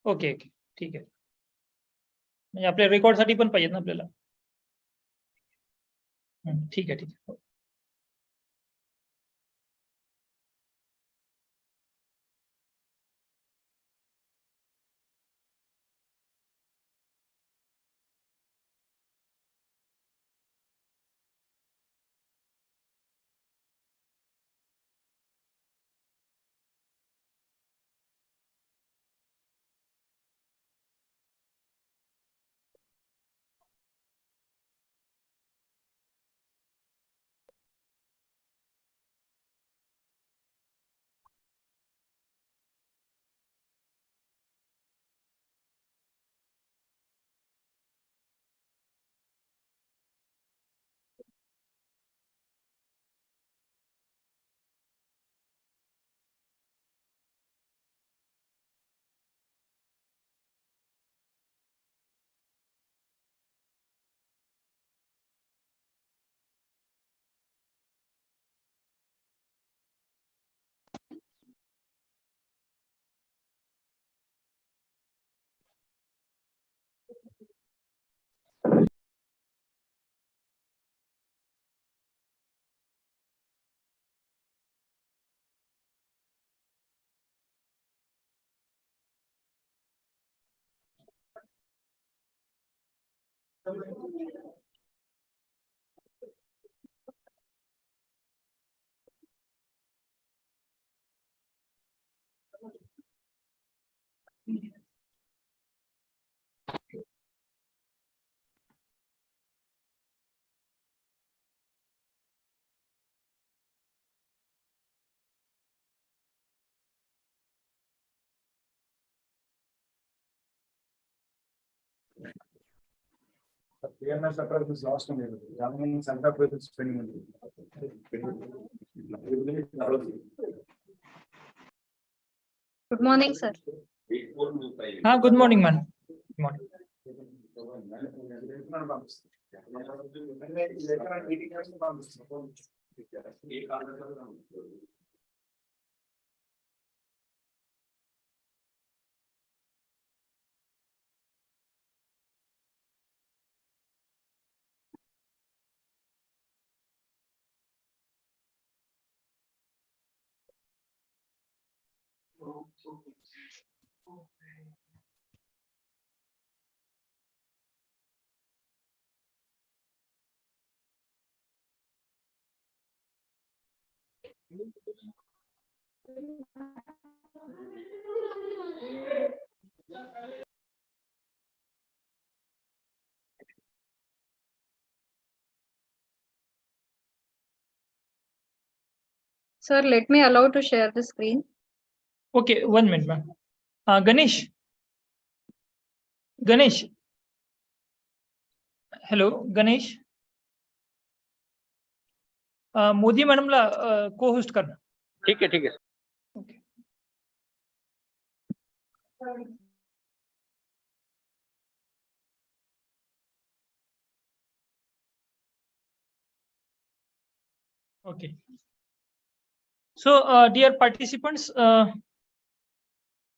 Okay okay ठीक आहे. म्हणजे आपल्या रेकॉर्डसाठी पण पाहिजेत ना आपल्याला. ठीक आहे ठीक आहे. PMS approach is lost on everything. Young in Santa Cruz is spending. Good morning, sir. हाँ good morning ma'am. Good morning. Sir, let me allow to share the screen. Okay, 1 minute ma'am. Ganesh. Ganesh. Hello, Ganesh. Modi मॅडमला को host कर. ठीक है ठीक है. Okay. Okay. So, dear participants,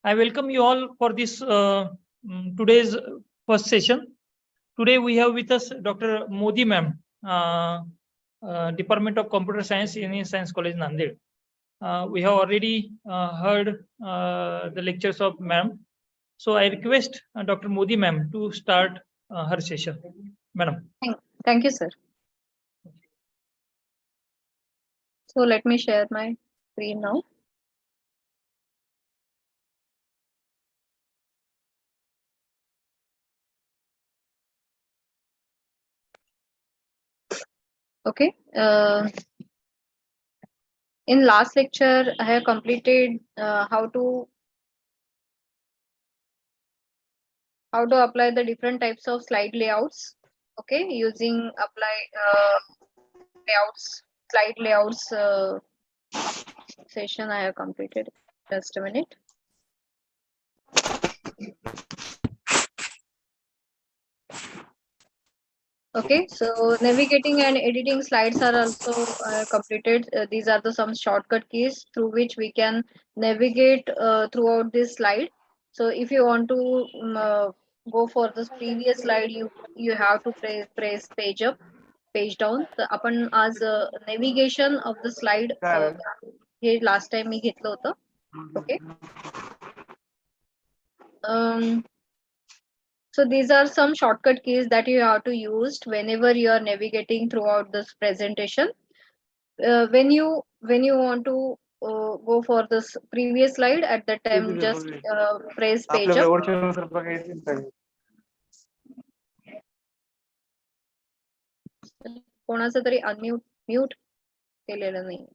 I welcome you all for this today's first session. Today we have with us Dr. Modi ma'am, Department of Computer Science, Indian Science College, Nanded. We have already heard the lectures of ma'am. So I request Dr. Modi ma'am to start her session. Madam. Thank you, sir. So let me share my screen now. Okay. In last lecture, I have completed how to apply the different types of slide layouts. Okay, using apply layouts, slide layouts session I have completed. Just a minute. Okay, so navigating and editing slides are also completed. These are the some shortcut keys through which we can navigate throughout this slide. So if you want to go for this previous slide, you have to press page up, page down. तर आपण आज navigation of the slide hey last time मी घेतलं होतं. Okay. So these are some shortcut keys that you have to use whenever you are navigating throughout this presentation. When you want to go for this previous slide, at that time just press page up. कोणाचं तरी mute केलेलं नाही.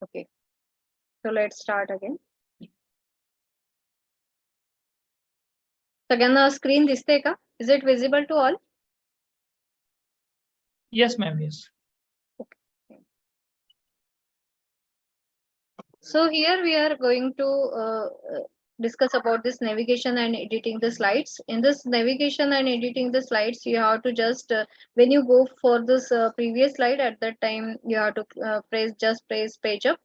Okay, so let's start again. सगळ्यांना screen दिसते का? Is it visible to all? Yes, ma'am. Yes. So here we are going to discuss about this navigation and editing the slides. In this navigation and editing the slides, you have to just when you go for this previous slide, at that time you have to press page up,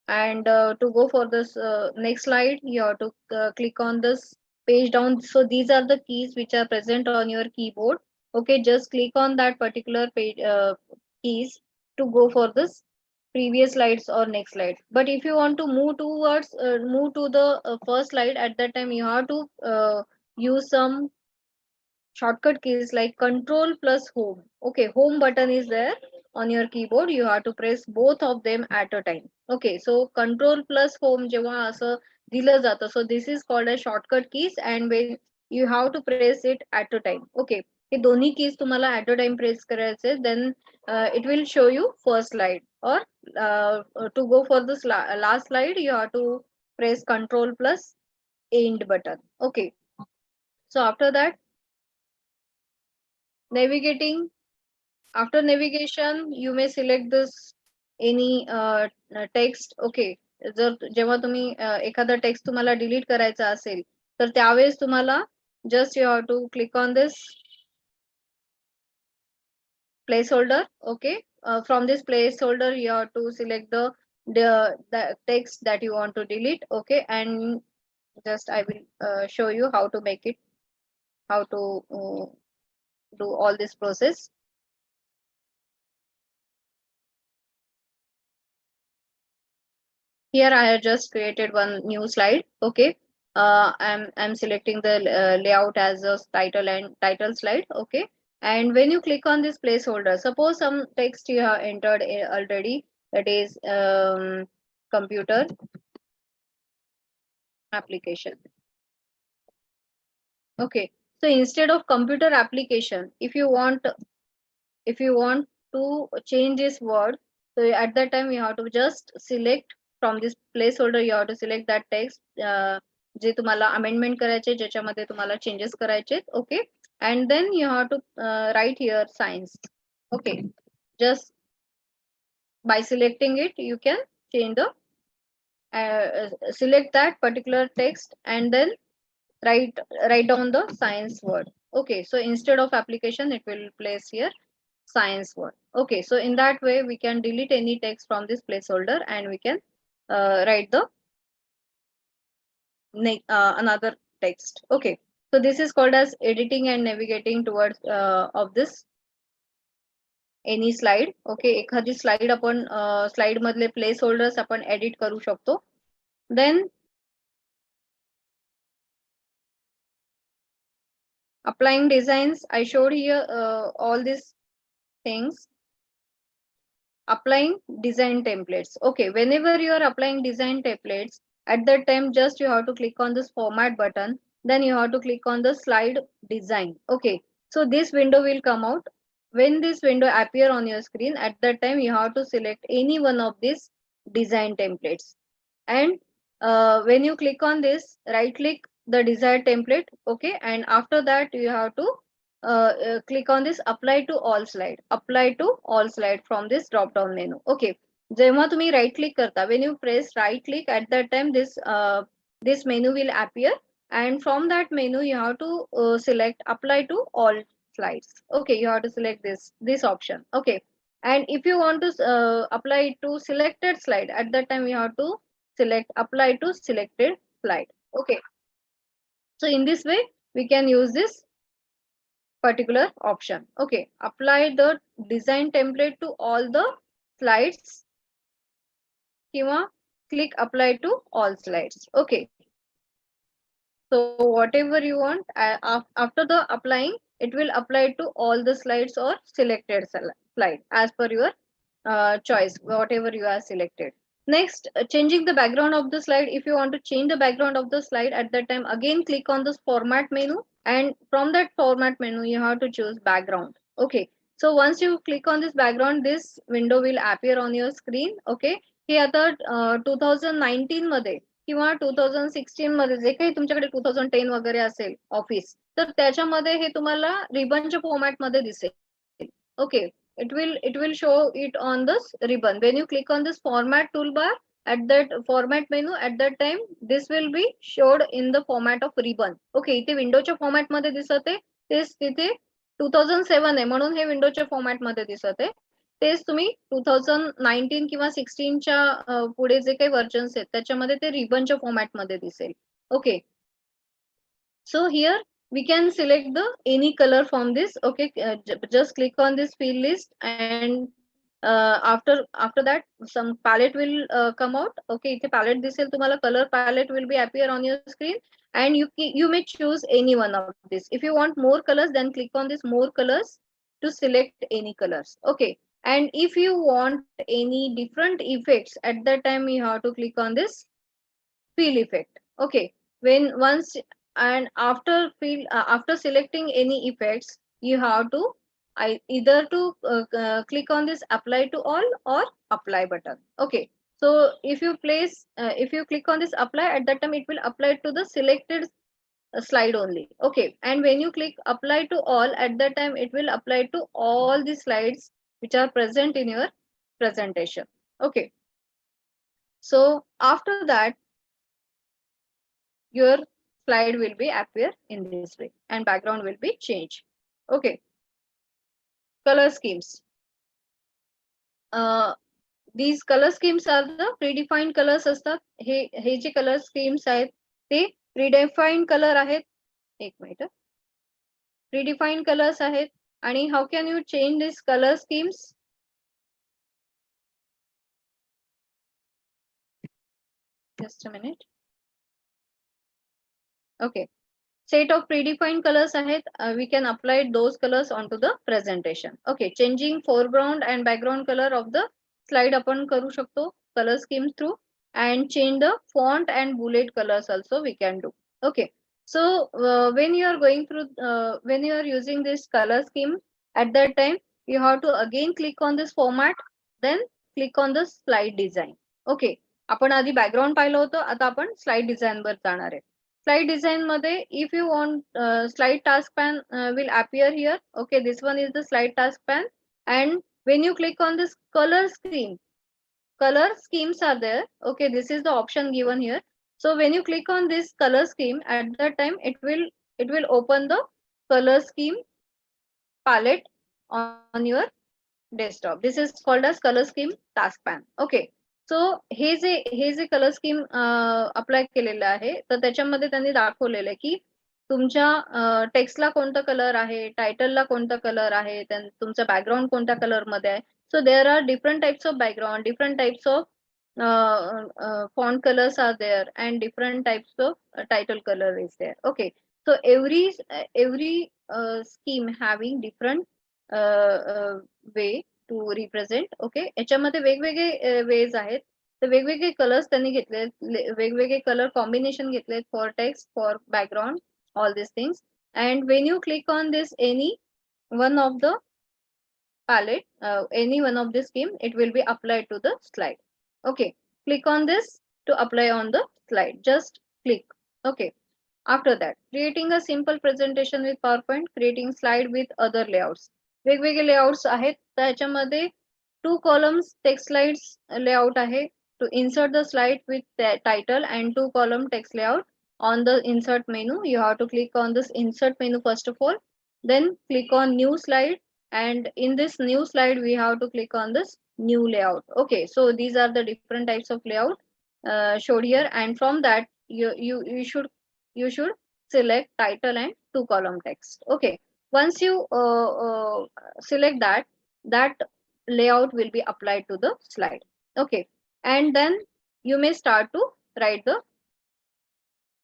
and to go for this next slide, you have to click on this page down. So these are the keys which are present on your keyboard. Okay, just click on that particular page keys to go for this previous slides or next slide. But if you want to move to the first slide, at that time you have to use some shortcut keys like control plus home. Okay, home button is there on your keyboard. You have to press both of them at a time. Okay, so control plus home जेव्हा असं दिलं जातं, so this is called as shortcut keys, and when you have to press it at a time. Okay, हे दोन्ही keys तुम्हाला at a time press करायचे, then it will show you first slide, or to go for this last slide you have to press control plus end button. Okay, so after that, navigating, after navigation you may select this any text. Okay, जर जेव्हा तुम्ही एखादा text तुम्हाला delete करायचा असेल तर त्यावेळेस तुम्हाला just you have to click on this placeholder. Okay, from this placeholder you have to select the text that you want to delete. Okay, and just I will show you how to make it, how to do all this process. Here I have just created one new slide. Okay, I'm selecting the layout as a title and title slide. Okay, and when you click on this placeholder, suppose some text you have entered already, that is computer application. Okay, so instead of computer application, if you want to change this word, so at that time you have to just select from this placeholder, you have to select that text जे तुम्हाला amendment करायचे, ज्याच्यामध्ये तुम्हाला changes करायचे. Okay, and then you have to write here science. Okay, just by selecting it you can change the select that particular text and then write down the science word. Okay, so instead of application it will place here science word. Okay, so in that way we can delete any text from this placeholder and we can write the another text. Okay, so this is called as editing and navigating towards of this any slide. Okay, एखादी slide आपण slide मधले placeholders आपण edit करू शकतो. Then applying designs, I showed here all these things. Applying design templates. Okay, whenever you are applying design templates, at that time just you have to click on this format button, then you have to click on the slide design. Okay, so this window will come out. When this window appear on your screen, at that time you have to select any one of these design templates, and when you click on this, right click the desired template. Okay, and after that you have to click on this apply to all slide from this drop down menu. Okay, जेव्हा तुम्ही right click करता, when you press right click, at that time this menu will appear, and from that menu you have to select apply to all slides. Okay, you have to select this option. Okay, and if you want to apply to selected slide, at that time you have to select apply to selected slide. Okay, so in this way we can use this particular option. Okay, apply the design template to all the slides किंवा click apply to all slides. Okay, so whatever you want, after the applying, it will apply to all the slides or selected slide as per your choice, whatever you have selected. Next, changing the background of the slide. If you want to change the background of the slide, at that time again click on this format menu, and from that format menu you have to choose background. Okay, so once you click on this background, this window will appear on your screen. Okay, हे आता 2019 मध्ये किंवा 2016 मध्ये जे काही तुमच्याकडे 2010 वगैरे असेल office, तर त्याच्यामध्ये हे तुम्हाला रिबनच्या फॉर्मॅट मध्ये दिसेल. Okay, it will show it on this ribbon. When you click on this format toolbar at that format menu, at that time this will be showed in the format of ribbon. Okay, इथे विंडोच्या format मध्ये दिसत आहे, तेच तिथे 2007 आहे म्हणून हे विंडोच्या फॉर्मॅट मध्ये दिसत आहे. तेच तुम्ही 2019 किंवा 16च्या पुढे जे काही व्हर्जन्स आहेत त्याच्यामध्ये ते रिबनच्या फॉर्मॅट मध्ये दिसेल. Okay, so here we can select the any color from this. Okay, just click on this field list, and after that some palette will come out. Okay, इथे palette दिसेल तुम्हाला, color palette will be appear on your screen, and you may choose any one of this. If you want more colors, then click on this more colors to select any colors. Okay, and if you want any different effects, at that time you have to click on this fill effect. Okay, when once and after selecting any effects, you have to either to click on this apply to all or apply button. Okay, so if you click on this apply, at that time it will apply to the selected slide only. Okay, and when you click apply to all, at that time it will apply to all the slides which are present in your presentation. Okay, so after that your slide will be appear in this way and background will be changed. Okay, color schemes. These color schemes are the predefined colors असतात. हे जे color schemes आहेत ते predefined color आहेत. एक minute, predefined colors आहेत. आणि how can you change these color schemes? Just a minute. Okay, set of predefined colors ahead, we can apply those colors onto the presentation. Okay, changing foreground and background color of the slide आपण करू शकतो color scheme through, and change the font and bullet colors also we can do. Okay, so when you are going through when you are using this color scheme, at that time you have to again click on this format, then click on the slide design. Okay, आपण आधी background पाहिलं होतं, आता आपण slide design वर जाणार आहे. Slide design मध्ये, if you want slide task pan will appear here. Okay, this one is the slide task pan, and when you click on this color scheme, color schemes are there. Okay, this is the option given here. So when you click on this color scheme, at that time it will open the color scheme palette on your desktop. This is called as color scheme task pan. Okay, so hey J colour scheme apply केलेलं आहे, तर त्याच्यामध्ये त्यांनी दाखवलेलं आहे की तुमच्या टेक्स्टला कोणता कलर आहे, टायटलला कोणता कलर आहे, तुमचा बॅकग्राऊंड कोणत्या कलर मध्ये आहे. So there are different types of background, different types of font colors are there, and different types of title color is there. Okay, so every scheme having different way to represent. Okay, याच्यामध्ये वेगवेगळे veg आहेत, तर वेगवेगळे colours त्यांनी घेतले, वेगवेगळे colour combination घेतले for text, for background, all these things. And when you click on this any one of the palette, any one of the scheme, it will be applied to the slide. Okay, click on this to apply on the slide, just click. Okay, after that creating a simple presentation with PowerPoint, creating slide with other layouts. वेगवेगळे layouts आहेत, त्याच्यामध्ये two columns text slides layout आहे. To insert the slide with the title and two column text layout on the insert menu, you have to click on this insert menu first of all, then click on new slide, and in this new slide we have to click on this new layout. Okay, so these are the different types of layout showed here, and from that you should select title and two column text. Okay, once you select that layout will be applied to the slide. Okay, and then you may start to write the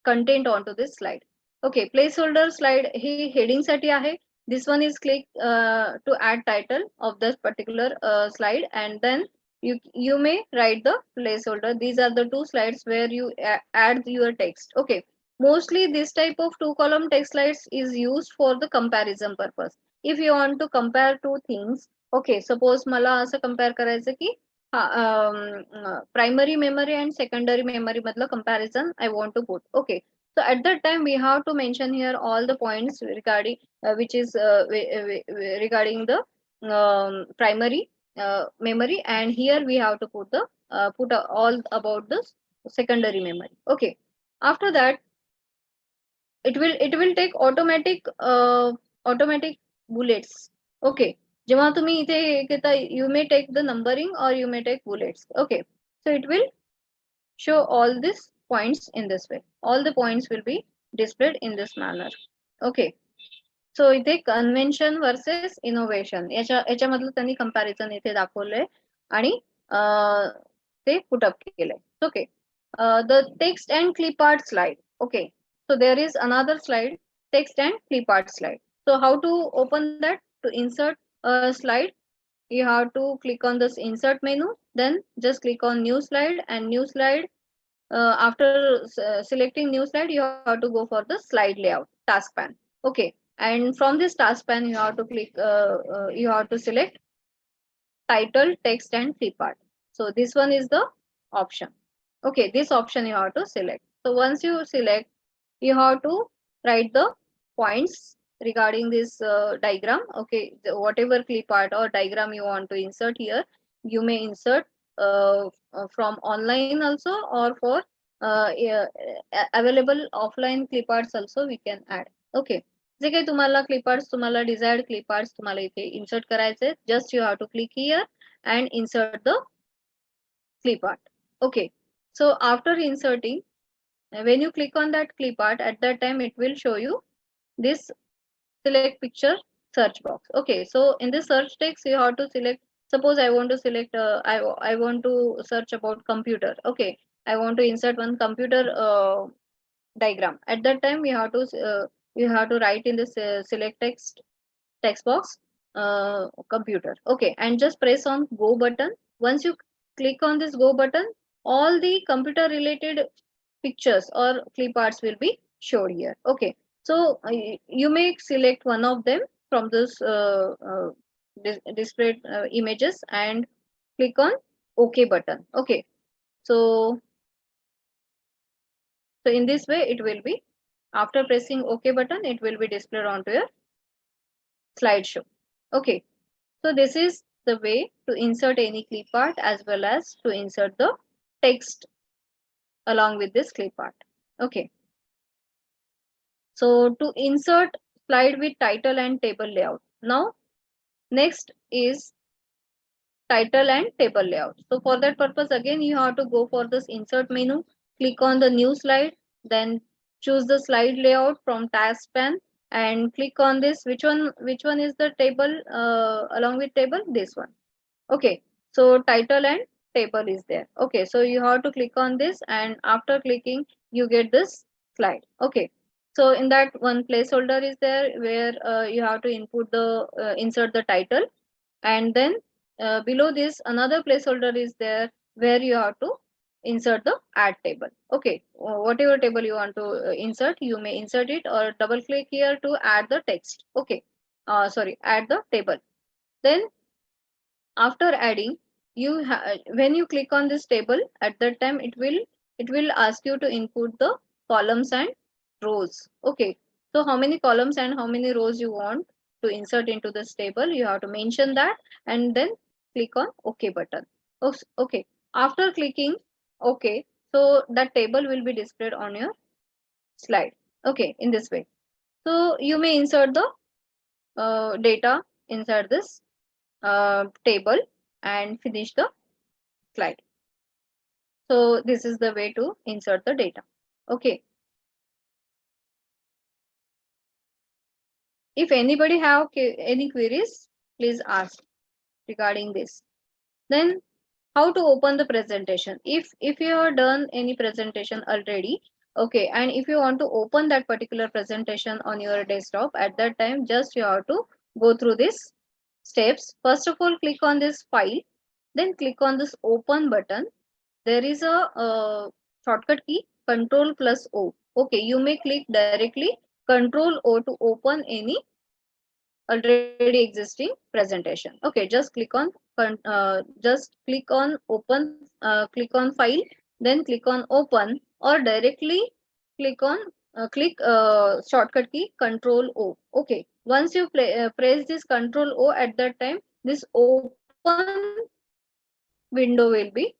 content onto this slide. Okay, placeholder slide he heading साठी आहे. This one is click to add title of this particular slide, and then you may write the placeholder. These are the two slides where you add your text. Okay, mostly this type of two column text slides is used for the comparison purpose. If you want to compare two things, okay, suppose मला असं compare करायचं की primary memory and secondary memory मधलं comparison I want to put. Okay, so at that time we have to mention here all the points regarding which is regarding the primary memory, and here we have to put the all about the secondary memory. Okay, after that it will take automatic bullets. Okay, जेव्हा तुम्ही इथे घेता, you may take the numbering or you may take bullets. Okay, so it will show all these points in this way. All the points will be displayed in this manner. Okay, so इथे convention versus innovation याच्यामधलं त्यांनी comparison इथे दाखवलंय आणि ते put up केलंय. Okay, the text and clip art slide. Okay, so there is another slide, text and clip art slide. So how to open that? To insert a slide, you have to click on this insert menu, then just click on new slide, and new slide. After selecting new slide, you have to go for the slide layout task pan. Okay, and from this task pan you have to click you have to select title, text and clip art. So this one is the option. Okay, this option you have to select. So once you select, you have to write the points regarding this diagram. Okay, whatever clip art or diagram you want to insert here, you may insert from online also, or for available offline clip arts also we can add. Okay, जे काही तुम्हाला clip arts, तुम्हाला desired clip arts तुम्हाला इथे insert करायचे, just you have to click here and insert the clip art. Okay, so after inserting, when you click on that clip art, at that time it will show you this select picture search box. Okay, so in the search text you have to select, suppose I want to select I want to search about computer. Okay, I want to insert one computer diagram. At that time you have to write in this select text box computer. Okay, and just press on go button. Once you click on this go button, all the computer related pictures or clip arts will be showed here. Okay, so you may select one of them from this displayed images and click on OK button. Okay, so in this way it will be, after pressing OK button, it will be displayed onto your slideshow. Okay, so this is the way to insert any clip art as well as to insert the text along with this clip art. Okay, so to insert slide with title and table layout. Now next is title and table layout. So for that purpose, again you have to go for this insert menu, click on the new slide, then choose the slide layout from task pan and click on this. Which one is the table along with table? This one. Okay, so title and table is there. Okay, so you have to click on this, and after clicking you get this slide. Okay, so in that one placeholder is there where you have to input the insert the title, and then below this another placeholder is there where you have to insert the add table. Okay, whatever table you want to insert, you may insert it or double click here to add the text. Okay, sorry, add the table. Then after adding, when you click on this table, at that time it will ask you to input the columns and rows. Okay, so how many columns and how many rows you want to insert into this table, you have to mention that, and then click on OK button. Okay. After clicking OK, so that table will be displayed on your slide. Okay, in this way. So you may insert the data inside this table and finish the slide. So this is the way to insert the data. Okay. If anybody have any queries, please ask regarding this. Then how to open the presentation? If you have done any presentation already, okay, and if you want to open that particular presentation on your desktop, at that time just you have to go through these steps. First of all, click on this file, then click on this open button. There is a shortcut key Control plus O. Okay, you may click directly Control O to open any already existing presentation. Okay, just click on open, click on file, then click on open, or directly click on click shortcut key Control O. Okay, once you press this Control O, at that time this open window will be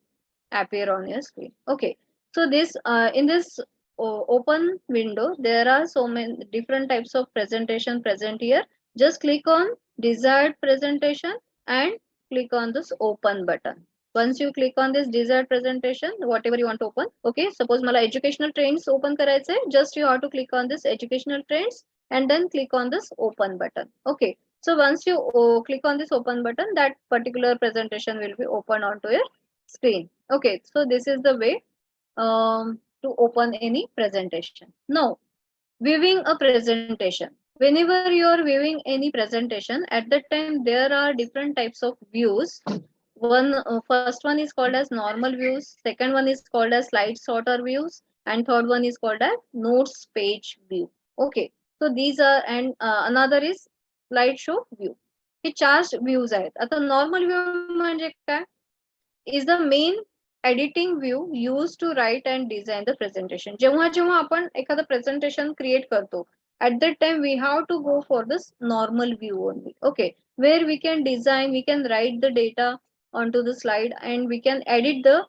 appear on your screen. Okay, so this in this open window there are so many different types of presentation present here. Just click on desired presentation and click on this open button. Once you click on this desired presentation, whatever you want to open, okay, suppose मला educational trends open करायचे, just you have to click on this educational trends and then click on this open button. Okay, so once you click on this open button, that particular presentation will be open onto your screen. Okay, so this is the way to open any presentation. Now, viewing a presentation. Whenever you are viewing any presentation, at that time there are different types of views. First one is called as normal views, second one is called as slide sorter views, and third one is called as notes page view. Okay, so these are, and another is slideshow view. Hey 4 views आहेत. आता normal view म्हणजे काय? Is the main editing view used to write and design the presentation. जेव्हा जेव्हा आपण एखादं presentation create करतो, at that time we have to go for this normal view only. Okay, where we can design, we can write the data onto the slide and we can edit the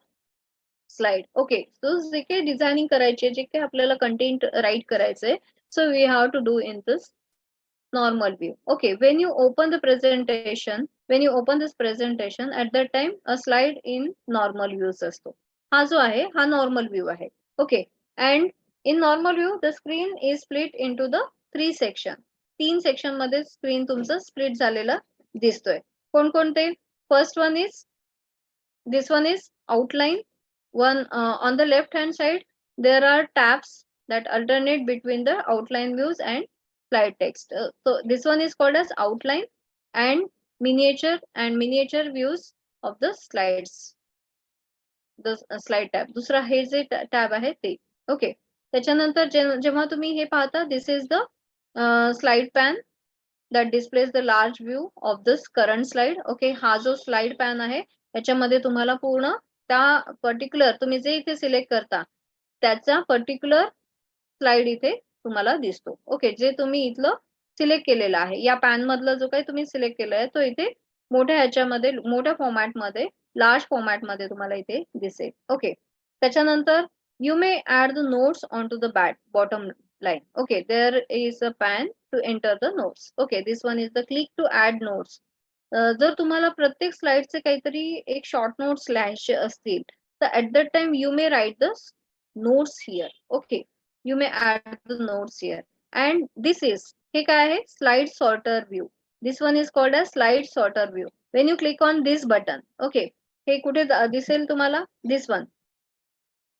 slide. Okay, so जे काही designing करायचे, जे काही आपल्याला content write करायचे, so we have to do in this normal view. Okay, when you open the presentation, when you open this presentation, at that time a slide in normal views असतो. हा जो आहे हा normal view आहे. Okay, and in normal view the screen is split into the 3 section. 3 section मध्ये screen तुमचं split झालेलं दिसतोय. कोणकोणते? First one is, this one is outline. One on the left hand side there are tabs that alternate between the outline views and slide text. So this one is called as outline and miniature views of the slides. The slide tab. दुसरा हे जे tab आहे ते. Okay. त्याच्यानंतर जेव्हा तुम्ही हे पाहता, this is the slide pan that displays the large view of this current slide. Okay, हा जो slide pan आहे त्याच्यामध्ये तुम्हाला पूर्ण त्या पर्टिक्युलर तुम्ही जे इथे सिलेक्ट करता त्याचा पर्टिक्युलर स्लाइड इथे तुम्हाला दिसतो. ओके, जे तुम्ही इथलं सिलेक्ट केलेलं आहे, या पॅन मधलं जो काही तुम्ही सिलेक्ट केलं आहे तो इथे मोठ्या ह्याच्यामध्ये, मोठ्या फॉर्मॅटमध्ये, लार्ज फॉर्मॅटमध्ये तुम्हाला इथे दिसेल. ओके, त्याच्यानंतर you may add the notes onto the bottom line. Okay, there is a pan to enter the notes. Okay, this one is the click to add notes. जर तुम्हाला प्रत्येक स्लाइडचे काहीतरी एक शॉर्ट नोट्स लिहायचे असतील तर at that time you may write the notes here. Okay, you may add the notes here. And this is, हे काय आहे? Slide sorter view. This one is called as slide sorter view. When you click on this button, okay, हे कुठे दिसेल तुम्हाला? This one.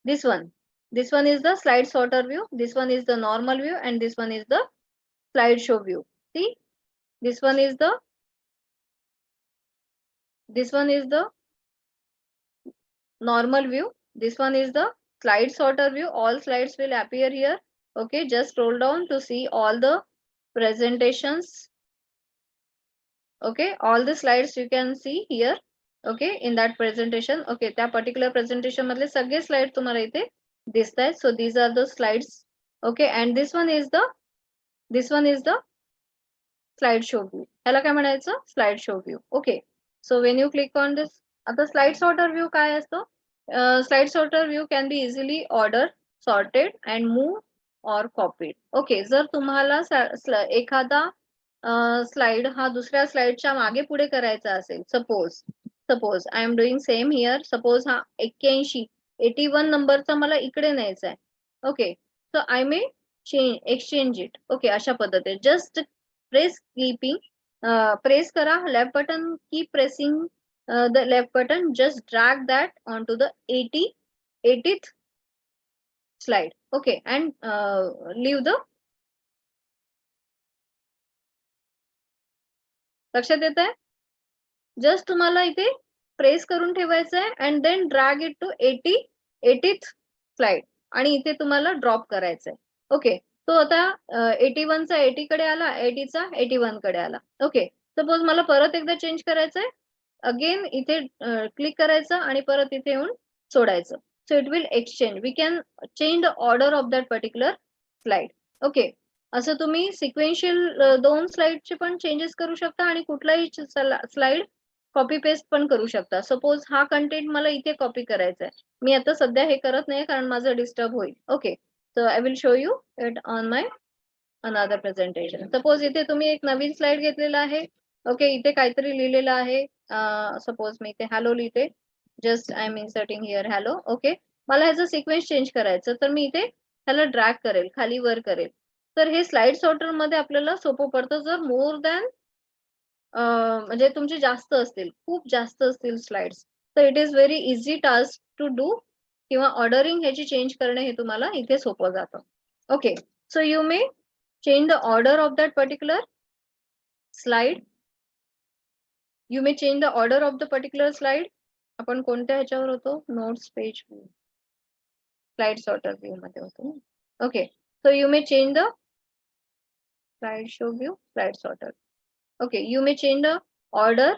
This one is the slide sorter view, this one is the normal view, and this one is the slideshow view. See, this one is the normal view, this one is the slide sorter view. All slides will appear here. Okay, just scroll down to see all the presentations. Okay, all the slides you can see here. Okay, in that presentation. Okay, त्या particular presentation मधले सगळे slide तुम्हाला इथे दिसतायत. So these are the slides. Okay, and this one is the slideshow view. ह्याला काय म्हणायचं? Slideshow view. Okay, So when you click on this, आता slide sorter view काय असतो? Slide sorter view can be easily ordered, sorted and moved or copied. Okay, जर तुम्हाला एखादा slide हा दुसऱ्या स्लाइडच्या मागे पुढे करायचा असेल, suppose I am doing same here, suppose हा 81 नंबरचा मला इकडे न्यायचा आहे. Okay, so I may exchange it. Okay, अशा पद्धतीने जस्ट प्रेस करा left button, keep pressing the left button, just drag that onto the 80th slide. Okay, and leave the, लक्षात येत आहे? जस्ट तुम्हाला इथे प्रेस करून ठेवायचं आहे and then drag it to 80th slide आणि इथे तुम्हाला ड्रॉप करायचं आहे. ओके, तो आता 81 चा 80 कडे आला, 80 चा 81 कडे आला. ओके, सपोज मला परत एकदा चेंज करायचं आहे, अगेन इथे क्लिक करायचं आणि परत इथे येऊन सोडायचं. So it will exchange. We can change the order of that particular slide. Okay, असं तुम्ही सिक्वेन्शियल 2 स्लाइडचे पण चेंजेस करू शकता आणि कुठलाही स्लाइड कॉपी पेस्ट पण करू शकता. सपोज हा कंटेंट मला इथे कॉपी करायचा आहे, मी आता सध्या हे करत नाही कारण माझं डिस्टर्ब होईल. Okay, so I will show you it on my another presentation. Suppose इथे तुम्ही एक नवीन स्लाइड घेतलेला आहे. ओके, इथे काहीतरी लिहिलेलं आहे, सपोज मी इथे हॅलो लिहिते, just I am inserting here hello. Okay, मला ह्याचं सिक्वेन्स चेंज करायचं तर मी इथे ह्याला ड्रॅग करेल, खाली वर करेल, तर हे स्लाइड सॉर्टर मध्ये आपल्याला सोपं पडतं. जर मोर दॅन म्हणजे तुमचे जास्त असतील, खूप जास्त असतील स्लाइड्स, तर it is very easy task to do, किंवा ऑर्डरिंग ह्याची चेंज करणे हे तुम्हाला इथे सोपं जातं. Okay, so you may change the order of that particular slide. You may change the order of the particular slide. आपण कोणत्या ह्याच्यावर होतो? Notes page view, slide sorter view मध्ये होतो. Okay, so you may change the slide show view, slide sorter. Okay, you may change the order,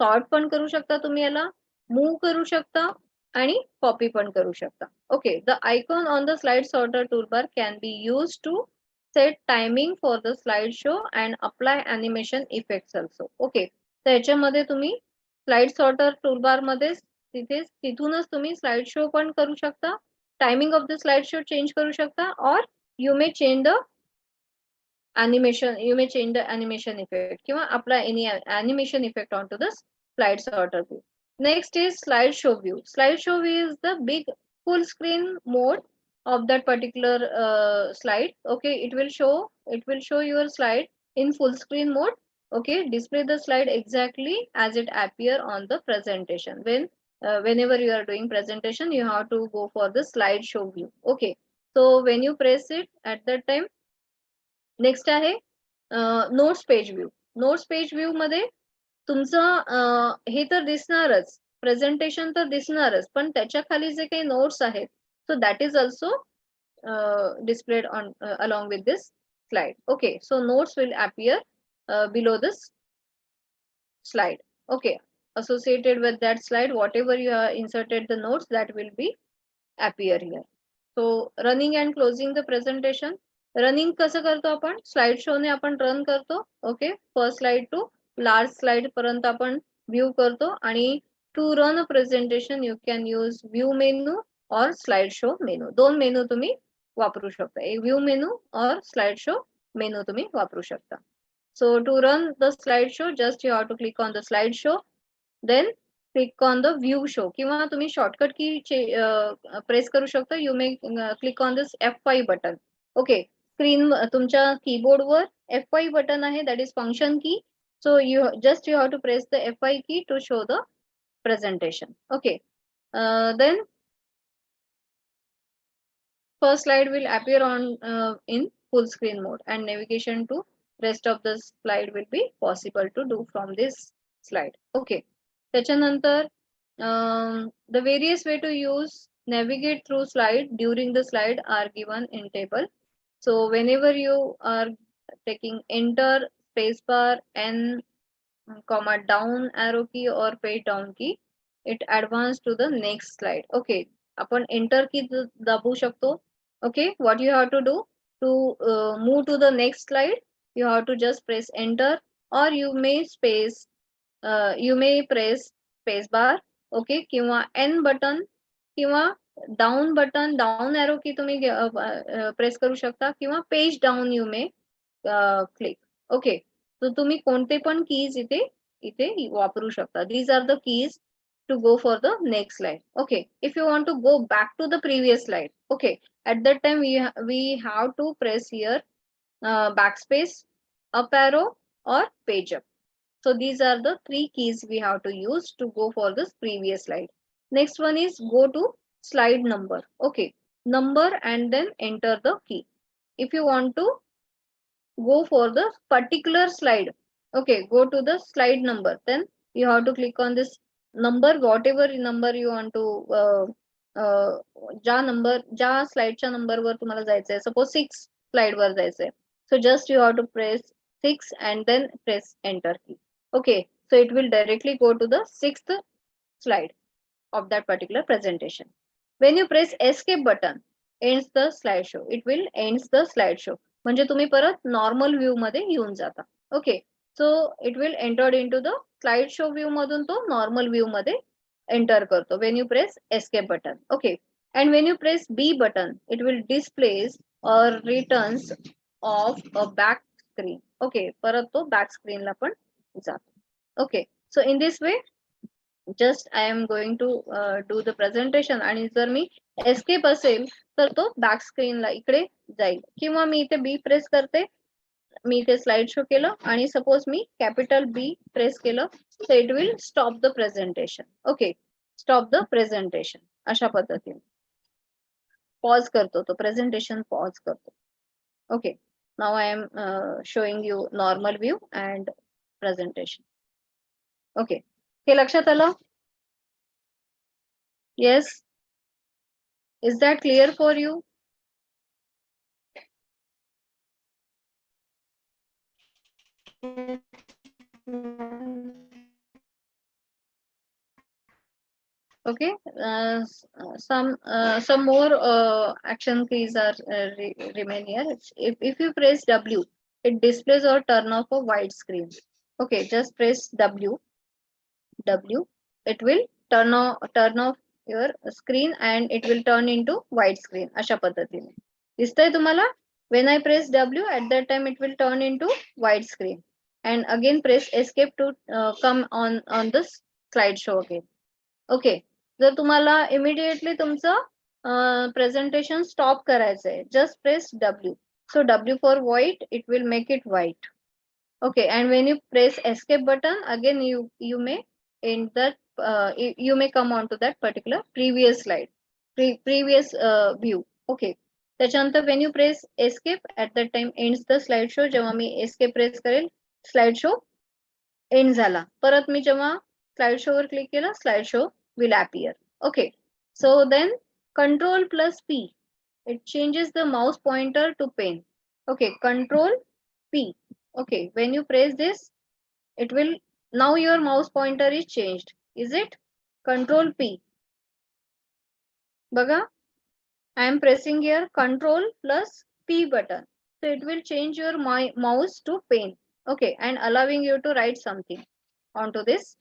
sort पण करू शकता तुम्ही, याला मूव्ह करू शकता आणि कॉपी पण करू शकता. Okay, the icon on the slide sorter toolbar can be use to set timing for the slide show and apply animation effects also. Okay, तर याच्यामध्ये तुम्ही स्लाइड सॉर्टर टूलबार मध्ये तिथूनच तुम्ही स्लाइड शो पण करू शकता, timing of the slide show change करू शकता, और you may change the animation, you may change the animation effect किंवा apply any animation effect onto the slide sorter view. Next is slideshow view. Slideshow view is the big full screen mode of that particular slide. Okay, it will show your slide in full screen mode. Okay, display the slide exactly as it appear on the presentation. Whenever you are doing presentation, you have to go for the slideshow view. Okay, so when you press it at that time, next आहे notes page view. Notes page view मध्ये तुमचं हे तर दिसणारच, presentation तर दिसणारच, पण त्याच्या खाली जे काही notes आहेत, सो that is also displayed on along with this slide. Okay, so notes will appear below this slide. Okay, associated with that slide, whatever you have inserted the notes, that will be appear here. So running and closing the presentation. Running कसं करतो आपण? Slide show ने आपण run करतो. Okay, first slide to last slide पर्यंत आपण view करतो, आणि to run a presentation you can use view menu or slide show मेनू. दोन मेनू तुम्ही वापरू शकता, एक view menu or slide show मेनू तुम्ही वापरू शकता. So to run the slide show, just you have to click on the slide show, then click on the view show, किंवा तुम्ही शॉर्टकट की प्रेस करू शकता. You may click on this F5 button. Okay, screen तुमच्या keyboard वर F5 button आहे, that is function key. So you have to press the F5 key to show the presentation. Okay, then first slide will appear on in full screen mode, and navigation to rest of the slide will be possible to do from this slide. Okay, त्याच्यानंतर the various way to use navigate through slide during the slide are given in table. So whenever you are taking enter, spacebar, N, comma down arrow key or page down key, it advance to the next slide. Okay, आपण enter key दाबू शकतो. Okay, what you have to do to move to the next slide, you have to just press enter, or you may space you may press space bar, okay, किंवा N button किंवा down button, down arrow key तुम्ही press करू शकता किंवा page down you may click. Okay, तर तुम्ही कोणते पण कीज इथे इथे वापरू शकता. These are the keys to go for the next slide. Okay, if you want to go back to the previous slide, okay, at that time we have to press here backspace, up arrow, or page up. So these are the three keys we have to use to go for this previous slide. Next one is go to slide number. Okay, number and then enter the key. If you want to go for the particular slide, okay, go to the slide number, then you have to click on this number, whatever number you want to ज्या number ज्या स्लाइडच्या नंबरवर तुम्हाला जायचंय, suppose 6 slide वर जायचंय, so just you have to press 6 and then press enter key. Okay, so it will directly go to the 6th slide of that particular presentation. When you press escape button, ends the slideshow, it will ends the slideshow. म्हणजे तुम्ही परत normal view मध्ये येऊन जाता. Okay, so it will entered into the slide show view मधून तो normal view मध्ये enter करतो when you press escape button. Okay, and when you press B button, it will displays or returns of a back screen. Okay, परत तो back screen ला पण जातो. Okay, so in this way just I am going to do the presentation, आणि जर मी escape असेल तर तो back screen ला इकडे जाईल, किंवा मी इथे B प्रेस करते, मी इथे स्लाइड शो केलं आणि सपोज मी कॅपिटल B प्रेस केलं, so it will stop the presentation. Okay, stop the presentation अशा पद्धतीने पॉज करतो तो प्रेझेंटेशन, पॉज करतो. Okay, now I am showing you normal view and presentation. Okay, हे लक्षात आलं? Yes, is that clear for you? Okay, some more action keys are remain here. If you press W, it displays or turn off a white screen. Okay, just press W. It will turn off your screen and it will turn into white screen. अशा पद्धतीने दिसतंय तुम्हाला? When I press W, at that time it will turn into white screen. And again press escape to come on this slideshow again. Okay, जर तुम्हाला immediately तुमचं presentation stop करायचंय, just press W. So W for white, it will make it white. Okay, and when you press escape button again, you may end that you may come on to that particular previous slide, previous view. Okay, त्याच्यानंतर when you press escape, at that time ends the slideshow. जेव्हा मी escape press करेल, slideshow end झाला. परत मी जेव्हा slideshow वर click केलं, slideshow will appear. Okay, so then Control plus P, it changes the mouse pointer to pen. Okay, Control P. Okay, when you press this, it will, now your mouse pointer is changed. Is it? Control P. Baga, I am pressing here Control plus P button. So it will change your mouse to pen. Okay, and allowing you to write something onto this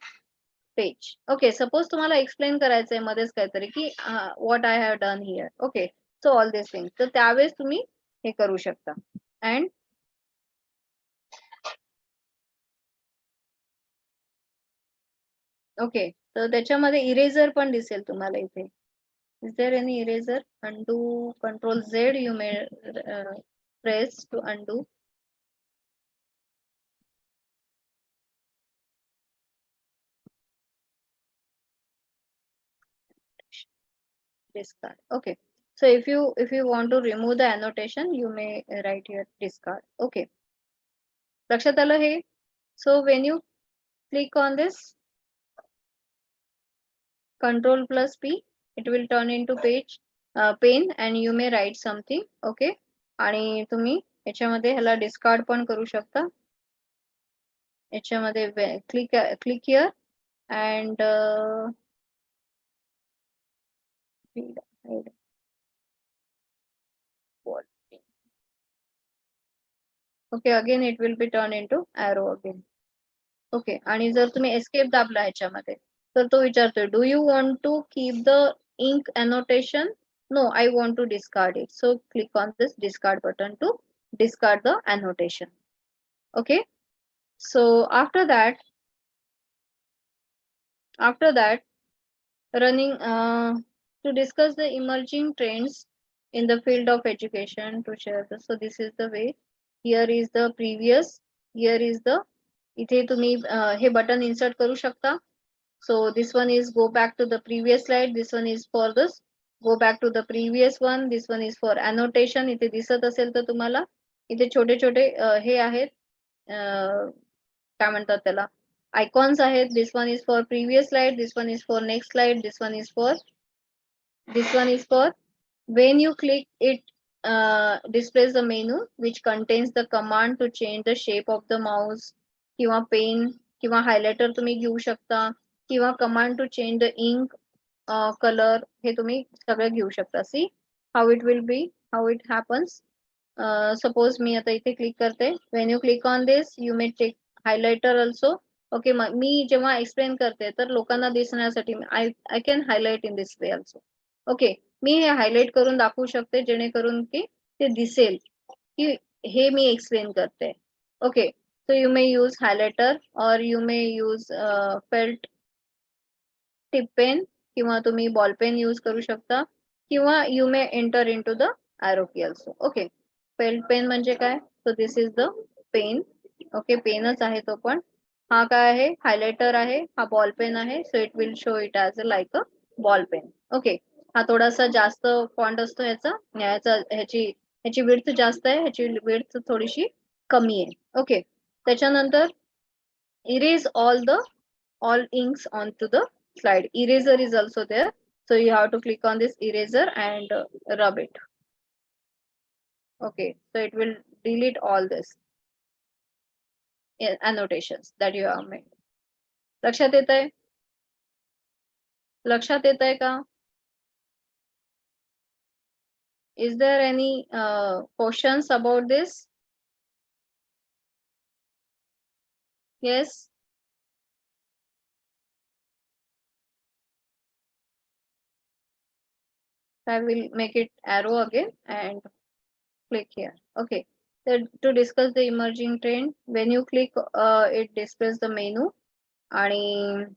page. Okay, suppose तुम्हाला explain करायचंय मध्येच काहीतरी की what I have done here. Okay, so all these things. तर त्यावेळेस तुम्ही हे करू शकता. And ओके, तर त्याच्यामध्ये इरेजर पण दिसेल तुम्हाला इथे. Is there any eraser? Undo, Control Z, you may press to undo. Discard. Okay, so if you want to remove the annotation, you may write here discard. Okay, लक्षात आलं हे? So when you click on this Control plus P, it will turn into page pen and you may write something. Okay, आणि तुम्ही याच्यामध्ये ह्याला discard पण करू शकता. याच्यामध्ये click here and okay, again it will be turned into arrow again. Okay, आणि जर तुम्ही एस्केप दाबला ह्याच्यामध्ये तर तो विचारतोय do you want to keep the ink annotation? No, I want to discard it. So click on this discard button to discard the annotation. Okay, so after that running to discuss the emerging trends in the field of education to share this. So this is the way. Here is the previous, here is the इथे तुम्ही हे button insert करू शकता. So this one is go back to the previous slide, this one is for this go back to the previous one, this one is for annotation. इथे दिसत असेल तर तुम्हाला इथे छोटे छोटे हे आहेत काय म्हणतात त्याला icons आहेत. This one is for previous slide, this one is for next slide, this one is for when you click it displays the menu which contains the command to change the shape of the mouse किंवा pen किंवा highlighter तुम्ही घेऊ शकता किंवा command to change the ink colour हे तुम्ही सगळं घेऊ शकता. See how it will be, how it happens. Suppose मी आता इथे क्लिक करते. When you click on this you may take highlighter also. Okay, मी जेव्हा एक्सप्लेन करते तर लोकांना दिसण्यासाठी I can highlight in this way also. Okay, मी हे हायलाइट करून दाखवू शकते जेणेकरून की ते दिसेल की हे मी एक्सप्लेन करते. Okay, so you may use highlighter or you may use felt tip pen किंवा तुम्ही ball pen use करू शकता किंवा you may enter into the arrow key also. Okay, felt pen म्हणजे काय? So this is the pen. Okay, पेनच आहे तो पण. हा काय आहे? हायलायटर आहे, हा बॉल पेन आहे. So it will show it as like a ball pen. Okay, हा थोडासा जास्त फॉन्ट असतो ह्याची विड्थ जास्त आहे, ह्याची विड्थ थोडीशी कमी आहे. ओके, त्याच्यानंतर erase all inks onto the slide. Eraser is also there, so you have to click on this eraser and rub it. Okay, so it will delete all this annotations that you have made. लक्षात येतंय? लक्षात येतंय का? Is there any questions about this? Yes. I will make it arrow again and click here. Okay, so to discuss the emerging trend, when you click it displays the menu and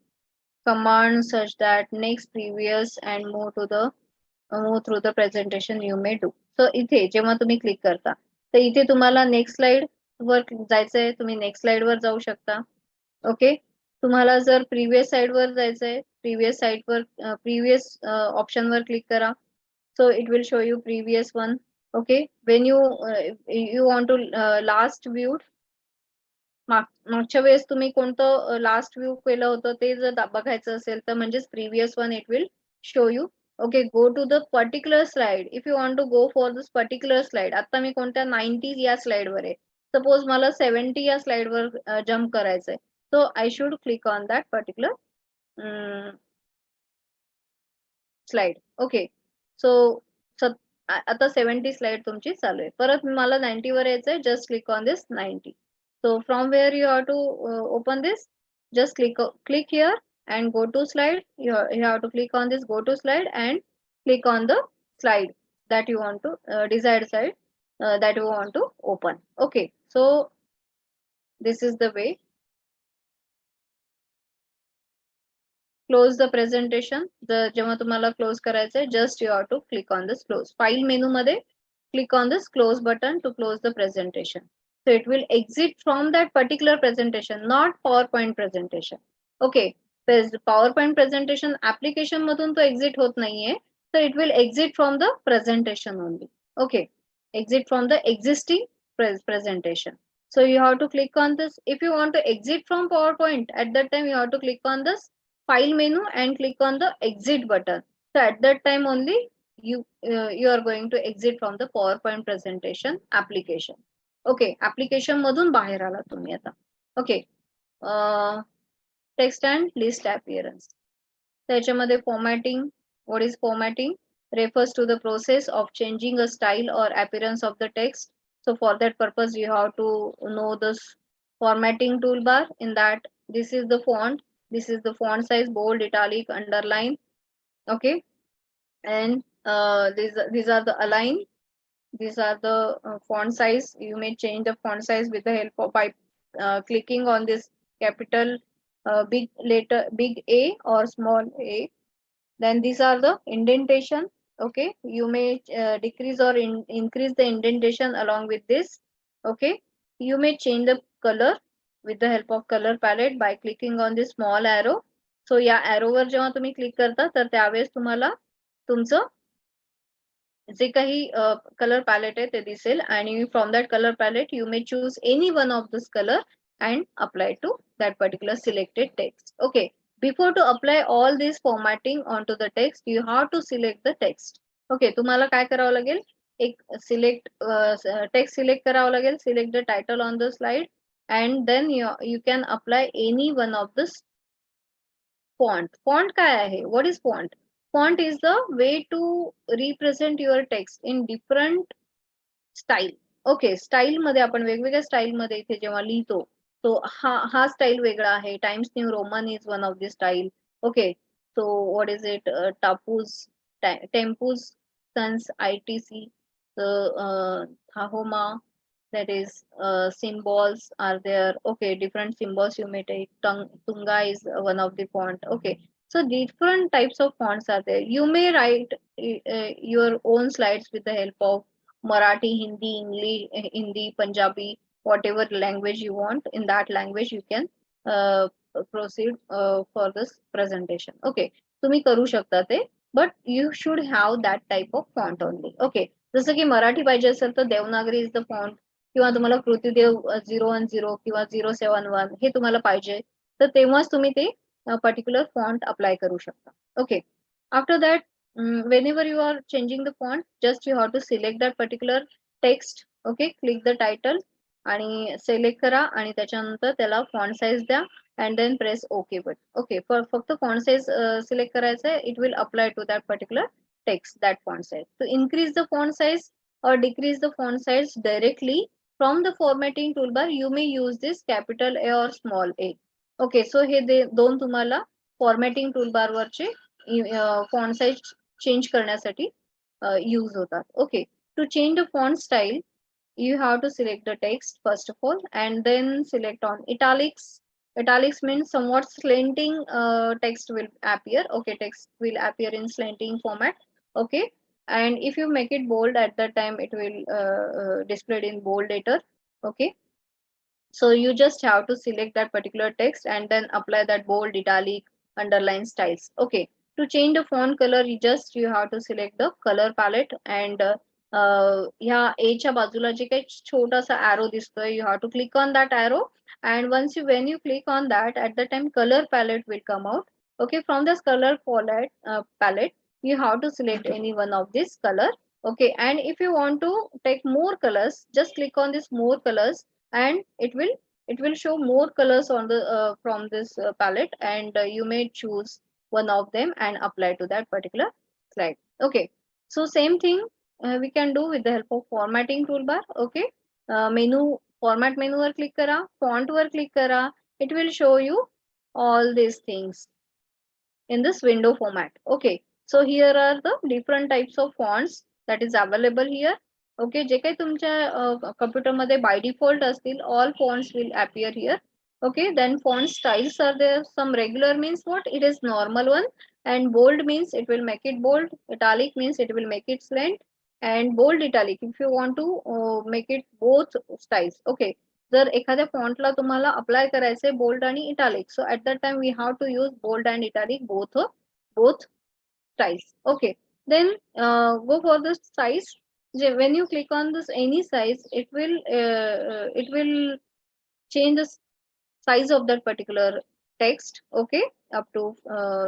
commands such that next, previous and move through the presentation you may do. So इथे जेव्हा तुम्ही click करता तर इथे तुम्हाला next slide वर जायचंय, तुम्ही next slide वर जाऊ शकता. ओके, तुम्हाला जर प्रिव्हियस साइड वर जायचंय, प्रिव्हियस साइड वर प्रिव्हियस ऑप्शन वर क्लिक करा. So it will show you previous one. Okay, when you want to last viewed, मागच्या वेळेस तुम्ही कोणतं लास्ट व्ह्यू केलं होतं ते जर बघायचं असेल तर म्हणजेच previous one it will show you. Okay, go to the particular slide if you want to go for this particular slide. आता मी कोणत्या 90 या स्लाइड वर आहे, सपोज मला 70 या स्लाइड वर जम्प करायचंय. So I should click on that particular slide. Okay, so आता 70 स्लाइड तुमची चालू आहे. परत मला 90 वर यायचंय, just click on this 90. So from where you have to open this, just click here and go to slide. You have to click on this go to slide and click on the slide that you want to desired slide that you want to open. Okay, so this is the way. Close the presentation. जेव्हा तुम्हाला close करायचंय, just you have to click on this close. File menu मध्ये click on this close button to close the presentation. So it will exit from that particular presentation, not PowerPoint presentation. Okay, PowerPoint presentation application मधून तो exit होत नाहीये, so it will exit from the presentation only. Okay, exit from the existing presentation. So you have to click on this. If you want to exit from PowerPoint, at that time you have to click on this file menu and click on the exit button. So at that time only you are going to exit from the PowerPoint presentation application. Okay, application मधून बाहेर आला तुम्ही आता. Okay, text and list appearance. त्याच्यामध्ये formatting. What is formatting? Refers to the process of changing a style or appearance of the text. So for that purpose you have to know this formatting toolbar. In that this is the font, this is the font size, bold, italic, underline. Okay, and these are the align, these are the font size. You may change the font size with the help of by clicking on this capital big letter big A or small a. Then these are the indentation. Okay, you may decrease or increase the indentation along with this. Okay, you may change the color with the help of color palette by clicking on this small arrow. So या arrow वर जेव्हा तुम्ही click करता तर त्यावेळेस तुम्हाला तुमचं जे काही colour palette आहे ते दिसेल आणि from that colour palette you may choose any one of this colour and apply to that particular selected text. Okay, before to apply all this formatting onto the text, you have to select the text. Okay, तुम्हाला काय करावं लागेल, एक select text select करावं लागेल, select the title on the slide, and then you can apply any one of this font. Font काय आहे, what is font? Font is the way to represent your text in different style. Okay, style मध्ये आपण वेगवेगळ्या style मध्ये इथे जेव्हा लिहितो तो हा स्टाईल वेगळा आहे. Times New Roman is one of the style. Okay, so what is it, टापूज, Tempus, Sans, ITC, Tahoma, that is symbols are there. Okay, different symbols you may take. Tunga is one of the font. Okay, so different types of fonts are there. You may write your own slides with the help of Marathi, Hindi, English, Hindi, Punjabi, whatever language you want. In that language you can proceed for this presentation. Okay, तुम्ही करू शकता ते, but you should have that type of font only. Okay, जसं की मराठी पाहिजे असेल तर Devanagari is the font, किंवा तुम्हाला कृतीदेव 010 किंवा 071 हे तुम्हाला पाहिजे तर तेव्हाच तुम्ही ते पर्टिक्युलर फॉन्ट अप्लाय करू शकता. Okay, after that whenever you are changing the font, just you have to select that particular text. Okay, click the title आणि select करा आणि त्याच्यानंतर त्याला font size द्या and then press OK button. Okay, फक्त font size select करायचं आहे, it will apply to that particular text, that font size. To increase the font size or decrease the font size directly from the formatting toolbar, you may use this capital A or small a. Okay, so हे दोन तुम्हाला formatting toolbar वरचे font size change करण्यासाठी use होतात. Okay, to change the font style you have to select the text first of all and then select on italics. Italics means somewhat slanting text will appear. Okay, text will appear in slanting format. Okay, and if you make it bold at that time it will displayed in bold letter. Okay, so you just have to select that particular text and then apply that bold, italic, underline styles. Okay, to change the font color you have to select the color palette and ह्या A च्या बाजूला जे काही छोटासा arrow दिसतोय, you have to click on that arrow, and when you click on that, at the time color palette will come out. Okay, from this color palette you have to select any one of this color. Okay, and if you want to take more colors, just click on this more colors and it will show more colors on the from this palette, and you may choose one of them and apply to that particular slide. Okay, so same thing we can do with the help of formatting toolbar. Okay, menu, format menu were click करा, font वर click करा, it will show you all these things in this window format. Okay, so here are the different types of fonts that is available here. Okay, जे काही तुमच्या computer मध्ये by default असतील, all fonts will appear here. Okay, then font styles are there. Some regular means what, it is normal one, and bold means it will make it bold, italic means it will make it slant, and bold italic if you want to make it both styles. Okay, जर एखाद्या फॉन्टला तुम्हाला apply करायचे bold आणि italic, so at that time we have to use bold and italic both styles. Okay, then go for the size. When you click on this any size, it will change the size of that particular text. Okay, up to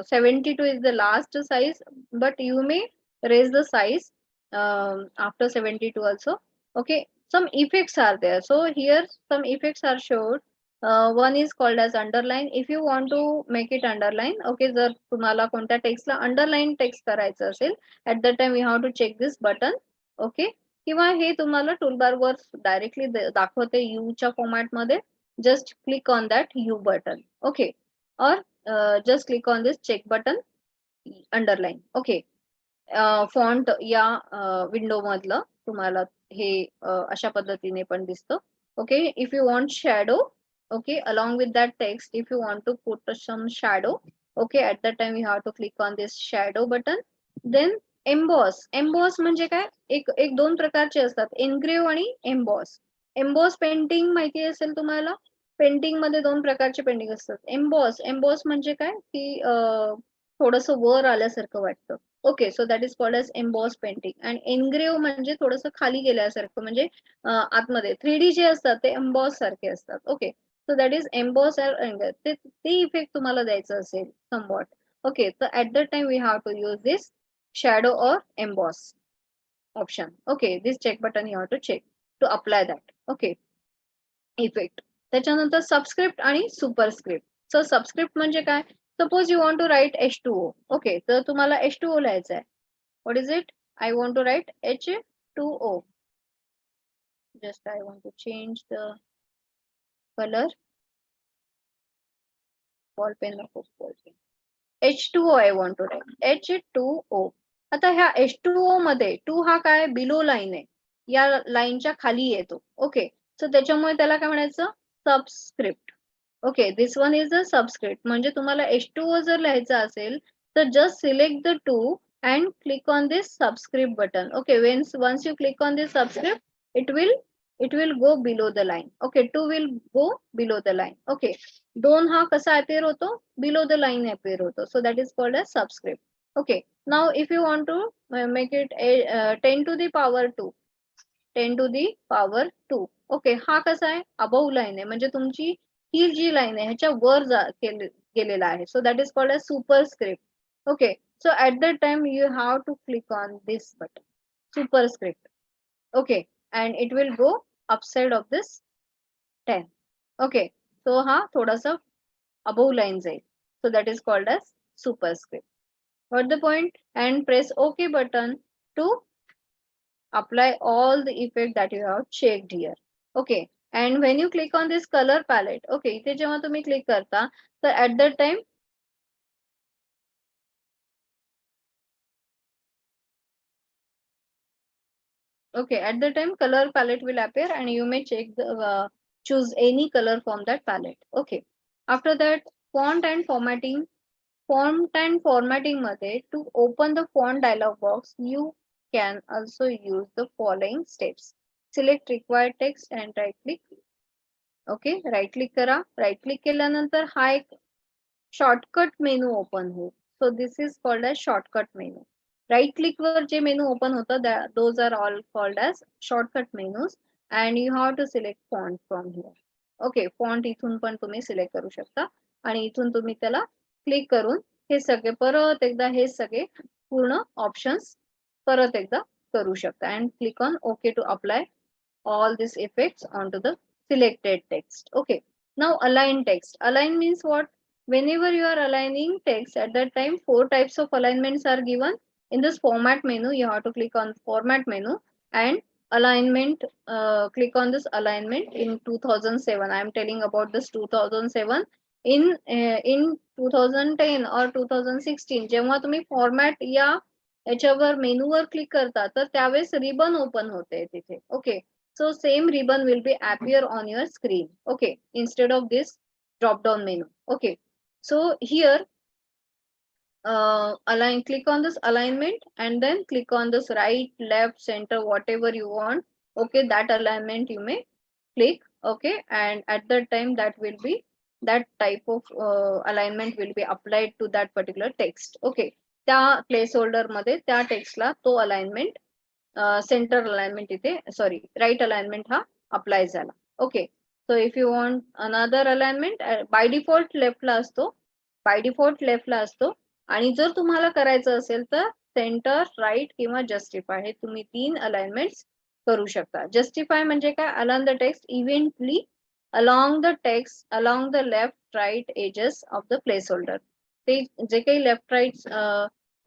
72 is the last size, but you may raise the size after 72 also. Okay, some effects are there, so here some effects are showed. One is called as underline. If you want to make it underline, okay, जर तुम्हाला कोणत्या टेक्स्टला underline text करायचं असेल, at that time you have to check this button. Okay, किंवा हे तुम्हाला toolbar वर directly दाखवते U च्या format मध्ये. just click on that U button. Okay, or just click on this check button, underline. Okay, font या window मधलं तुम्हाला हे अशा पद्धतीने पण दिसतं. Okay, if you want shadow, okay, along with that text, if you want to put some shadow, okay, at the time you have to click on this shadow button. Then emboss. Emboss म्हणजे काय, एक एक दोन प्रकारचे असतात, engrave आणि emboss. Emboss painting माहिती असेल तुम्हाला. पेंटिंग मध्ये दोन प्रकारचे पेंटिंग असतात. एम्बॉस, एम्बॉस म्हणजे काय की थोडस वर आल्यासारखं वाटतं. Okay, so that is called as emboss painting. आणि एनग्रेव म्हणजे थोडस खाली गेल्यासारखं, म्हणजे आतमध्ये 3D जे असतात ते एम्बॉस सारखे असतात. Okay, so that is emboss ते इफेक्ट तुम्हाला द्यायचं असेल समवॉट. ओके, तर at the time we have to use this shadow और emboss option. Okay, this check button you have to check to apply that. Okay, effect. त्याच्यानंतर subscript आणि superscript. So subscript म्हणजे काय, suppose you want to write H2O. Okay, तर तुम्हाला H2O लिहायचं आहे. What is it, I want to write H2O. Just I want to change the colour. Ball pen नको, ball pen. H2O I want to write H2O. आता ह्या H2O मध्ये 2 हा काय बिलो लाईन आहे, या लाईनच्या खाली येतो. ओके, सो त्याच्यामुळे त्याला काय म्हणायचं, subscript. Okay, this one is a subscript. म्हणजे तुम्हाला H2O जर लिहायचं असेल तर just select the 2 and click on this subscript button. Okay, once you click on this subscript, it will go below the line. Okay, 2 will go below the line. Okay, 2 हा कसा appear होतो, below the line appear होतो. So that is called as subscript. Okay, now if you want to make it 10 to the power 2, 10 to the power 2. Okay, हा कसा आहे, above line आहे, म्हणजे तुमची ही जी लाईन आहे ह्याच्या वर गेलेला आहे. So that is called as superscript. Okay, so at that time you have to click on this button, superscript. Okay, and it will go upside of this 10. Okay, so ha थोडासा above line जाईल. So that is called as superscript. Got the point? And press OK button to apply all the effect that you have checked here. Okay, and when you click on this color palette, okay, इथे जेव्हा तुम्ही click करता तर at that time okay, at the time color palette will appear and you may check the choose any color from that palette. Okay, after that font and formatting. Font and formatting मध्ये, to open the font dialog box you can also use the following steps. Select required text and right click. Okay, right click करा. Right click केल्यानंतर हा एक shortcut menu open होईल. So this is called as shortcut menu. Right click were J menu open होतं, those are all called as shortcut menus and you have to select font from here. Okay, font इथून पण तुम्ही select करू शकता आणि इथून तुम्ही त्याला क्लिक करून हे सगळे परत एकदा हे सगळे पूर्ण ऑप्शन्स परत एकदा करू शकता and click on OK to apply all these effects onto the selected text. Okay, now align text. Align means what? Whenever you are aligning text, at that time 4 types of alignments are given. In this format menu you have to click on format menu and alignment, click on this alignment in 2007. I am telling about this 2007. In 2010 or 2016 जेव्हा तुम्ही format या याच्यावर मेनूवर click करता तर त्यावेळेस ribbon open होते तिथे. Okay, so same ribbon will be appear on your screen. Okay, instead of this drop down menu. Okay, so here click on this alignment and then click on this right, left, center, whatever you want. Okay, that alignment you may click. Okay, and at that time that type of alignment will be applied to that particular text. Okay, त्या placeholder मध्ये त्या टेक्स्टला तो alignment centre alignment इथे sorry right alignment हा apply झाला. Okay, so if you want another alignment, by default लेफ्टला असतो, बाय डिफॉल्ट लेफ्टला असतो आणि जर तुम्हाला करायचं असेल तर सेंटर, राईट किंवा जस्टिफाय हे तुम्ही 3 अलाइनमेंट्स करू शकता. जस्टिफाय म्हणजे काय, along the text eventually along the text along the left right edges of the place holder. ते जे काही लेफ्ट राईट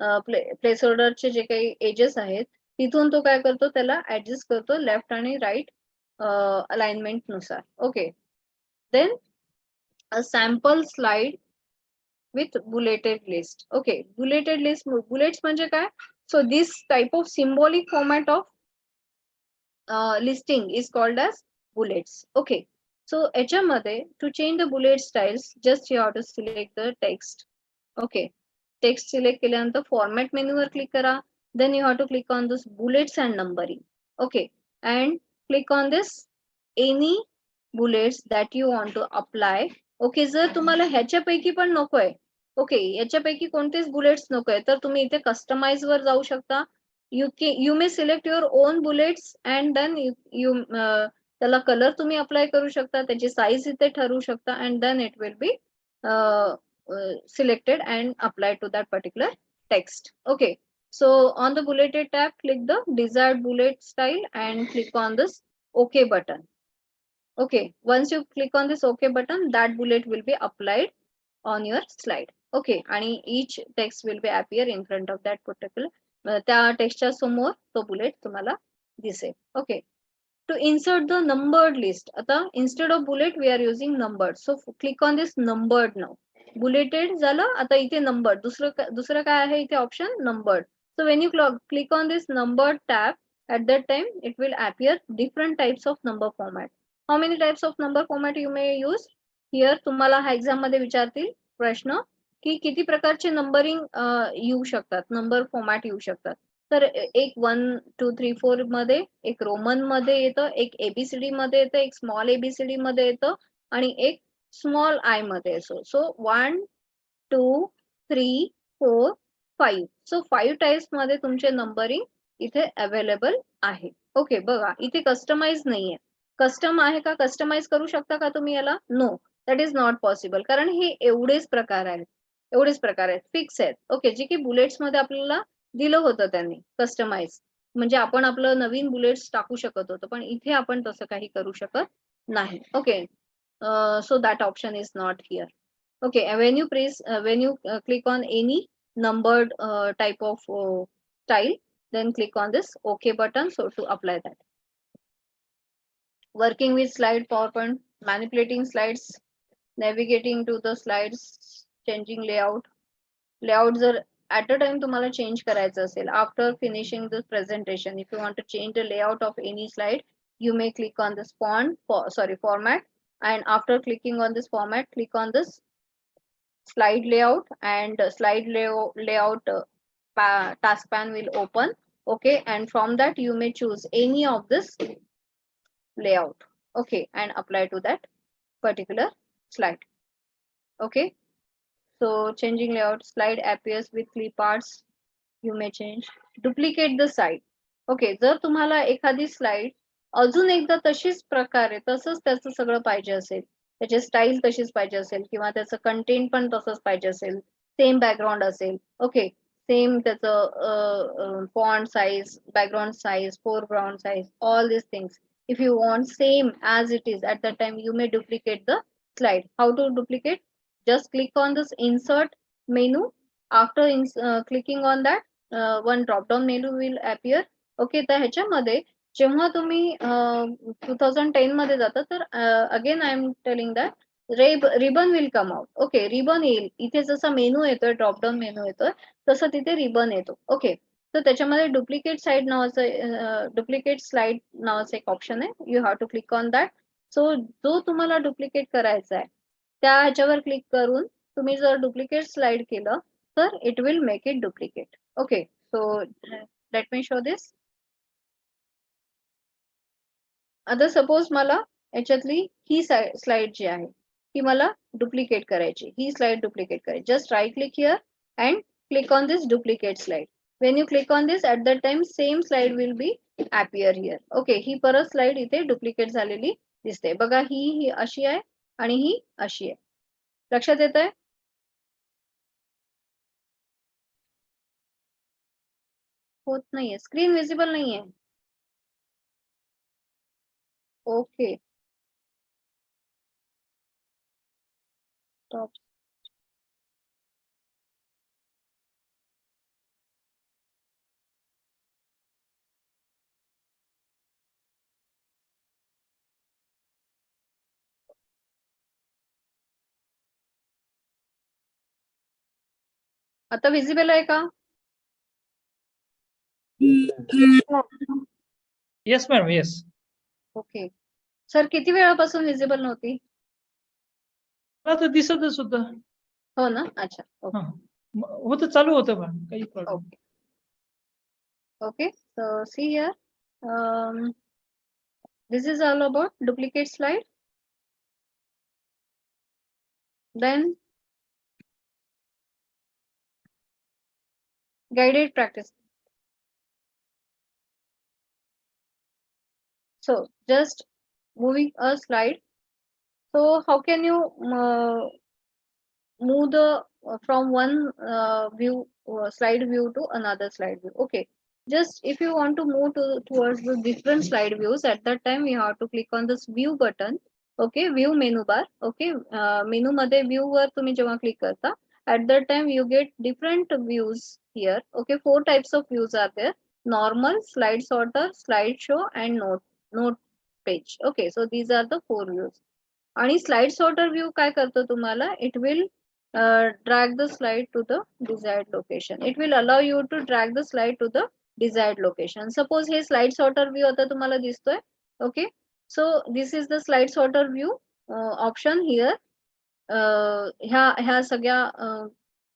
प्लेस होल्डरचे जे काही एजेस आहेत तिथून तो काय करतो, त्याला ऍडजस्ट करतो लेफ्ट आणि राईट अलाइनमेंट नुसार. Okay, then a sample slide with bulleted list. Okay, bulleted list, bullets म्हणजे काय? So this type of symbolic format of listing is called as bullets. Okay, so याच्यामध्ये to change the bullet styles, just you have to select the text. Okay, text select केल्यानंतर format menu वर click करा. Then you have to click on this bullets and numbering. Okay, and click on this any bullets that you want to apply. Okay, जर तुम्हाला ह्याच्यापैकी पण नकोय, okay याच्यापैकी कोणतेच bullets नकोय, तर तुम्ही इथे कस्टमाइज वर जाऊ शकता. you may select your own bullets and then you त्याला कलर तुम्ही अप्लाय करू शकता, त्याची साईज इथे ठरवू शकता, and then it will be selected and applied to that particular text. Okay, so on the bulleted tab, click the desired bullet style and click on this OK button. Okay, once you click on this OK button, that bullet will be applied on your slide. Okay, and each text will be appear in front of that particular त्या टेक्स्टच्या समोर तो bullet तुम्हाला दिसेल. Okay, to insert the numbered list, आता instead of bullet we are using numbered, so click on this numbered now. Bulleted झालं, आता इथे numbered, दुसरं काय आहे इथे option numbered. So when you click on this numbered tab, at that time it will appear different types of number format. How many types of number format you may use? Here तुम्हाला हा exam मध्ये विचारतील प्रश्न की किती प्रकारचे numbering येऊ शकतात, नंबर फॉर्मॅट येऊ शकतात. तर एक 1 2 3 4 मध्ये, एक रोमन मध्ये येतं, एक एबीसीडी मध्ये येतं, एक स्मॉल एबीसीडी मध्ये येतं आणि एक स्मॉल आय मध्ये असो. सो 1 2 3 4 5, सो 5 टाइप्स मध्ये तुमचे नंबरिंग इथे अवेलेबल आहे. ओके, बघा इथे कस्टमाइज नाहीये. कस्टम आहे का, कस्टमाइज करू शकता का तुम्ही याला? No, that is not possible, कारण हे एवढेच प्रकार आहेत, फिक्स आहेत. ओके, जे की बुलेट्स मध्ये आपल्याला दिलं होतं त्यांनी कस्टमाइज, म्हणजे आपण आपलं नवीन बुलेट्स टाकू शकत होतो, पण इथे आपण तसं काही करू शकत नाही. Okay, so that option is not here. Okay, when you click on any numbered type of style, then click on this OK button, so to apply that. Working with slide PowerPoint, manipulating slides, navigating to the slides, changing layout. Jar at a time तुम्हाला change करायचं असेल, after finishing the presentation, if you want to change the layout of any slide, you may click on this format, and after clicking on this format, click on this slide layout, and slide layout task pane will open. Okay, and from that you may choose any of this layout. Okay, and apply to that particular slide. Okay, so changing layout, slide appears with clip arts, you may change. Duplicate the slide. Okay, जर तुम्हाला एखादी slide अजून एकदा तशीच प्रकारे तसंच त्याचं सगळं पाहिजे असेल, त्याची स्टाईल तशीच पाहिजे असेल, किंवा त्याचं कंटेंट पण तसंच पाहिजे असेल, सेम बॅकग्राऊंड असेल, ओके सेम त्याचं font size, background size, foreground size, all these things, if you want same as it is, at that time you may duplicate the slide. How to duplicate? Just click on this insert menu. After clicking on that, one drop down menu will appear. Okay, तर ह्याच्यामध्ये जेव्हा तुम्ही 2010 मध्ये जाता, तर again I am telling that ribbon will come out. Okay, ribbon येईल इथे, जसा मेनू येतोय, ड्रॉप डाऊन मेनू येतोय, तसं तिथे रिबन येतो. ओके, तर त्याच्यामध्ये डुप्लिकेट स्लाइड नावाचं एक ऑप्शन आहे, you have to click on that. So जो तुम्हाला डुप्लिकेट करायचा आहे त्या ह्याच्यावर क्लिक करून तुम्ही जर डुप्लिकेट स्लाइड केलं तर it will make it duplicate. Okay, so let me show this. आता सपोज मला याच्यातली ही स्लाइड जी आहे ती मला डुप्लिकेट करायची, ही स्लाइड डुप्लिकेट करायची. Just right click here and click on this duplicate slide. When you click on this, at the time same slide will be appear here. Okay, ही परत स्लाइड इथे डुप्लिकेट झालेली दिसते. बघा, ही अशी आहे आणि ही अशी आहे. लक्षात येत आहे? होत नाहीये, स्क्रीन विजिबल नाहीये. Okay, stop. आता विजिबल आहे का? Yes madam, yes. Okay sir, किती वेळापासून विजिबल नव्हती? मला तर दिसतच होतं. हो ना, अच्छा. ओके हा, होतं, चालू होतं पण काही problem. Okay okay, so see here, this is all about duplicate slide. Then guided practice. So just moving a slide. So how can you move the from one view slide view to another slide view? Okay, just if you want to move towards the different slide views, at that time you have to click on this view button. Okay, view menu bar. Okay, menu मध्ये view वर तुम्ही जेव्हा click करता, at that time you get different views here. Okay, 4 types of views are there: normal, slide sorter, slideshow, and note page. Okay, so these are the 4 views. आणि slide sorter view काय करतो तुम्हाला? It will drag the slide to the desired location. It will allow you to drag the slide to the desired location. Suppose हे slide sorter view आता तुम्हाला दिसतोय. Okay, so this is the slide sorter view option here. ह्या सगळ्या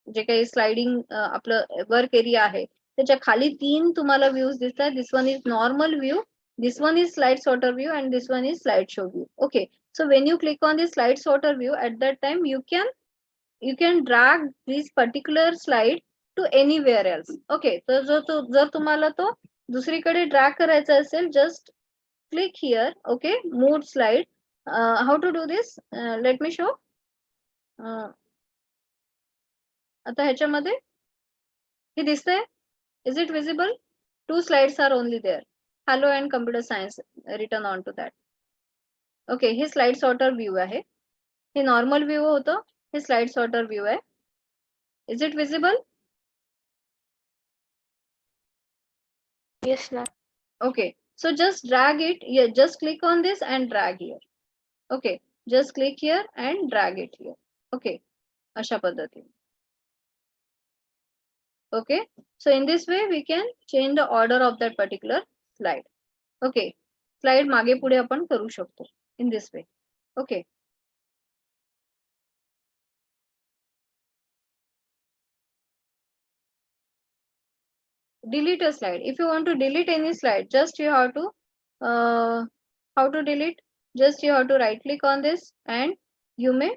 जे काही sliding आपलं work area आहे त्याच्या खाली 3 तुम्हाला व्ह्यूज दिसतात. This one is normal view, this one is slide sorter view, and this one is slideshow view. Okay, so when you click on the slide sorter view, at that time you can drag this particular slide to anywhere else. Okay, तर जर तुम्हाला तो दुसरीकडे drag करायचा असेल, just click here. Okay, move slide. How to do this? Let me show. आता ह्याच्यामध्ये हे दिसतंय? Is it visible? 2 slides are only there. Hello and computer science written on to that. Okay, hey slide sorter view आहे. हे normal view होतं, हे slide sorter view आहे. Is it visible? Yes, ma'am. Okay, so just drag it here. Just click on this and drag here. Okay, just click here and drag it here. Okay, अशा पद्धतीने. Okay, so in this way we can change the order of that particular slide. Okay, slide मागे पुढे आपण करू शकतो in this way. Okay. Delete a slide. If you want to delete any slide, just you have to how to delete? Just you have to right click on this and you may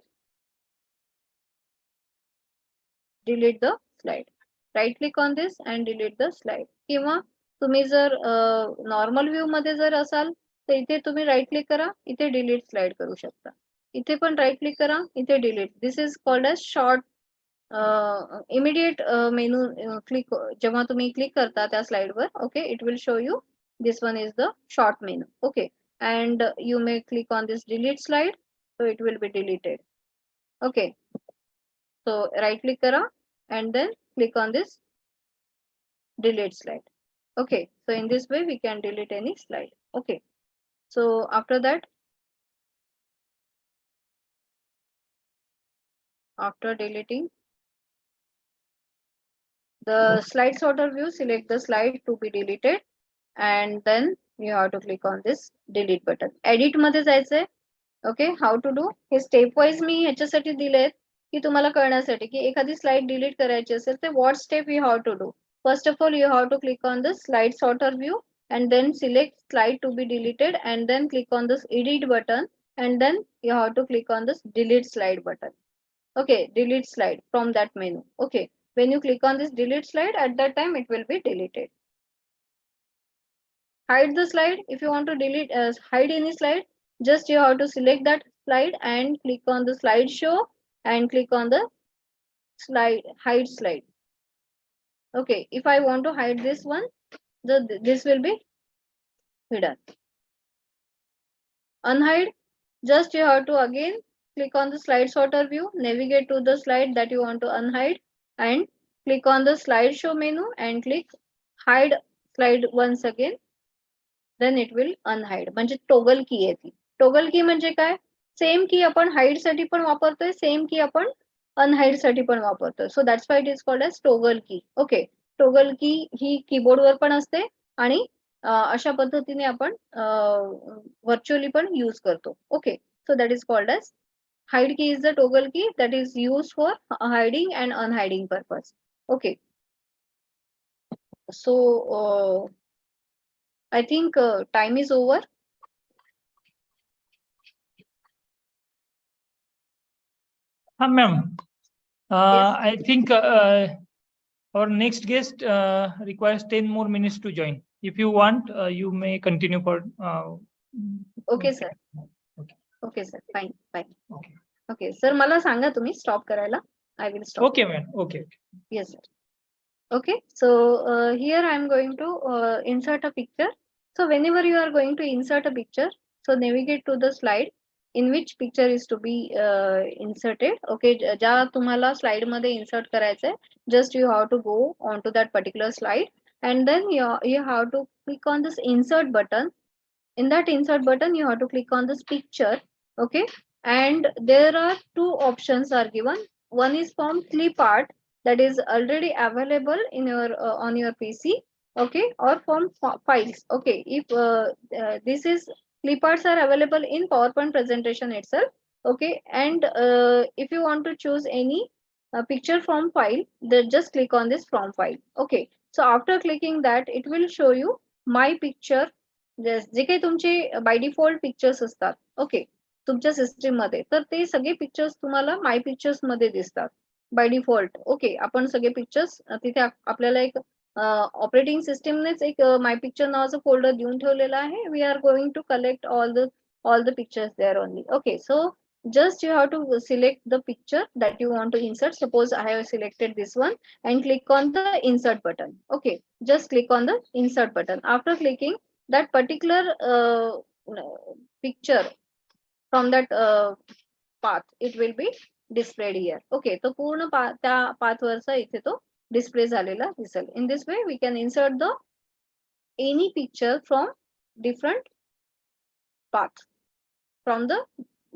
delete the slide. Right click on this and delete the slide. किंवा तुम्ही जर normal view मध्ये जर असाल तर इथे तुम्ही right click करा, इथे डिलीट स्लाइड करू शकता. इथे पण राईट क्लिक करा, इथे delete. This is called as short immediate menu. Click जेव्हा तुम्ही क्लिक करता त्या स्लाइड वर, okay, it will show you this one is the short menu. Okay, and you may click on this delete slide, so it will be deleted. Okay, so right click kara and then click on this delete slide. Okay, so in this way we can delete any slide. Okay, so after that, after deleting the slide sorter view, select the slide to be deleted and then you have to click on this delete button. Edit मध्ये जायचंय. Okay, how to do? हे step wise मी ह्याच्यासाठी दिलेत की तुम्हाला कळण्यासाठी की एखादी स्लाइड डिलीट करायची असेल तर what step you have to do. First of all, you have to click on the slide sorter view and then select slide to be deleted and then click on this edit button and then you have to click on this delete slide button. Okay, delete slide from that menu. Okay, when you click on this delete slide, at that time it will be deleted. Hide the slide. If you want to delete hide any slide, just you have to select that slide and click on the slideshow and click on the slide hide slide. Okay, if I want to hide this one, this will be hidden. Unhide, just you have to again click on the slide sorter view, navigate to the slide that you want to unhide and click on the slideshow menu and click hide slide once again. Then it will unhide. म्हणजे toggle की आहे ती. Toggle की म्हणजे काय? Same की आपण hide साठी पण वापरतोय, सेम की आपण अनहाईड साठी पण वापरतो. So that's why it is called as toggle key. Okay, toggle key ही कीबोर्डवर पण असते आणि अशा पद्धतीने आपण व्हर्च्युअली पण यूज करतो. Okay, so that is called as hide key is the toggle key that is used for hiding and unhiding purpose. Okay, so I think time is over. Ma'am, Yes. I think our next guest requires 10 more minutes to join. If you want, you may continue for. Okay, sir. Okay. Okay, sir. Fine, fine. Okay. Okay, sir. मला सांगा तुम्ही stop करायला. I will stop. Okay, ma'am. Okay. Yes, sir. Okay, so here I am going to insert a picture. So whenever you are going to insert a picture, so navigate to the slide in which picture is to be inserted. Okay, ज्या तुम्हाला slide मध्ये insert करायचंय, just you have to go onto that particular slide and then you have to click on this insert button. In that insert button, you have to click on this picture. Okay, and there are two options are given. One is from clip art that is already available in your on your PC. Okay, or from files. Okay, if this is clip arts are available in PowerPoint presentation itself. Okay, and if you want to choose any picture from file, then just click on this from file. Okay, so after clicking that, it will show you my picture. जे काही तुमचे by default pictures असतात, okay, तुमच्या system मध्ये, तर ते सगळे pictures तुम्हाला my pictures मध्ये दिसतात बाय डिफॉल्ट. ओके, आपण सगळे पिक्चर्स तिथे आपल्याला एक ऑपरेटिंग सिस्टीमनेच एक माय पिक्चर नावाचं फोल्डर देऊन ठेवलेलं आहे. We are going to collect all the pictures there only. Okay, so just you have to select the picture that you want to insert. Suppose I have selected this one and click on the insert button. Okay, just click on the insert button. After clicking that particular picture from that path, it will be displayed here. Okay, तो पूर्ण त्या path वरचा इथे तो display झालेला दिसेल. In this way we can insert the any picture from different path from the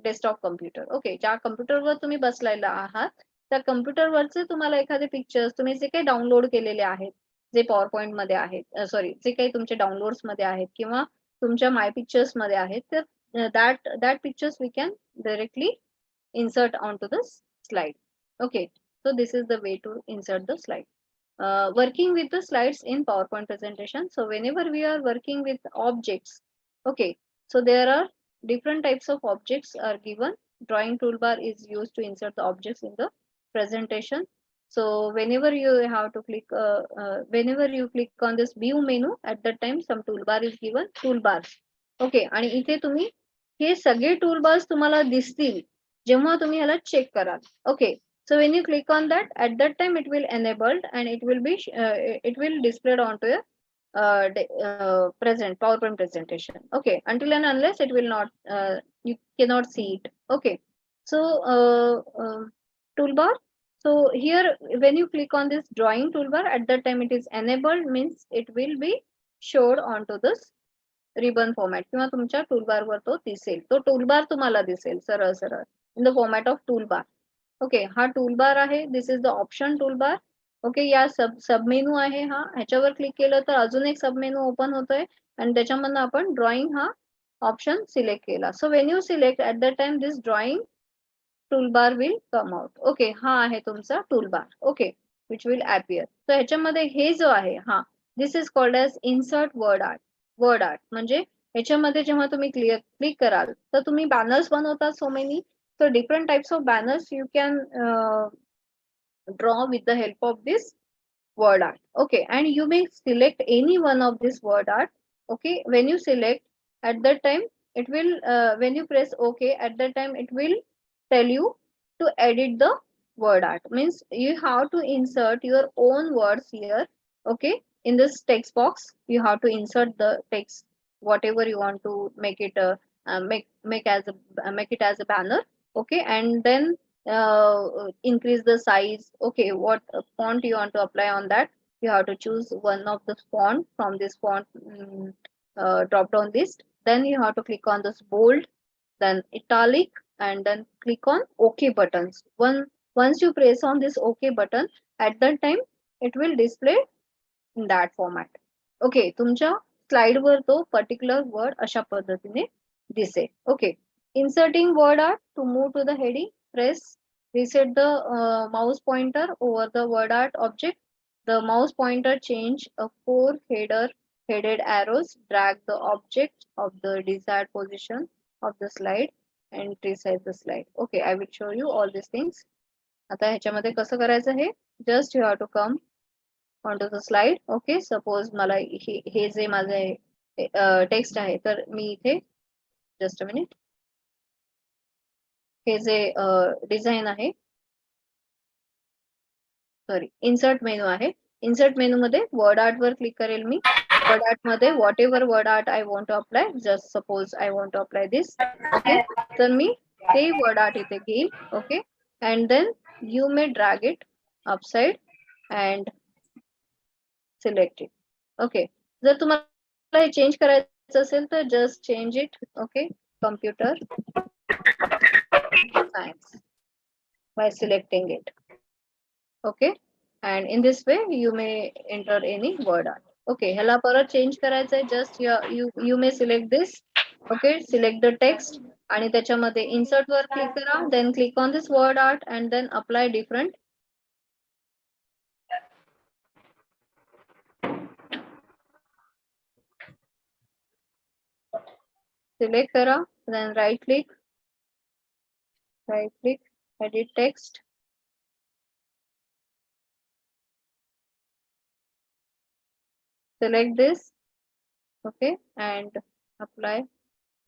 desktop computer. Okay, ज्या कम्प्युटरवर तुम्ही बसलेला आहात त्या कम्प्युटरवरचे तुम्हाला एखादे पिक्चर्स तुम्ही जे काही डाउनलोड केलेले आहेत, जे पॉवर पॉइंट मध्ये आहेत, सॉरी, जे काही तुमचे डाउनलोड्स मध्ये आहेत किंवा तुमच्या माय पिक्चर्स मध्ये आहेत, तर that pictures we can directly insert onto the slide. Okay, so this is the way to insert the slide. Working with the slides in PowerPoint presentation. So whenever we are working with objects, okay, so there are different types of objects are given. Drawing toolbar is used to insert the objects in the presentation. So whenever you have to click, whenever you click on this view menu, at that time some toolbar is given, toolbars. Okay, आणि इथे तुम्ही हे सगळे toolbars तुम्हाला दिसतील जेव्हा तुम्ही ह्याला check कराल. Okay, so when you click on that, at that time it will enabled and it will be it will displayed onto your present PowerPoint presentation. Okay, until and unless it will not, you cannot see it. Okay, so toolbar. So here when you click on this drawing toolbar, at that time it is enabled, means it will be showed onto this ribbon format किंवा तुमच्या toolbar वर तो दिसेल. तो toolbar तुम्हाला दिसेल सरळ सरळ in the format of toolbar. Okay, हा टूलबार आहे. This is the option toolbar. Okay, या सब मेनू आहे हा. ह्याच्यावर क्लिक केलं तर अजून एक सब मेनू ओपन होतोय आणि त्याच्यामधनं आपण ड्रॉइंग हा ऑप्शन सिलेक्ट केला. So when you select at the time this drawing toolbar will come out. Okay, हा आहे तुमचा toolbar. Okay, which will appear. तर ह्याच्यामध्ये हे जो आहे हा, this is called as insert word art. Word art म्हणजे ह्याच्यामध्ये जेव्हा तुम्ही क्लिक कराल तर तुम्ही बॅनर्स बनवतात so many. So different types of banners you can draw with the help of this word art. Okay, and you may select any one of this word art. Okay, when you select, at that time it will when you press OK, at that time it will tell you to edit the word art. Means you have to insert your own words here. Okay, in this text box you have to insert the text whatever you want to make it make it as a banner. Okay, and then increase the size. Okay, what font you want to apply on that, you have to choose one of the font from this font drop down list. Then you have to click on this bold, then italic, and then click on OK buttons. Once you press on this OK button, at that time it will display in that format. Okay, तुमच्या slide वर तो particular word अशा पद्धतीने दिसेल. Okay, inserting word art to move to the heading, press reset the mouse pointer over the word art object. The mouse pointer change a 4 headed arrows, drag the object of the desired position of the slide and resize the slide. Okay, I will show you all these things. आता ह्याच्यामध्ये कसं करायचं हे, just you have to come onto the slide. Okay, suppose मला हे जे माझे text आहे तर मी इथे just a minute, हे जे डिझाईन आहे, सॉरी इन्सर्ट मेनू आहे, इन्सर्ट मेनू मध्ये वर्ड आर्ट वर क्लिक करेल मी. वर्ड आर्ट मध्ये whatever word art I want to apply, just suppose I want to apply this. Okay, तर मी ते वर्ड आर्ट इथे घेईल. Okay, and then you may drag it upside and select it. Okay, जर तुम्हाला हे change करायचं असेल तर just change it. Okay, computer science by selecting it. Okay, and in this way you may enter any word art. Okay, ह्याला परत change करायचंय, just you may select this. Okay, select the text आणि त्याच्यामध्ये insert वर click करा, then click on this word art and then apply different. Select करा, then right click, edit text. Select this. Okay, and apply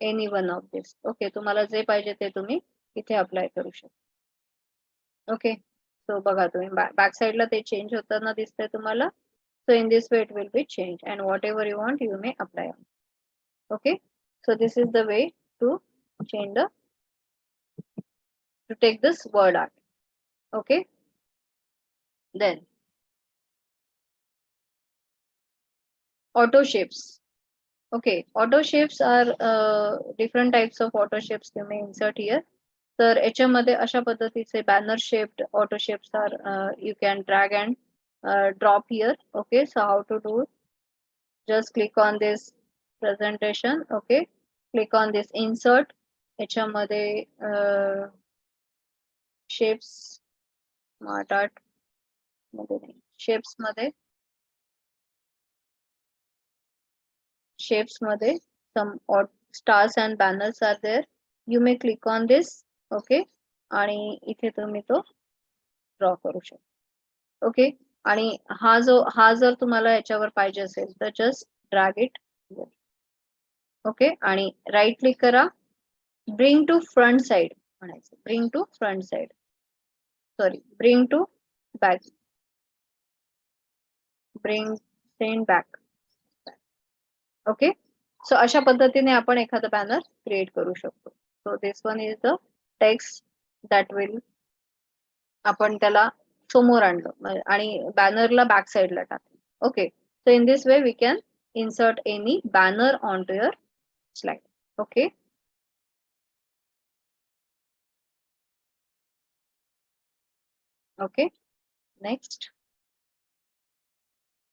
any one of this. Okay, तुम्हाला जे पाहिजे ते तुम्ही इथे apply करू शकता. ओके, सो बघा तुम्ही बॅक साइडला ते चेंज होताना दिसतंय तुम्हाला. So in this way it will be changed and whatever you want you may apply on. Okay, so this is the way to change to take this word art. Okay, then auto shapes. Okay, auto shapes are different types of auto shapes you may insert here. तर याच्यामध्ये अशा पद्धतीचे banner shaped auto shapes are you can drag and drop here. Okay, so how to do it? Just click on this presentation. Okay, click on this insert. याच्यामध्ये shapes smart art मध्ये shapes मध्ये some odd stars and banners are there. You may click on this. Okay, आणि इथे तुम्ही तो draw करू शकता. Okay, आणि हा जर तुम्हाला याच्यावर पाहिजे असेल तर जस्ट ड्रॅग इट. ओके, आणि राईट क्लिक करा, ब्रिंग टू फ्रंट साइड म्हणायचं, bring to front side, sorry bring to back, bring send back. Okay, so अशा पद्धतीने आपण एखादा बॅनर क्रिएट करू शकतो. So this one is the text that will, आपण त्याला समोर आणलं आणि बॅनरला बॅक साइडला टाकलं. Okay, so in this way we can insert any banner on to your slide. Okay, okay, next,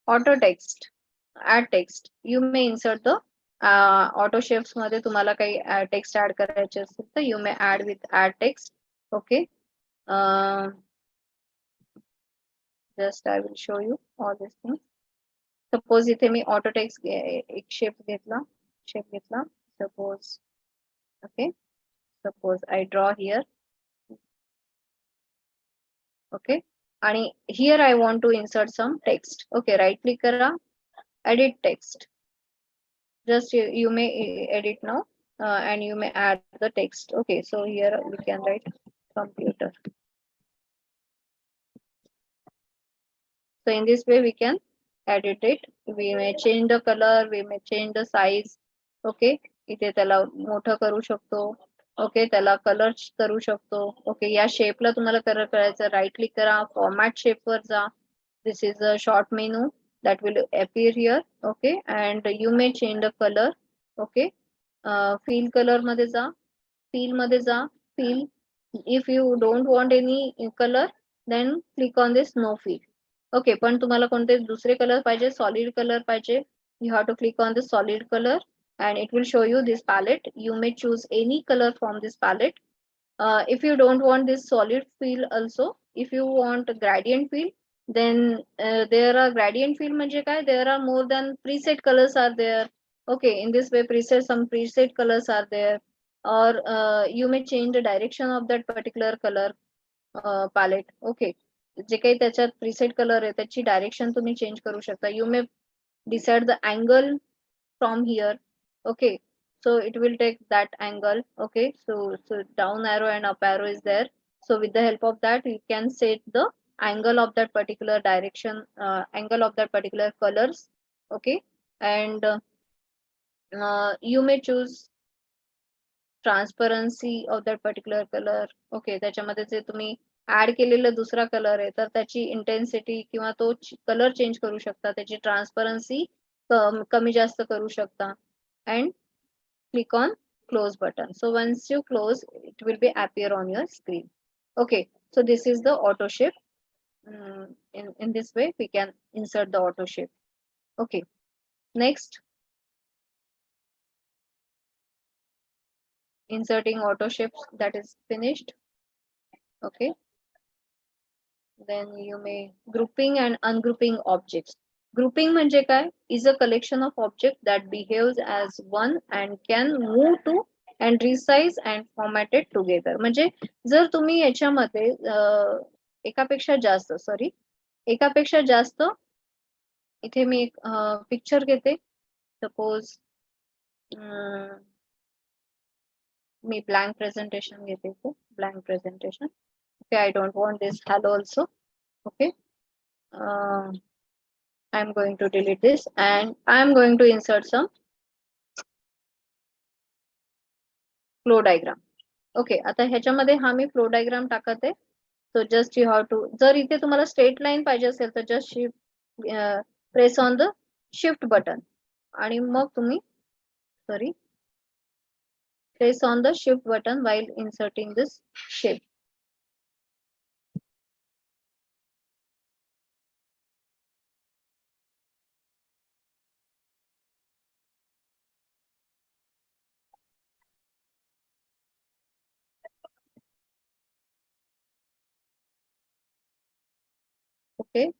auto text, add text. You may insert the auto shapes मध्ये तुम्हाला काही text add करायचे असेल तर you may add with add text. Okay, just I will show you all these things. Suppose इथे मी auto text एक shape घेतला, suppose. Okay, suppose I draw here. Okay, आणि here I want to insert some text. Okay, right click करा, edit text. Just you may edit now and you may add the text. Okay, so here we can write computer. So in this way we can edit it. We may change the color, we may change the size. Okay, इथे त्याला मोठं करू शकतो. Okay, त्याला colour करू शकतो. Okay, या शेपला तुम्हाला कलर करायचं, राईट क्लिक करा, फॉर्मॅट शेप वर जा. This is a short menu that will appear here. Okay, and you may change the color. Okay, fill color मध्ये जा, fill मध्ये जा, fill If you don't want any color, then click on this no fill. Okay, पण तुम्हाला कोणते दुसरे color पाहिजे, solid color पाहिजे, you have to click on the solid color and it will show you this palette. You may choose any color from this palette. If you don't want this solid fill also, if you want a gradient fill, then there are gradient fill म्हणजे काय, there are more than preset colors are there. Okay, in this way some preset colors are there, or you may change the direction of that particular color palette. Okay, जे काही त्याच्यात preset color आहे त्याची direction तुम्ही change करू शकता. You may decide the angle from here. Okay, so it will take that angle. Okay, so down arrow and up arrow is there. So with the help of that, you can set the angle of that particular direction, angle of that particular colors. Okay, and you may choose transparency of that particular color. Okay, त्याच्यामध्ये जे तुम्ही add केलेलं दुसरा colour आहे तर त्याची intensity किंवा तो colour change करू शकता, त्याची ट्रान्सपरन्सी कमी जास्त करू शकता. And click on close button. So once you close, it will be appear on your screen. Okay, so this is the auto shape. In this way we can insert the auto shape. Okay, next, inserting auto shapes, that is finished. Okay, then you may grouping and ungrouping objects. Grouping म्हणजे काय, is a collection of objects that behaves as one and can move to and resize and formatted together. म्हणजे जर तुम्ही याच्यामध्ये एकापेक्षा जास्त इथे मी एक पिक्चर घेते. सपोज मी blank presentation घेते, blank presentation. Okay, I don't want this hello also. Okay, I'm going to delete this and I'm going to insert some flow diagram. Okay, आता ह्याच्यामध्ये हा मी flow diagram टाकत आहे. So just you have to, जर इथे तुम्हाला straight line पाहिजे असेल तर just press on the shift button आणि मग तुम्ही press on the shift button while inserting this shape. Okay,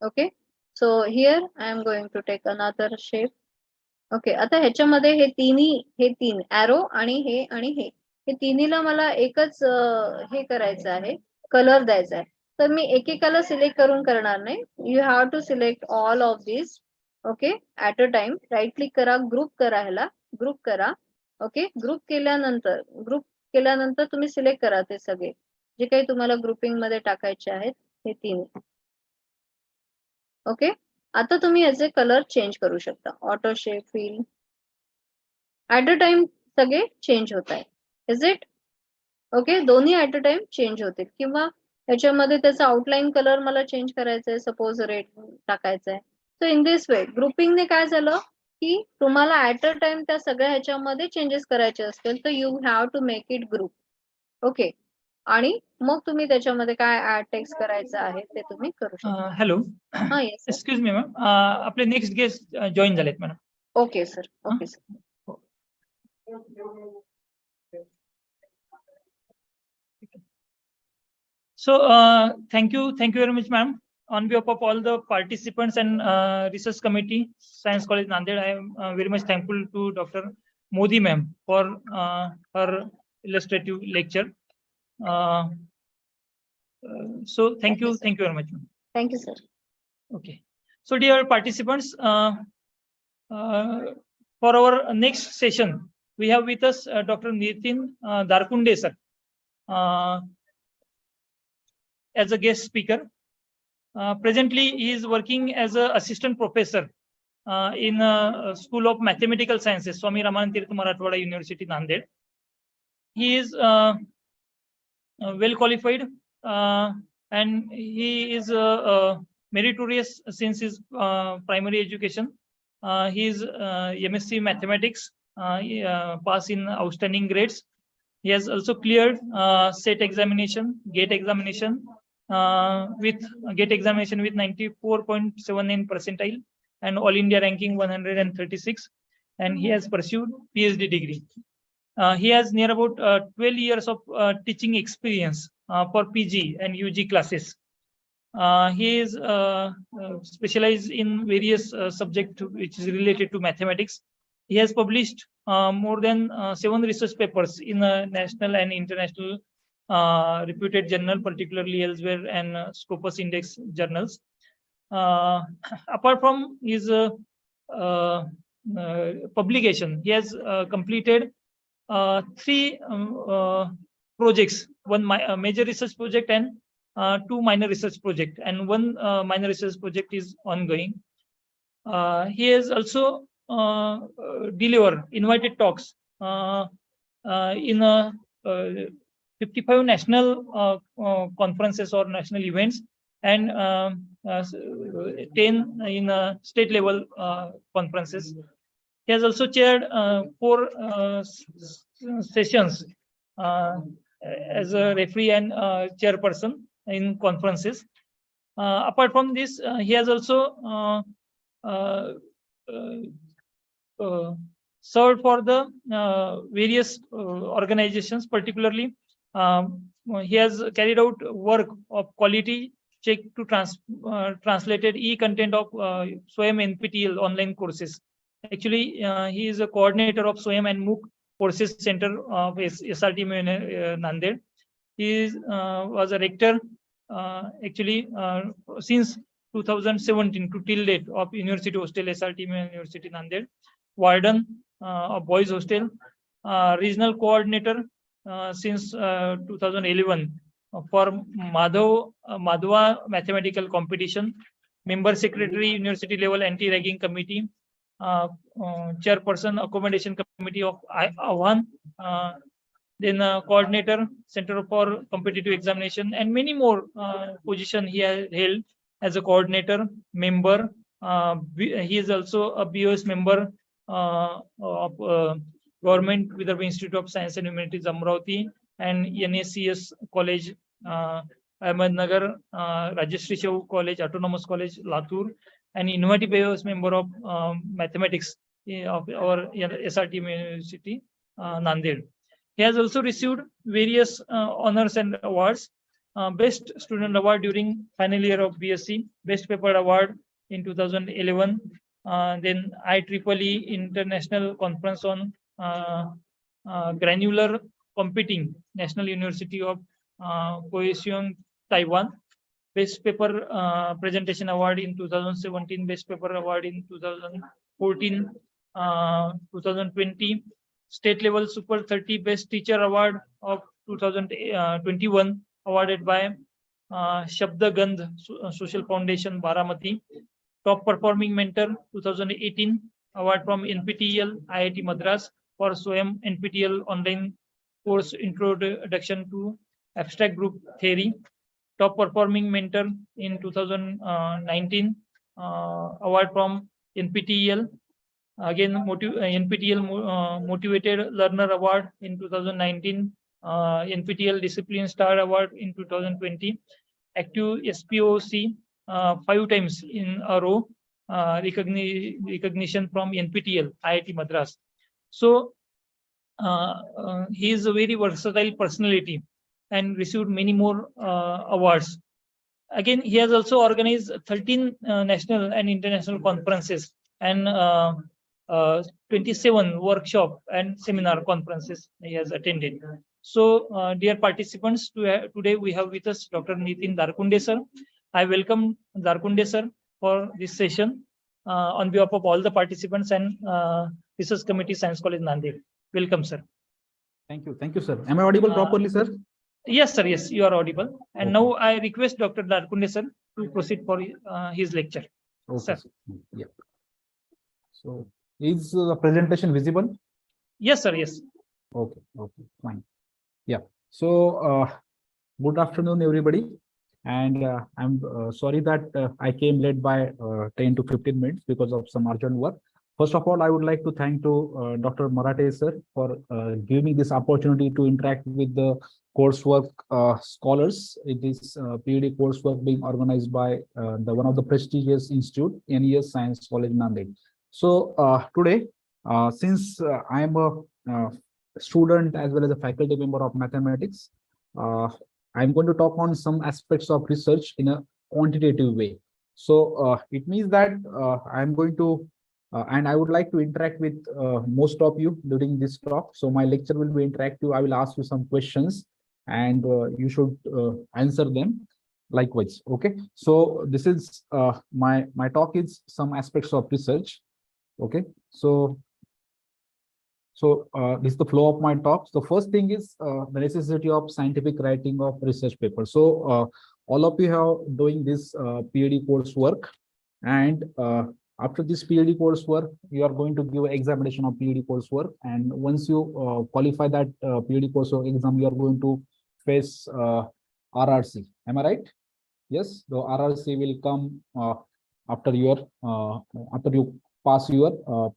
okay, so here I am going to take another shape. Okay, आता ह्याच्यामध्ये हे तीन arrow आणि हे तिन्हीला मला एकच हे करायचं आहे, कलर द्यायचा आहे. तर मी एकेकाला सिलेक्ट करून करणार नाही. You have to select all of these. Okay, at a time. Right click करा, ग्रुप करा, ह्याला ग्रुप करा. ओके, ग्रुप केल्यानंतर तुम्ही सिलेक्ट करा ते सगळे जे काही तुम्हाला ग्रुपिंग मध्ये टाकायचे आहेत हे तीन. ओके, आता तुम्ही याचे कलर चेंज करू शकता. Auto shape, fill, at a time सगळे चेंज होत आहे. इज इट ओके, दोन्ही ऍट अ टाइम चेंज होतील. किंवा याच्यामध्ये त्याचा आउटलाईन कलर मला चेंज करायचा आहे, सपोज रेड टाकायचा आहे. सो इन दिस वे ग्रुपिंगने काय झालं की तुम्हाला ऍट अ टाइम त्या सगळ्या ह्याच्यामध्ये चेंजेस करायचे असतील तर you have to make it group. Okay, आणि मग तुम्ही त्याच्यामध्ये काय ऍड टेक्स्ट करायचं आहे ते तुम्ही करू शकता. हॅलो, हा, yes sir. Excuse me ma'am, आपले नेक्स्ट गेस्ट जॉईन झालेत madam. Okay sir, okay sir. So thank you very much, ma'am. On behalf of all the participants and research committee, Science College Nanded, I am very much thankful to Dr. Modi ma'am for her illustrative lecture. So thank you very much, ma'am. Thank you, sir. Okay, so dear participants, for our next session, we have with us Dr. Nitin Darkunde sir as a guest speaker. Presently, he is working as an assistant professor in School of Mathematical Sciences, Swami Ramanand Tirth Marathwada University, Nanded. he is well qualified, and he is meritorious since his primary education. He is MSc Mathematics, pass in outstanding grades. He has also cleared SET examination, GATE examination with GATE examination with 94.79 percentile and All India ranking 136, and he has pursued PhD degree. He has near about 12 years of teaching experience for PG and UG classes. He is specialized in various subjects which is related to mathematics. He has published more than 7 research papers in national and international reputed journal, particularly Elsewhere and Scopus Index journals. Apart from his publication, he has completed 3 projects, one major research project and 2 minor research project, and 1 minor research project is ongoing. He has also delivered invited talks in 55 national conferences or national events, and 10 in state level conferences. He has also chaired 4 sessions as a referee and chairperson in conferences. Apart from this, he has also served for the various organizations. Particularly, he has carried out work of quality check to translated e-content of SWAYAM NPTEL online courses. Actually, he is a coordinator of SWAYAM and MOOC Courses Center of SRT Nanded. He was a rector actually since 2017 to till date of University Hostel SRT University Nanded, warden of Boys Hostel, regional coordinator since 2011 for Madhwa Mathematical Competition, member secretary University Level Anti-Ragging Committee, chairperson Accommodation Committee of Ahwan, then coordinator Center for Competitive Examination, and many more positions he has held as a coordinator, member. He is also a BOS member of Government Vidarbha Institute of Science and Humanities, Amravati, and NACS College, Ahmednagar, Rajeshri Shahu College, Autonomous College, Latur, and innovative BOS member of mathematics of our SRT University, Nanded. He has also received various honors and awards. Best Student Award during final year of BSc, Best Paper Award in 2011, then IEEE International Conference on Granular Computing, National University of Kaohsiung, Taiwan, Best Paper Presentation Award in 2017, Best Paper Award in 2014, 2020, State Level Super 30 Best Teacher Award of 2021, awarded by Shabda Gandh Social Foundation, Baramati. Top Performing Mentor 2018, award from NPTEL IIT Madras for SWAYAM NPTEL online course Introduction to Abstract Group Theory. Top Performing Mentor in 2019, award from NPTEL. Again, NPTEL Motivated Learner Award in 2019, NPTEL Discipline Star Award in 2020, Active SPOC 5 times in a row, recognition from NPTEL IIT Madras. So he is a very versatile personality and received many more awards. Again, he has also organized 13 national and international conferences and 27 workshop and seminar conferences he has attended. So, dear participants, today we have with us Dr. Nitin Darkunde sir. I welcome Darkunde sir for this session on behalf of all the participants and Research Committee, Science College, Nanded. Welcome, sir. Thank you, sir. Am I audible properly, sir? Yes, sir. Yes, you are audible. And now I request Dr. Darkunde sir to proceed for his lecture. Okay, Sir. Yeah. So, is the presentation visible? Yes, sir. Yes. Okay, fine. So, good afternoon, everybody. And I'm sorry that I came late by 10 to 15 minutes because of some urgent work. First of all, I would like to thank to Dr. Marathe sir for giving me this opportunity to interact with the coursework scholars in this PhD coursework being organized by the one of the prestigious institute, NES Science College, Nanded. So today, since I am a student as well as a faculty member of mathematics, I'm going to talk on some aspects of research in a quantitative way. So it means that I'm going to, and I would like to interact with most of you during this talk. So my lecture will be interactive. I will ask you some questions and you should answer them likewise. Okay. So this is my talk is some aspects of research. Okay. So this is the flow of my talks. The first thing is the necessity of scientific writing of research papers. So all of you have doing this PhD coursework, and after this PhD coursework, you are going to give examination of PhD coursework. And once you qualify that PhD coursework exam, you are going to face RRC. Am I right? Yes, the RRC will come after after you pass your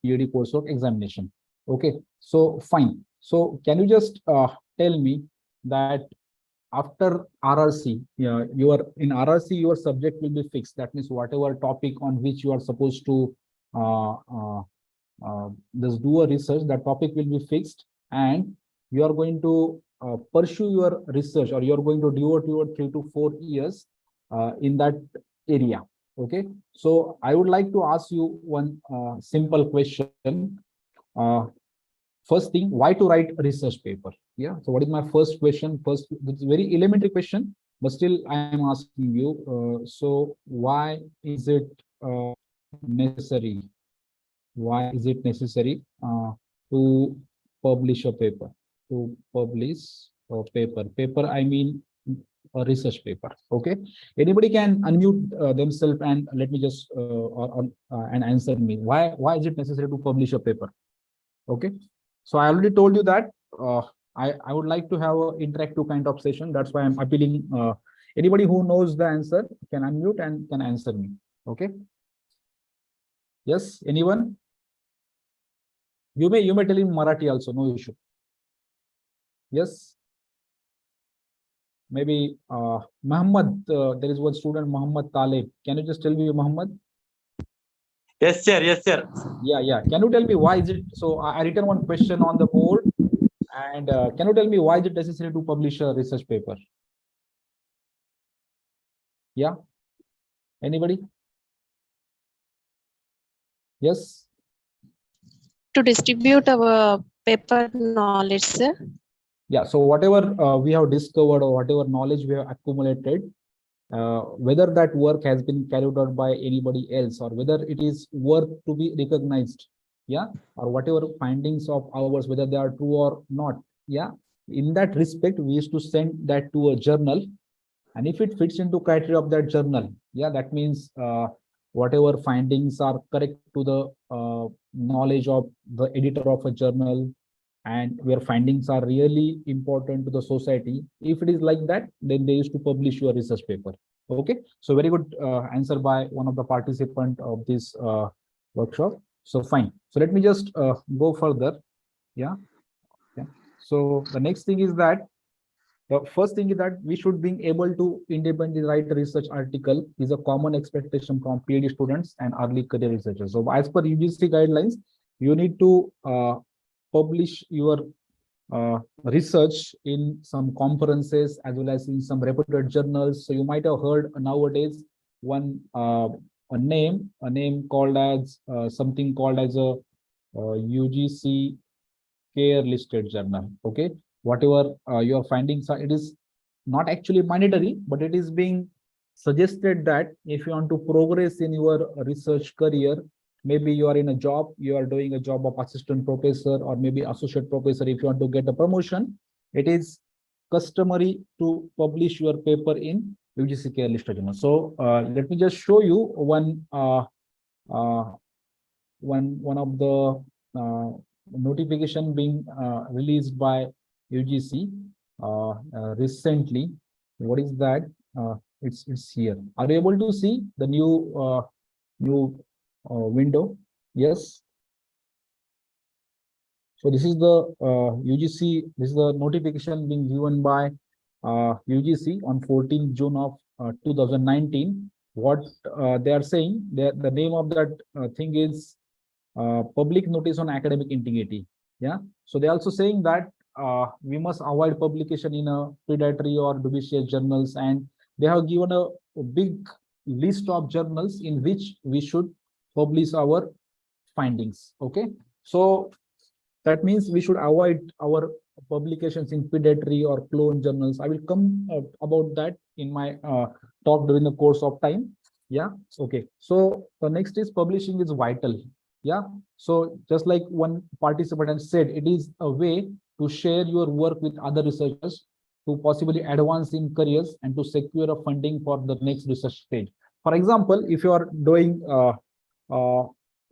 PhD coursework examination. Okay, so fine. So can you just tell me that after RRC, in RRC, your subject will be fixed. That means whatever topic on which you are supposed to just do a research, that topic will be fixed, and you are going to pursue your research, or you are going to devote your 3 to 4 years in that area. Okay, so I would like to ask you one simple question. First thing, why to write a research paper? Yeah, so what is my first question? First, it's a very elementary question, but still I am asking you. So why is it necessary? Why is it necessary to publish a paper? To publish a paper. Paper, I mean a research paper. Okay. Anybody can unmute themselves and let me just and answer me. Why is it necessary to publish a paper? Okay. So I already told you that I would like to have an interactive kind of session. That's why I'm appealing. Anybody who knows the answer can unmute and can answer me. Okay. Yes. Anyone? You may tell in Marathi also. No issue. Yes. Maybe Muhammad. There is one student, Muhammad Taleb. Can you just tell me, Muhammad? Yes, sir. Yes, sir. Yeah. Can you tell me why is it? So I written one question on the board, and can you tell me why is it necessary to publish a research paper? Yeah. Anybody? Yes. To distribute our paper knowledge, sir. Yeah. So whatever we have discovered or whatever knowledge we have accumulated, whether that work has been carried out by anybody else or whether it is worth to be recognized, yeah, or whatever findings of ours, whether they are true or not, yeah, in that respect we used to send that to a journal, and if it fits into criteria of that journal, yeah, that means whatever findings are correct to the knowledge of the editor of a journal, and where findings are really important to the society, if it is like that, then they used to publish your research paper. Okay, so very good answer by one of the participant of this workshop. So fine, so let me just go further. Yeah. So the next thing is that the first thing is that we should be able to independently write a research article is a common expectation from PhD students and early career researchers. So as per UGC guidelines, you need to publish your research in some conferences as well as in some reputed journals. So you might have heard nowadays one a name called as something called as a UGC care listed journal. Okay, whatever your findings are, it is not actually mandatory, but it is being suggested that if you want to progress in your research career, maybe you are in a job, you are doing a job of assistant professor or maybe associate professor, if you want to get a promotion, it is customary to publish your paper in UGC care listed journal. So let me just show you one of the notification being released by UGC. recently. What is that? It's here. Are you able to see the new window? Yes. So this is the UGC. This is the notification being given by UGC on 14th June of 2019. What they are saying, the name of that thing is public notice on academic integrity. Yeah. So they're also saying that we must avoid publication in a predatory or dubious journals, and they have given a big list of journals in which we should publish our findings. Okay. So that means we should avoid our publications in predatory or clone journals. I will come about that in my talk during the course of time. Yeah. Okay. So the next is publishing is vital. Yeah. So just like one participant has said, it is a way to share your work with other researchers, to possibly advance in careers, and to secure a funding for the next research stage. For example, if you are doing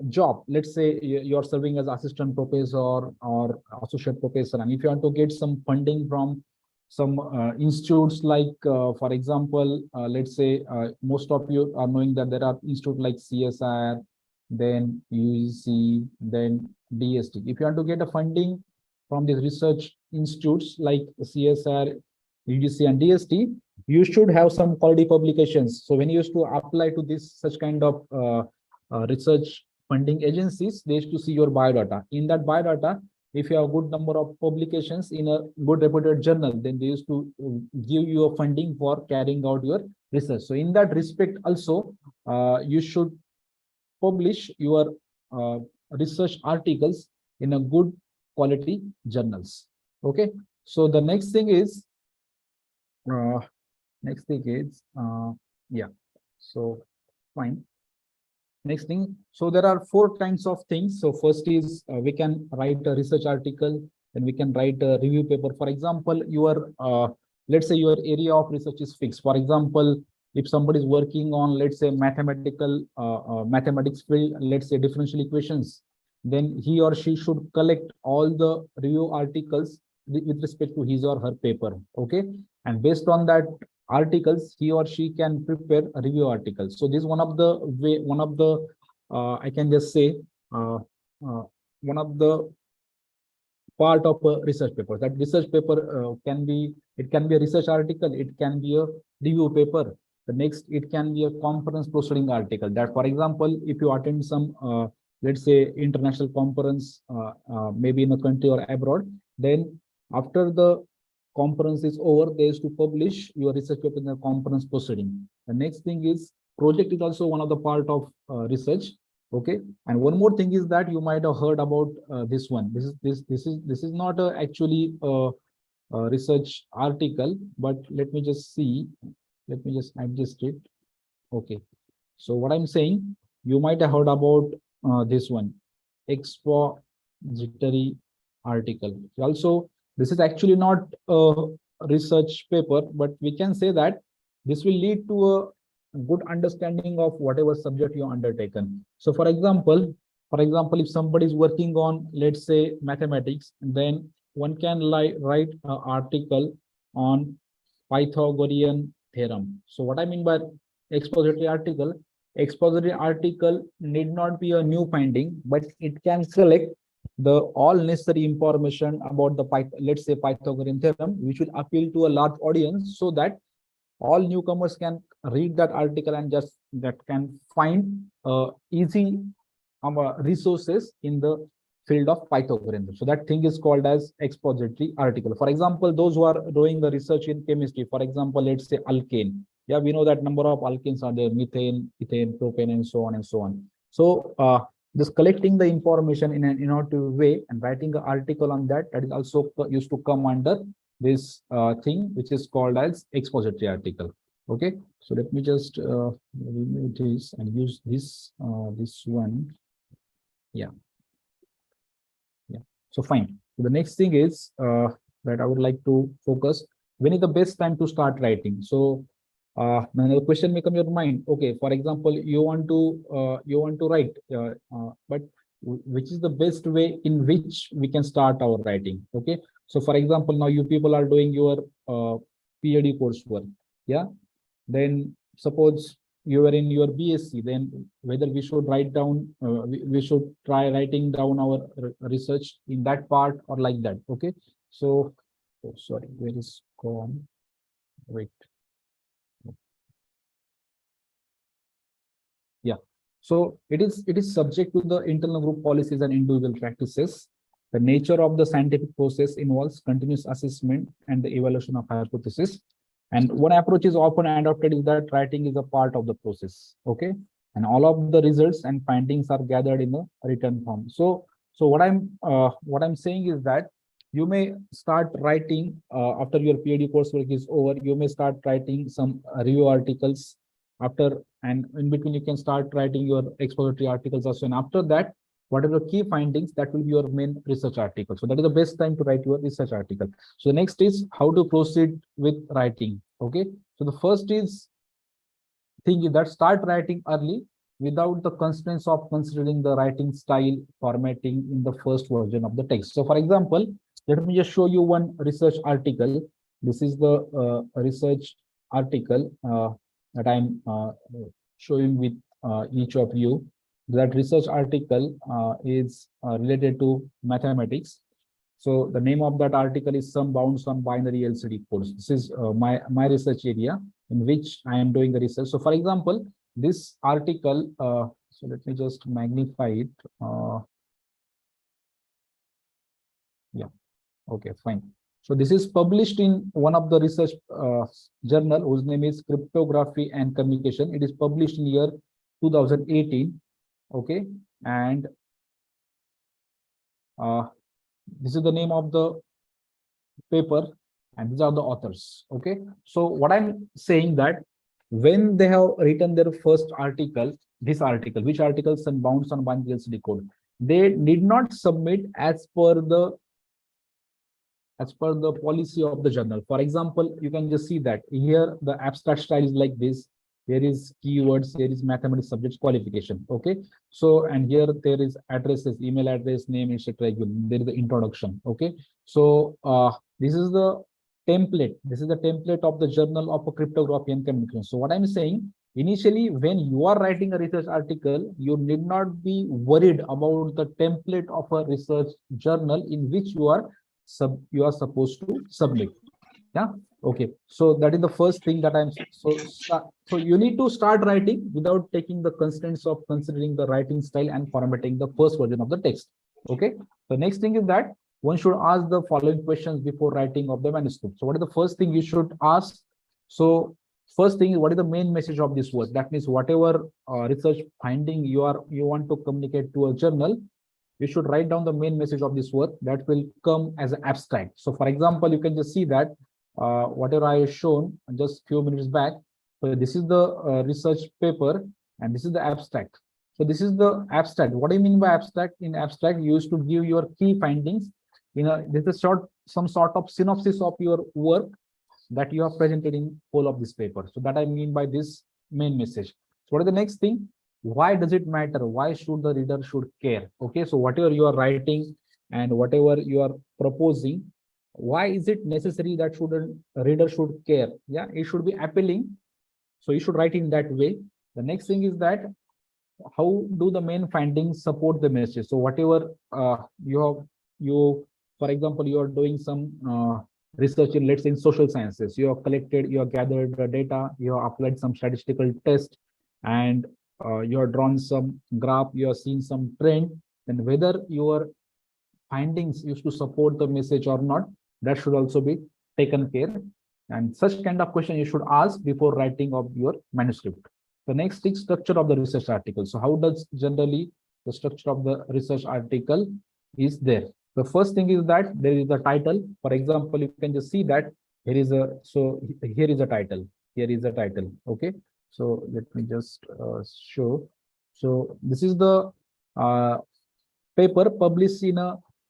job, let's say you're serving as assistant professor or associate professor, and if you want to get some funding from some institutes like for example, let's say most of you are knowing that there are institutes like CSIR, then UGC, then DST. If you want to get a funding from these research institutes like CSIR, UGC and DST, you should have some quality publications. So when you used to apply to this such kind of research funding agencies, they used to see your biodata. In that biodata, if you have a good number of publications in a good reputed journal, then they used to give you a funding for carrying out your research. So in that respect also, you should publish your research articles in a good quality journals. Okay. So the next thing is, yeah. So fine. Next thing, so there are 4 kinds of things. So first is we can write a research article, then we can write a review paper. For example, your let's say your area of research is fixed. For example, if somebody is working on, let's say, mathematical mathematics field, let's say differential equations, then he or she should collect all the review articles with respect to his or her paper. Okay, and based on that articles, he or she can prepare a review article. So this is one of the I can just say one of the part of a research paper. That research paper can be a research article, it can be a review paper. The next, it can be a conference proceeding article. That, for example, if you attend some let's say international conference, maybe in a country or abroad, then after the conference is over, they used to publish your research paper in the conference proceeding. The next thing is project is also one of the part of research. Okay, and one more thing is that you might have heard about this one. This is not actually a research article, but let me just see. Let me just adjust it. Okay, so what I'm saying, you might have heard about this one, expository article. Also, this is actually not a research paper, but we can say that this will lead to a good understanding of whatever subject you undertaken. So for example, if somebody is working on, let's say, mathematics, then one can write an article on Pythagorean theorem. So what I mean by expository article need not be a new finding, but it can select the all necessary information about the let's say Pythagorean theorem, which will appeal to a large audience, so that all newcomers can read that article and just can find easy resources in the field of Pythagorean. So that thing is called as expository article. For example, those who are doing the research in chemistry, for example, let's say alkane. Yeah, we know that number of alkanes are there: methane, ethane, propane, and so on and so on. So just collecting the information in an innovative way and writing an article on that, that is also used to come under this thing, which is called as expository article. Okay, so let me just remove this and use this this one. Yeah. So fine. So the next thing is that I would like to focus. When is the best time to start writing? So the question may come in your mind. Okay, for example, you want to write, but which is the best way in which we can start our writing? Okay, So for example, now you people are doing your PhD coursework. Yeah. Then suppose you are in your BSc, then whether we should write down, we should try writing down our research in that part or like that. Okay. So, oh, sorry, where is gone? Wait. Yeah. So it is subject to the internal group policies and individual practices. The nature of the scientific process involves continuous assessment and the evaluation of hypothesis. And one approach is often adopted is that writing is a part of the process. Okay. And all of the results and findings are gathered in a written form. So what I'm saying is that you may start writing after your PhD coursework is over. You may start writing some review articles after, and in between you can start writing your expository articles also. And after that, whatever key findings, that will be your main research article. So that is the best time to write your research article. So the next is how to proceed with writing. Okay. So the first is thing is that start writing early without the constraints of considering the writing style formatting in the first version of the text. So for example, let me just show you one research article. This is the research article that I'm showing with each of you. That research article is related to mathematics. So the name of that article is Some Bounds on Binary LCD Codes. This is my research area in which I am doing the research. So for example, this article, so let me just magnify it. Yeah, okay, fine. So this is published in one of the research journal whose name is Cryptography and Communication. It is published in year 2018. Okay, and this is the name of the paper, and these are the authors. Okay, so what I'm saying that when they have written their first article, this article, which article, Some Bounds on Binary LCD Code, they did not submit as per the policy of the journal. For example, you can just see that here the abstract style is like this. Here is keywords, here is mathematics subjects qualification. Okay, so and here there is addresses, email address, name, etc. There is the introduction. Okay, so this is the template. This is the template of the Journal of Cryptography and Communication. So what I'm saying, initially when you are writing a research article, you need not be worried about the template of a research journal in which you are supposed to submit. Yeah. Okay. So that is the first thing that I'm so you need to start writing without taking the constraints of considering the writing style and formatting the first version of the text. Okay. The next thing is that one should ask the following questions before writing of the manuscript. So what is the first thing you should ask? So first thing is, what is the main message of this work? That means whatever research finding you want to communicate to a journal, you should write down the main message of this work that will come as an abstract. So for example, you can just see that whatever I have shown just few minutes back. So this is the research paper and this is the abstract. So this is the abstract. What do you mean by abstract? In abstract, you used to give your key findings. This is some sort of synopsis of your work that you have presented in whole of this paper. So that I mean by this main message. So what is the next thing? Why does it matter? Why should the reader should care? Okay, so whatever you are writing and whatever you are proposing, why is it necessary that a reader should care? Yeah, it should be appealing. So you should write in that way. The next thing is that how do the main findings support the message? So whatever for example, you are doing some research in, let's say, in social sciences, you have gathered the data, you have applied some statistical test, and you have drawn some graph, you have seen some trend, and whether your findings used to support the message or not, that should also be taken care. And such kind of question you should ask before writing of your manuscript. The next is structure of the research article. So how does generally the structure of the research article is there? The first thing is that there is the title. For example, you can just see that here is a title. Here is a title. Okay. So let me just show. So this is the paper published in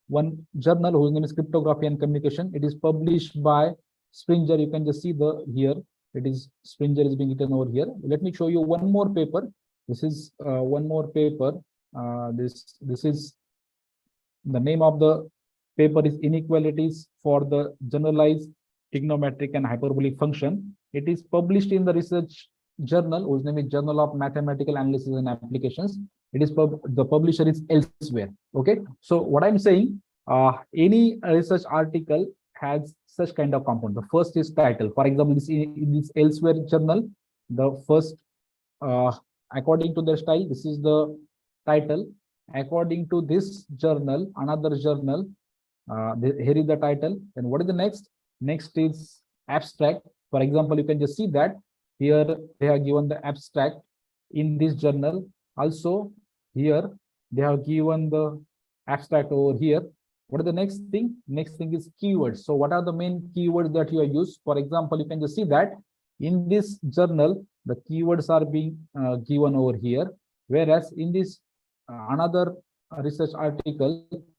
one journal whose name is Cryptography and Communication. It is published by Springer. You can just see here. It is Springer is being written over here. Let me show you one more paper. This is one more paper. This is the name of the paper is inequalities for the generalized trigonometric and hyperbolic function. It is published in the research journal, whose name is Journal of Mathematical Analysis and Applications. It is the publisher is elsewhere. Okay, so what I'm saying, any research article has such kind of component. The first is title. For example, in this elsewhere journal, the first, according to their style, this is the title. According to this journal, another journal, here is the title. And what is the next? Next is abstract. For example, you can just see that here they have given the abstract in this journal. Also here they have given the abstract over here. What is the next thing? Next thing is keywords. So what are the main keywords that you are used? For example, you can just see that in this journal, the keywords are being given over here. Whereas in this another research article,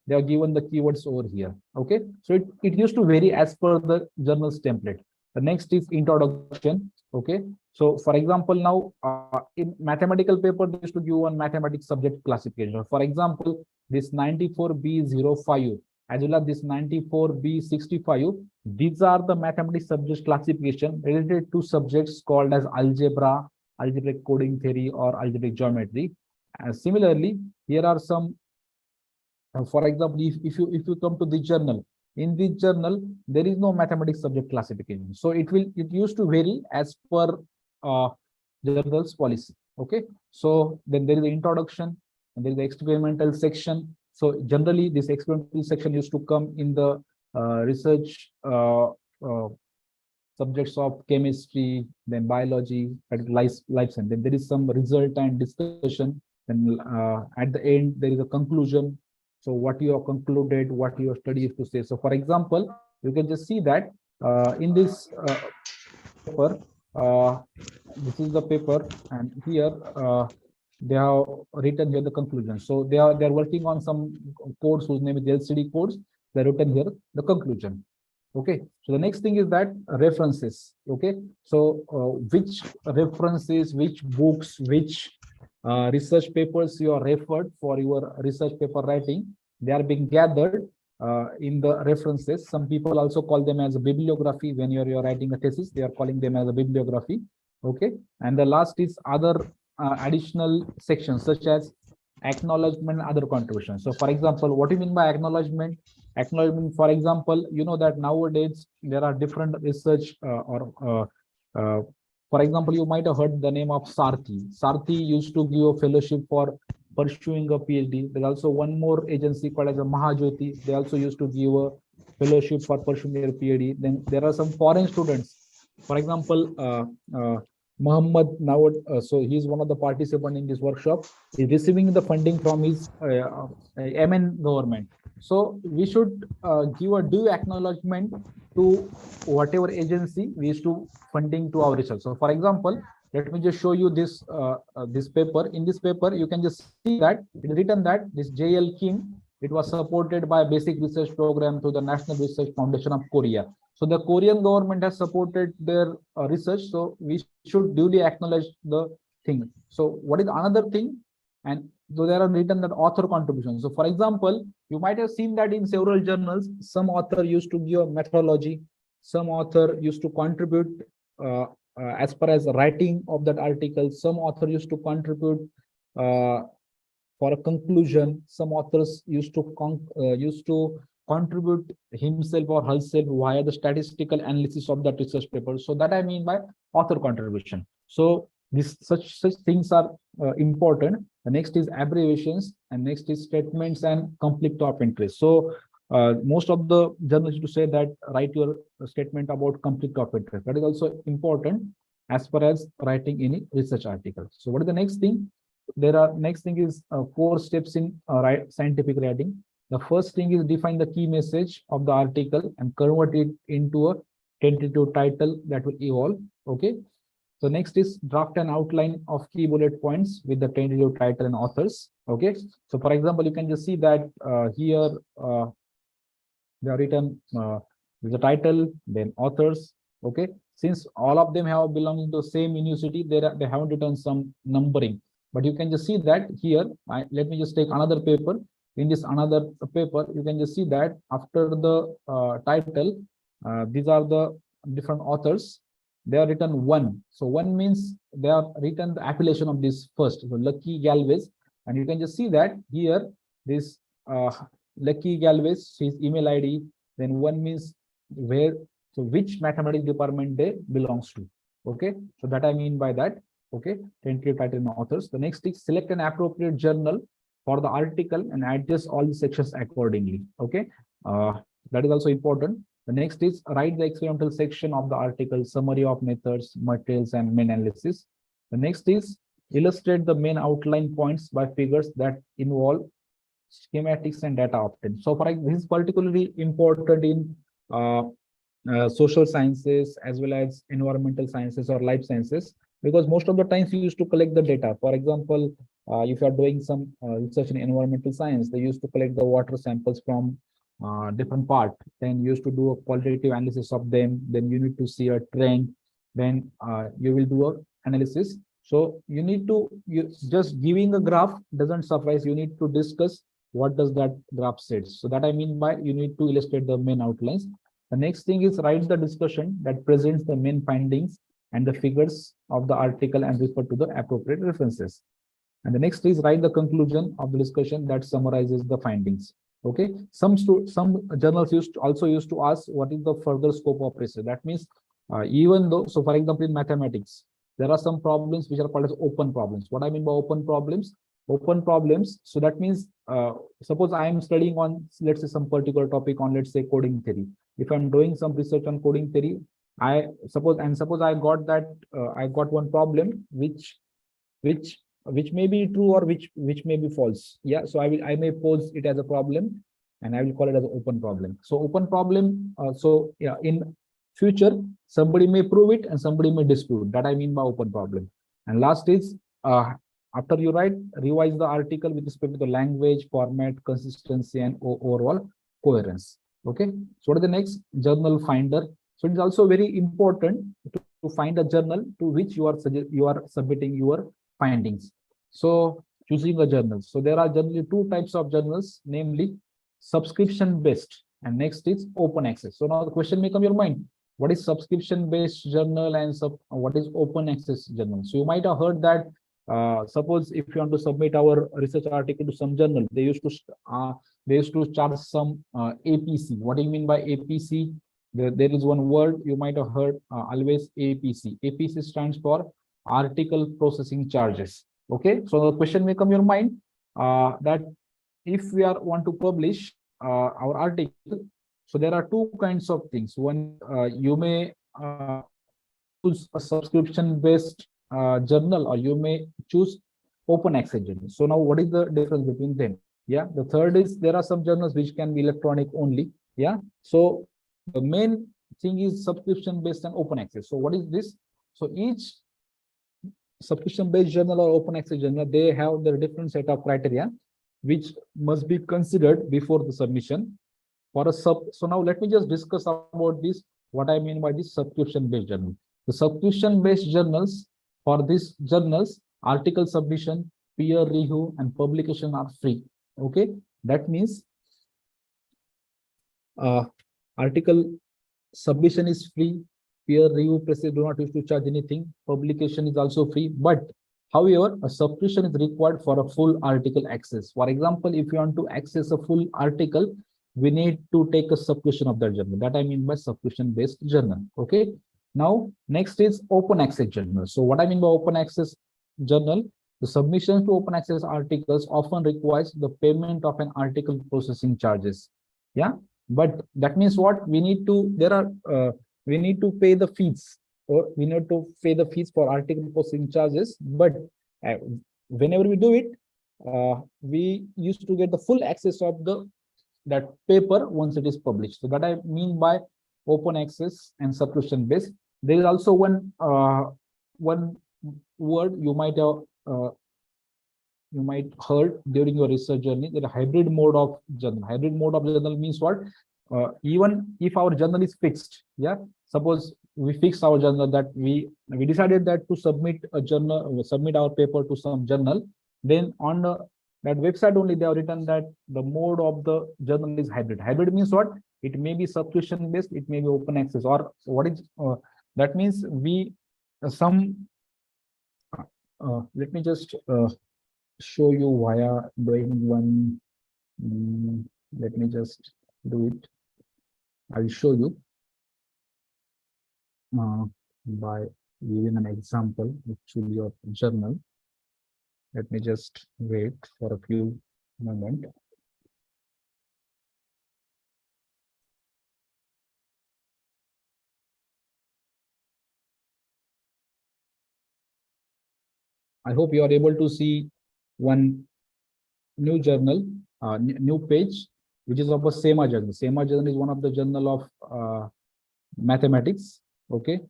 they are given the keywords over here. Okay, so it used to vary as per the journal's template. The next is introduction. Okay, so for example, now in mathematical paper, they used to give one mathematics subject classification. For example, this 94B05 as well as this 94B65, these are the mathematics subject classification related to subjects called as algebra, algebraic coding theory, or algebraic geometry. And similarly, here are some, for example, if you come to the journal, in this journal there is no mathematics subject classification, so it used to vary as per journal's policy. Okay, so then there is the introduction and there is the experimental section. So generally this experimental section used to come in the research subjects of chemistry, then biology, life science. Then there is some result and discussion. Then at the end there is a conclusion. So what you have concluded, what your study is to say. So for example, you can just see that in this paper, this is the paper, and here they have written here the conclusion. So they are working on some codes whose name is LCD codes. They written here the conclusion. Okay, so the next thing is that references. Okay, so which references, which books, which research papers you are referred for your research paper writing, they are being gathered in the references. Some people also call them as a bibliography. When you're writing a thesis, they are calling them as a bibliography. Okay, and the last is other additional sections such as acknowledgement and other contributions. So for example, what do you mean by acknowledgement? Acknowledgement, for example, you know that nowadays there are different research for example, you might have heard the name of Sarthi. Sarthi used to give a fellowship for pursuing a PhD. There's also one more agency called as a Mahajyoti. They also used to give a fellowship for pursuing their PhD. Then there are some foreign students. For example, Muhammad now, so he's one of the participants in this workshop. He's receiving the funding from his MN government. So we should give a due acknowledgement to whatever agency we used to funding to our research. So for example, let me just show you this this paper. In this paper, you can just see that it is written that this JL Kim, it was supported by a basic research program through the National Research Foundation of Korea. So the Korean government has supported their research. So we should duly acknowledge the thing. So what is another thing? And so there are written that author contributions. So for example, you might have seen that in several journals, some author used to give a methodology, some author used to contribute as far as the writing of that article, some author used to contribute for a conclusion, some authors used to contribute himself or herself via the statistical analysis of that research paper. So that I mean by author contribution. So such things are important. The next is abbreviations, and next is statements and conflict of interest. So most of the journalists used to say that write your statement about conflict of interest. That is also important as far as writing any research article. So what is the next thing? Next thing is 4 steps in scientific writing. The first thing is define the key message of the article and convert it into a tentative title that will evolve. Okay. So next is draft an outline of key bullet points with the tentative title and authors. Okay. So for example, you can just see that here they are written with the title, then authors. Okay. Since all of them have belonging to the same university, they haven't written some numbering. But you can just see that here. Let me just take another paper. in this another paper, you can just see that after the title, these are the different authors. They are written one. So one means they are written the appellation of this first. So Lucky Galvez, and you can just see that here this Lucky Galvez, his email ID. Then one means where, so which mathematics department they belongs to. Okay, so that I mean by that. Okay, tentative title and authors. The next is select an appropriate journal for the article and adjust all the sections accordingly. Okay, that is also important. The next is write the experimental section of the article, summary of methods, materials, and main analysis. The next is illustrate the main outline points by figures that involve schematics and data obtained. So, for this is particularly important in social sciences as well as environmental sciences or life sciences, because most of the times you used to collect the data. For example, if you are doing some research in environmental science, they used to collect the water samples from different part. Then you used to do a qualitative analysis of them. Then you need to see a trend. Then you will do a analysis. So you need to, just giving a graph doesn't suffice. You need to discuss what does that graph says. So that I mean by you need to illustrate the main outlines. The next thing is write the discussion that presents the main findings and the figures of the article and refer to the appropriate references. And the next is write the conclusion of the discussion that summarizes the findings. Okay, some journals also used to ask what is the further scope of research. That means even though, so for example, in mathematics, there are some problems which are called as open problems. What I mean by open problems? Open problems. So that means, suppose I am studying on, let's say, some particular topic on, let's say, coding theory. If I'm doing some research on coding theory, I suppose I got that I got one problem which may be true or which may be false. Yeah, so I may pose it as a problem and I will call it as an open problem. So open problem. So yeah, in future somebody may prove it and somebody may dispute. That I mean by open problem. And last is after you revise the article with respect to the language, format, consistency, and overall coherence. Okay, so what is the next? Journal finder. So it's also very important to find a journal to which you are submitting your findings. So choosing a journal. So there are generally two types of journals, namely subscription based and next is open access. So now the question may come to your mind, what is subscription based journal and what is open access journal? So you might have heard that suppose if you want to submit our research article to some journal, they used to charge some APC. What do you mean by APC? There is one word you might have heard always, APC. APC stands for article processing charges. Okay, so the question may come to your mind that if we want to publish our article, so there are two kinds of things. One, you may choose a subscription based journal, or you may choose open access journal. So now what is the difference between them? Yeah, the third is there are some journals which can be electronic only. Yeah, so the main thing is subscription based and open access. So what is this? So each subscription based journal or open access journal, they have their different set of criteria which must be considered before the submission for a so now let me just discuss about this, what I mean by this subscription based journal. The subscription based journals, for these journals, article submission, peer review, and publication are free. Okay, that means article submission is free, peer review process do not used to charge anything, publication is also free, but however a subscription is required for a full article access. For example, if you want to access a full article, we need to take a subscription of that journal. That I mean by subscription based journal. Okay, now next is open access journal. So what I mean by open access journal, the submission to open access articles often requires the payment of an article processing charges. Yeah, but that means what we need to, we need to pay the fees, or we need to pay the fees for article processing charges. But whenever we do it, we used to get the full access of that paper once it is published. So that I mean by open access and subscription based. There is also one word you might heard during your research journey, that a hybrid mode of journal. Hybrid mode of journal means what? Even if our journal is fixed, yeah, suppose we fix our journal that we decided that to submit a journal, submit our paper to some journal, then on that website only they have written that the mode of the journal is hybrid. Hybrid means what? It may be subscription based, it may be open access, or what is that means we let me just show you via doing one. Let me just do it. I will show you by giving an example actually of journal. Let me just wait for a few moments. I hope you are able to see one new journal, new page, which is of a SEMA journal. SEMA journal is one of the journal of mathematics. Okay,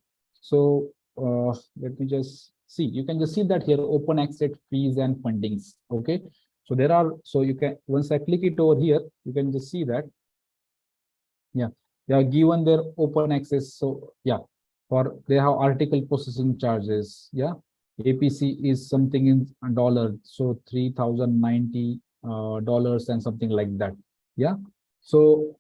so let me just see. You can just see that here, open access fees and fundings. Okay, so there are, so you can, once I click it over here, you can just see that, yeah, they are given their open access. So yeah, for they have article processing charges. Yeah, APC is something in dollar, so $3,090 and something like that. Yeah, so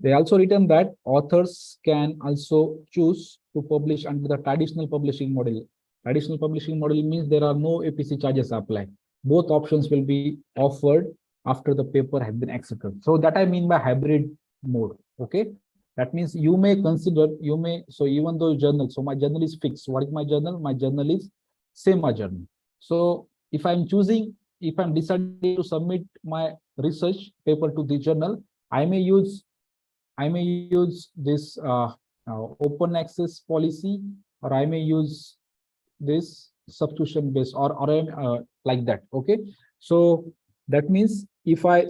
they also written that authors can also choose to publish under the traditional publishing model. Traditional publishing model means there are no APC charges applied. Both options will be offered after the paper has been accepted. So that I mean by hybrid mode. Okay, that means you may consider, you may, so even though journal, so my journal is fixed. What is my journal? My journal is SEMA journal. So if I'm choosing, if I'm deciding to submit my research paper to the journal, I may use this open access policy, or I may use this subscription based, or like that. Okay, so that means if I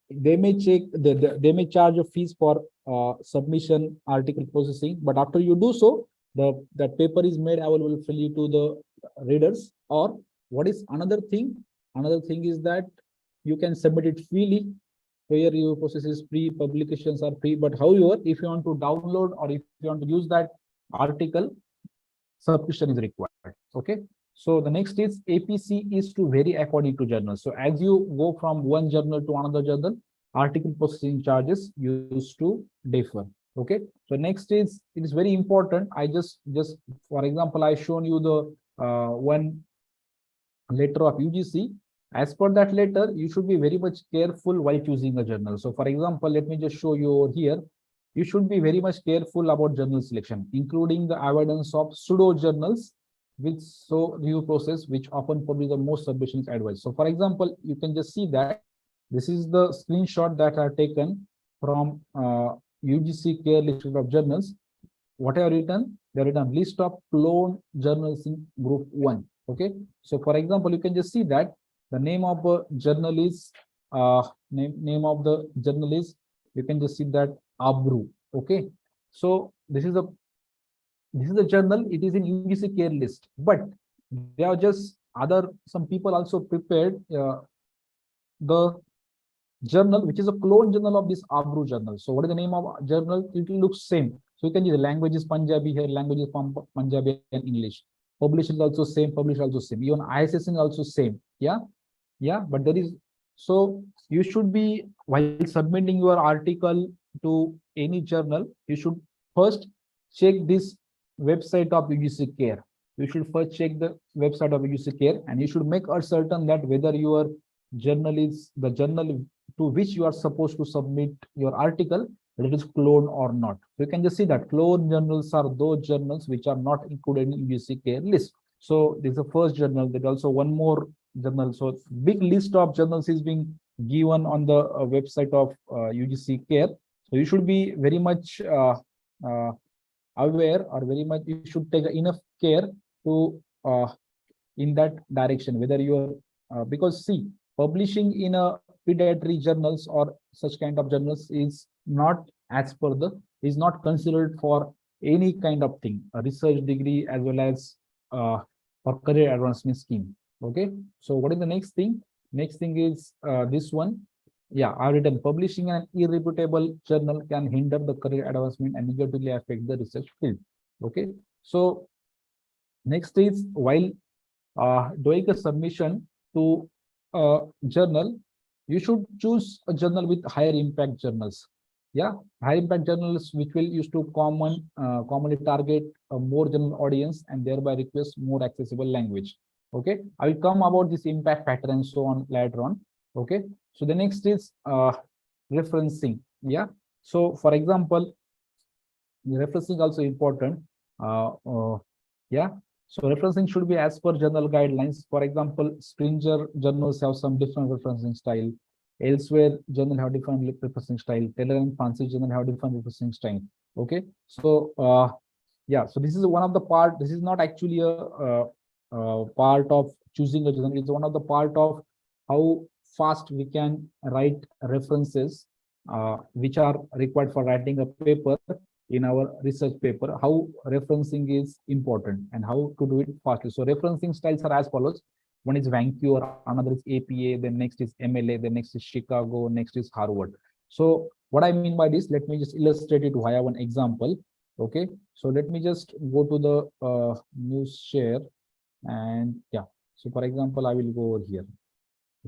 they may check, they may charge a fees for submission article processing, but after you do so, that paper is made available freely to the readers. Or what is another thing? Another thing is that you can submit it freely. Peer review process is free, publications are free, but however, if you want to download or if you want to use that article, subscription is required. Okay, so the next is APC is to vary according to journal. So as you go from one journal to another journal, article processing charges used to differ. Okay, so next is, it is very important. I just for example, I shown you the one letter of UGC. As per that letter, you should be very much careful while choosing a journal. So for example, let me just show you over here. You should be very much careful about journal selection, including the avoidance of pseudo journals with so review process, which often publish the most submissions advice. So for example, you can just see that this is the screenshot that are taken from UGC care list of journals. What I have written? They have written list of cloned journals in group 1. Okay, so for example, you can just see that the name of the journal is name of the journal is, you can just see that ABRU. Okay, so this is the journal. It is in UGC care list, but they are just some people also prepared the journal which is a clone journal of this ABRU journal. So what is the name of journal? It looks same. So you can use the language is Punjabi here, language is from Punjabi and English. Publisher is also same, publisher also same. Even ISSN also same. Yeah, but there is, so you should be, while submitting your article to any journal, you should first check this website of UGC care. You should first check the website of UGC care, and you should make certain that whether your journal is the journal to which you are supposed to submit your article, whether it is cloned or not. So you can just see that cloned journals are those journals which are not included in UGC care list. So this is the first journal. There's also one more journal. So big list of journals is being given on the website of UGC care. So you should be very much aware, or very much you should take enough care to in that direction, whether you are because see, publishing in a pediatric journals or such kind of journals is not as per the, is not considered for any kind of thing, a research degree as well as for career advancement scheme. Okay, so what is the next thing? Next thing is this one. Yeah, I've written publishing an irreputable journal can hinder the career advancement and negatively affect the research field. Okay, so next is while doing a submission to journal, you should choose a journal with higher impact journals. Yeah, high impact journals which will used to commonly target a more general audience and thereby request more accessible language. Okay, I will come about this impact factor and so on later on. Okay, so the next is referencing. Yeah, so for example, referencing also important. Yeah, so referencing should be as per journal guidelines. For example, Springer journals have some different referencing style. Elsewhere journal have different referencing style. Taylor and Francis journal have different referencing style. Okay, so yeah, so this is one of the part. This is not actually a part of choosing a journal. It's one of the part of how fast we can write references which are required for writing a paper in our research paper, how referencing is important and how to do it fastly. So referencing styles are as follows. One is Vancouver, another is APA, then next is MLA, then next is Chicago, next is Harvard. So what I mean by this, let me just illustrate it via one example. Okay, so let me just go to the news share and yeah. So for example, I will go over here.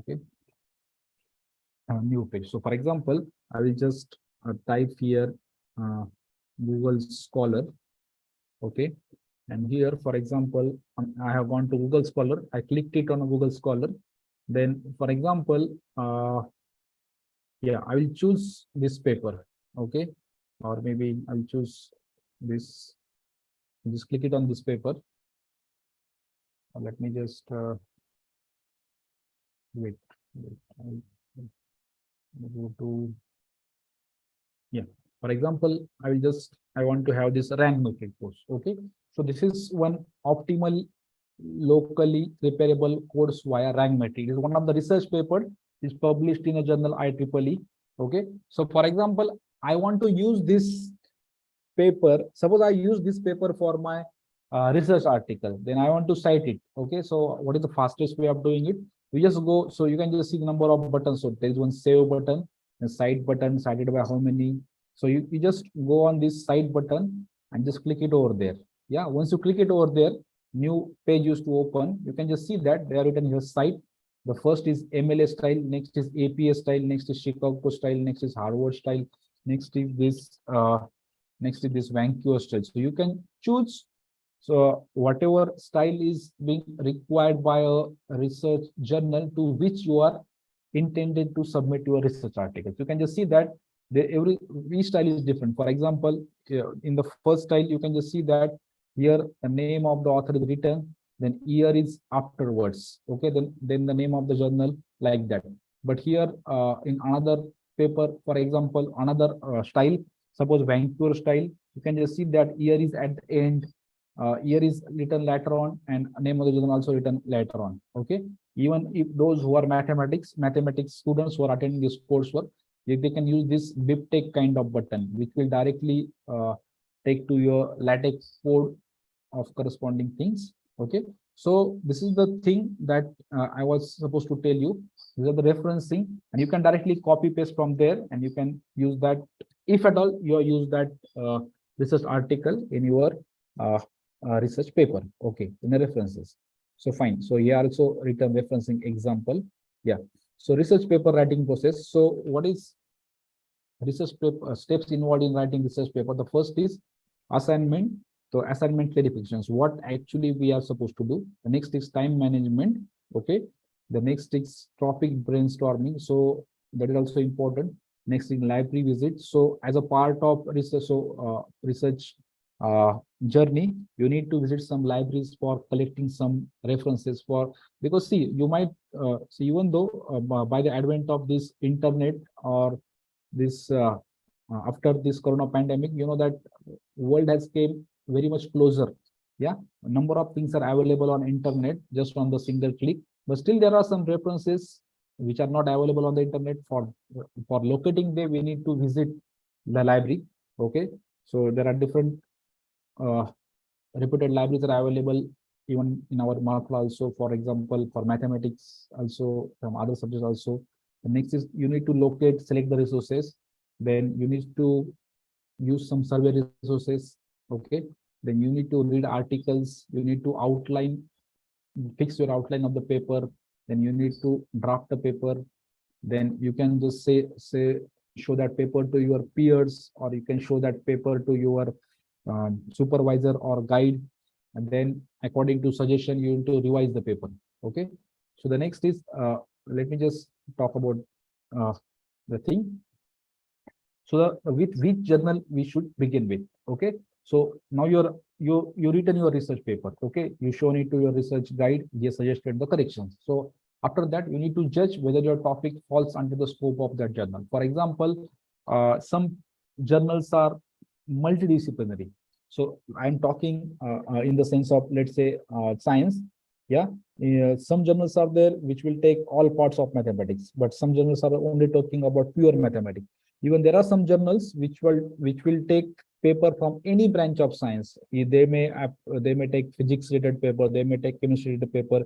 Okay, new page. So for example, I will just type here Google Scholar. Okay, and here, for example, I have gone to Google Scholar. I clicked it on a Google Scholar. Then, for example, yeah, I will choose this paper. Okay, or maybe I'll choose this. Just click it on this paper. Let me just wait. I'll go to, yeah. For example, I want to have this rank metric course. Okay, so this is one optimal locally repairable course via rank metric. It is one of the research paper is published in a journal IEEE. Okay, so for example, I want to use this paper. Suppose I use this paper for my research article, then I want to cite it. Okay, so what is the fastest way of doing it? We just go, so you can just see the number of buttons. So there is one save button, a cite button, cited by how many. So you just go on this cite button and just click it over there. Yeah, once you click it over there, new page used to open. You can just see that they are written here cite. The first is MLA style, next is APA style, next is Chicago style, next is Harvard style, next is this Vancouver style. So you can choose. So whatever style is being required by a research journal to which you are intended to submit your research articles. You can just see that every style is different. For example, in the first style, you can just see that here the name of the author is written, then year is afterwards. Okay, then the name of the journal, like that. But here in another paper, for example, another style, suppose Vancouver style, you can just see that year is at the end. Year is written later on and name of the journal also written later on. Okay, even if those who are mathematics students who are attending this coursework, they can use this BibTeX kind of button, which will directly take to your LaTeX code of corresponding things. Okay, so this is the thing that I was supposed to tell you. These are the referencing, and you can directly copy paste from there, and you can use that if at all you use that research article in your research paper. Okay, in the references. So fine. So here also written referencing example. Yeah. So research paper writing process. So what is research paper steps involved in writing research paper? The first is assignment. So assignment clarifications, what actually we are supposed to do. The next is time management. Okay. The next is topic brainstorming. So that is also important. Next is library visit. So as a part of research, research journey, you need to visit some libraries for collecting some references for, because see, you might see, even though by the advent of this internet or this after this corona pandemic, you know that world has came very much closer. Yeah, a number of things are available on internet just on the single click, but still there are some references which are not available on the internet. For locating them, we need to visit the library. Okay, so there are different reputed libraries that are available even in our Malappuram also. For example, for mathematics also, from other subjects also. The next is you need to locate, select the resources. Then you need to use some survey resources. Okay, then you need to read articles. You need to outline, fix your outline of the paper. then you need to draft a paper. Then you can just show that paper to your peers, or you can show that paper to your supervisor or guide. And then according to suggestion, you need to revise the paper. Okay. So the next is, let me just talk about the thing. So with which journal we should begin with. Okay. So now you written your research paper. Okay. You shown it to your research guide. They suggested the corrections. So after that, you need to judge whether your topic falls under the scope of that journal. For example, some journals are multidisciplinary. So I'm talking in the sense of, let's say, science. Yeah. Some journals are there which will take all parts of mathematics, but some journals are only talking about pure mathematics. Even there are some journals which will take paper from any branch of science. They may take physics related paper, they may take chemistry related paper,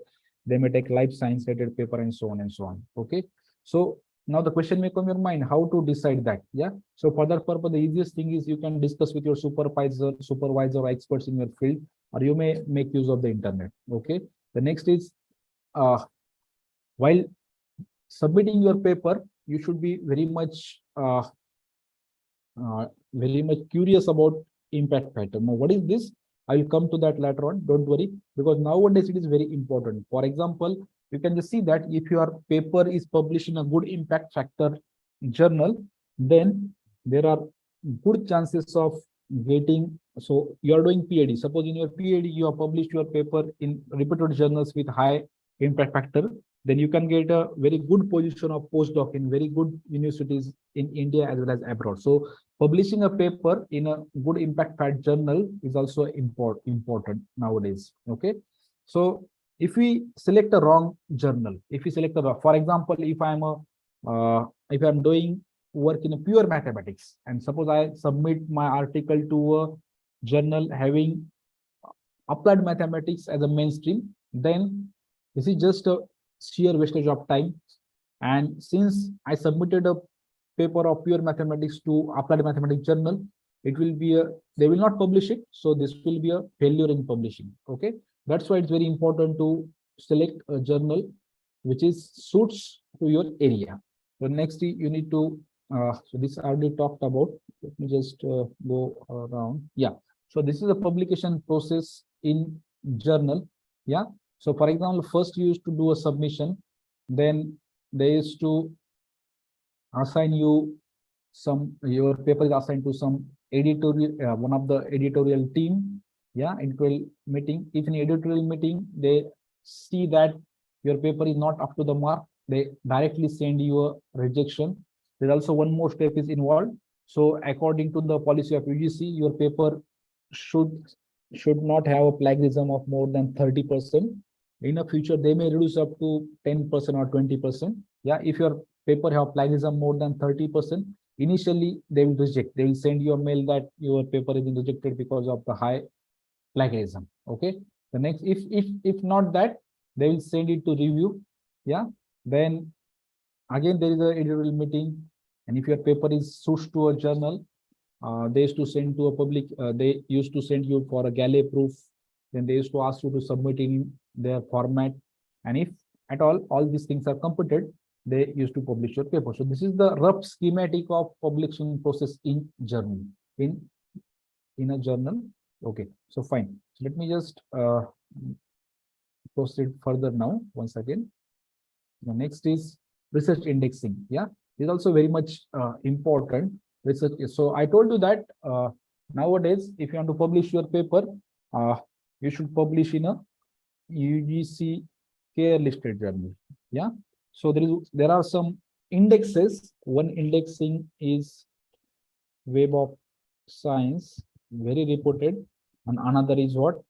they may take life science related paper, and so on and so on. Okay. So now the question may come in your mind, how to decide that? Yeah. So for that purpose, the easiest thing is you can discuss with your supervisor or experts in your field, or you may make use of the internet. Okay. The next is, while submitting your paper, you should be very much curious about impact factor. Now, what is this? I will come to that later on. Don't worry, because nowadays it is very important. For example, you can just see that if your paper is published in a good impact factor journal, then there are good chances of getting. So you are doing PhD. Suppose in your PhD you have published your paper in reputed journals with high impact factor, then you can get a very good position of postdoc in very good universities in India as well as abroad. So publishing a paper in a good impact factor journal is also important nowadays. Okay. So if we select a wrong journal, for example, if I'm doing work in a pure mathematics, and suppose I submit my article to a journal having applied mathematics as a mainstream, then this is just a sheer wastage of time. And since I submitted a paper of pure mathematics to applied mathematics journal, they will not publish it. So this will be a failure in publishing. Okay. That's why it's very important to select a journal which suits to your area. So next you need to, so this I already talked about. Let me just go around. Yeah. So this is the publication process in journal. Yeah. So for example, first you used to do a submission, then they used to assign you your paper is assigned to some editorial, one of the editorial team. Yeah, editorial meeting. If in editorial meeting they see that your paper is not up to the mark, they directly send you a rejection. There's also one more step is involved. So according to the policy of UGC, your paper should not have a plagiarism of more than 30%. In the future, they may reduce up to 10% or 20%. Yeah, if your paper have plagiarism more than 30%, initially they will reject. They will send you a mail that your paper is rejected because of the high plagiarism. Okay. The next, if not that, they will send it to review. Yeah. Then again there is an editorial meeting, and if your paper is suits to a journal, they used to send to a public. They used to send you for a galley proof. Then they used to ask you to submit in their format, and if at all these things are completed, they used to publish your paper. So this is the rough schematic of publishing process in journal, in a journal. Okay, so fine. So let me just proceed further now. Once again, the next is research indexing. Yeah, is also very much important. Research. So I told you that nowadays, if you want to publish your paper, you should publish in a UGC care listed journal. Yeah. So there are some indexes. One indexing is Web of Science, very reported, and another is what?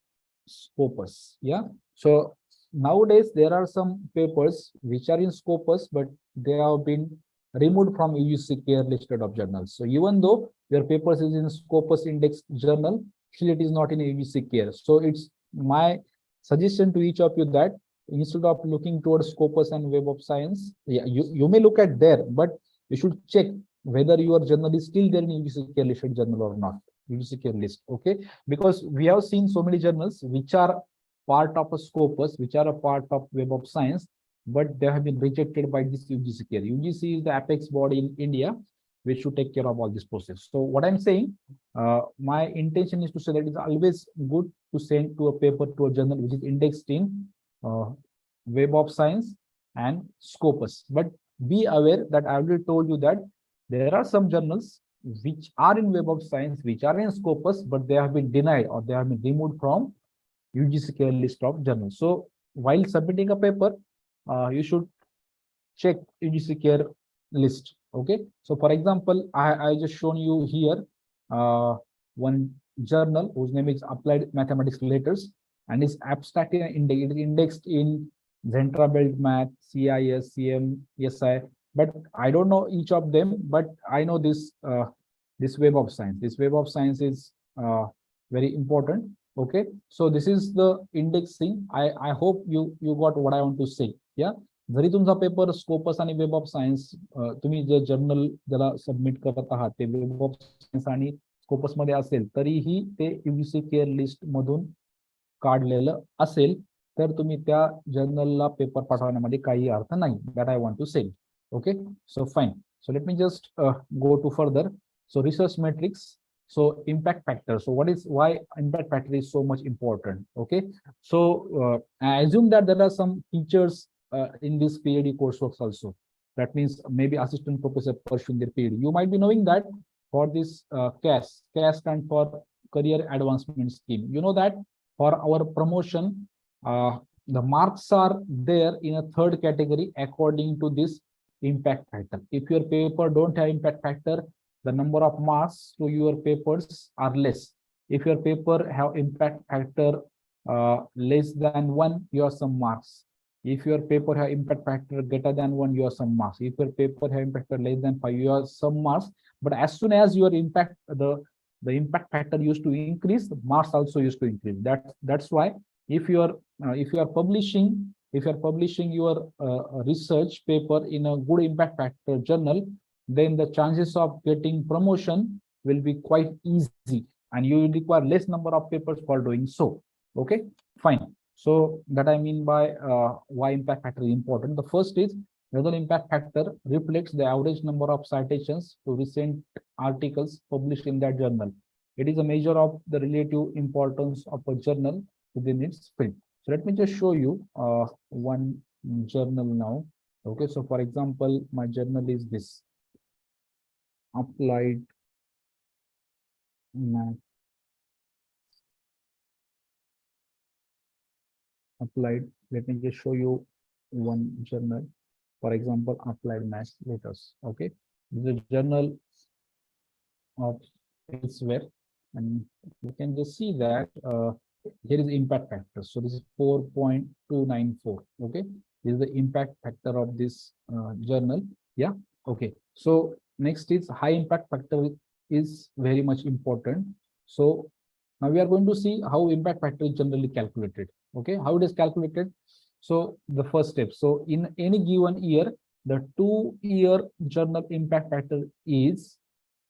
Scopus. Yeah. So nowadays there are some papers which are in Scopus, but they have been removed from UGC care listed of journals. So even though your papers is in Scopus index journal, still it is not in UGC care. So it's my suggestion to each of you that instead of looking towards Scopus and Web of Science, yeah, you may look at there, but you should check whether your journal is still there in UGC care listed journal or not. UGC care list. Okay, because we have seen so many journals which are part of a Scopus, which are a part of Web of Science, but they have been rejected by this UGC. UGC is the apex body in India, which should take care of all this process. So what I'm saying, my intention is to say that it's always good to send to a paper to a journal which is indexed in Web of Science and Scopus. But be aware that I already told you that there are some journals which are in Web of Science, which are in Scopus, but they have been denied or they have been removed from UGC list of journals. So while submitting a paper, you should check UGC list. Okay. So for example, I just shown you here one journal whose name is Applied Mathematics Letters, and is abstract index. It is indexed in Zentra Belt Math, CIS, CM, SI. But I don't know each of them, but I know this this Web of Science. This Web of Science is very important. Okay, so this is the indexing. I hope you got what I want to say. Yeah, जरी तुमचा paper Scopus आणि web of science तुम्ही जे journal ज्याला submit करत आहात ते web of science आणि Scopus मध्ये असेल तरीही ते UGC केअर लिस्ट मधून काढलेलं असेल तर तुम्ही त्या जर्नलला पेपर पाठवण्यामध्ये काही अर्थ नाही. दॅट आय वॉन्ट टू से. Okay, so fine. So let me just go to further. So research metrics. So impact factor. So why impact factor is so much important? Okay, so I assume that there are some teachers in this PhD coursework also. That means maybe assistant professor pursuing their PhD. You might be knowing that for this CAS stand for Career Advancement Scheme. You know that for our promotion, the marks are there in a third category according to this impact factor. If your paper don't have impact factor, the number of marks to your papers are less. If your paper have impact factor less than 1, you have some marks. If your paper have impact factor greater than 1, you have some marks. If your paper have impact factor less than 5, you have some marks. But as soon as your impact the impact factor used to increase, the marks also used to increase. That's why if you are publishing your research paper in a good impact factor journal, then the chances of getting promotion will be quite easy, and you will require less number of papers for doing so. Okay, fine. So that I mean by why impact factor is important. The first is whether impact factor reflects the average number of citations to recent articles published in that journal. It is a measure of the relative importance of a journal within its field. So let me just show you one journal now. Okay, so for example, my journal is this Applied Math. Let me just show you one journal. For example, Applied Math Letters. Okay, this is a journal of elsewhere, and you can just see that here is impact factor. So this is 4.294. Okay, this is the impact factor of this journal. Yeah. Okay, so next is high impact factor is very much important. So now we are going to see how impact factor is generally calculated. Okay, how it is calculated. So the first step. So in any given year, the 2-year journal impact factor is,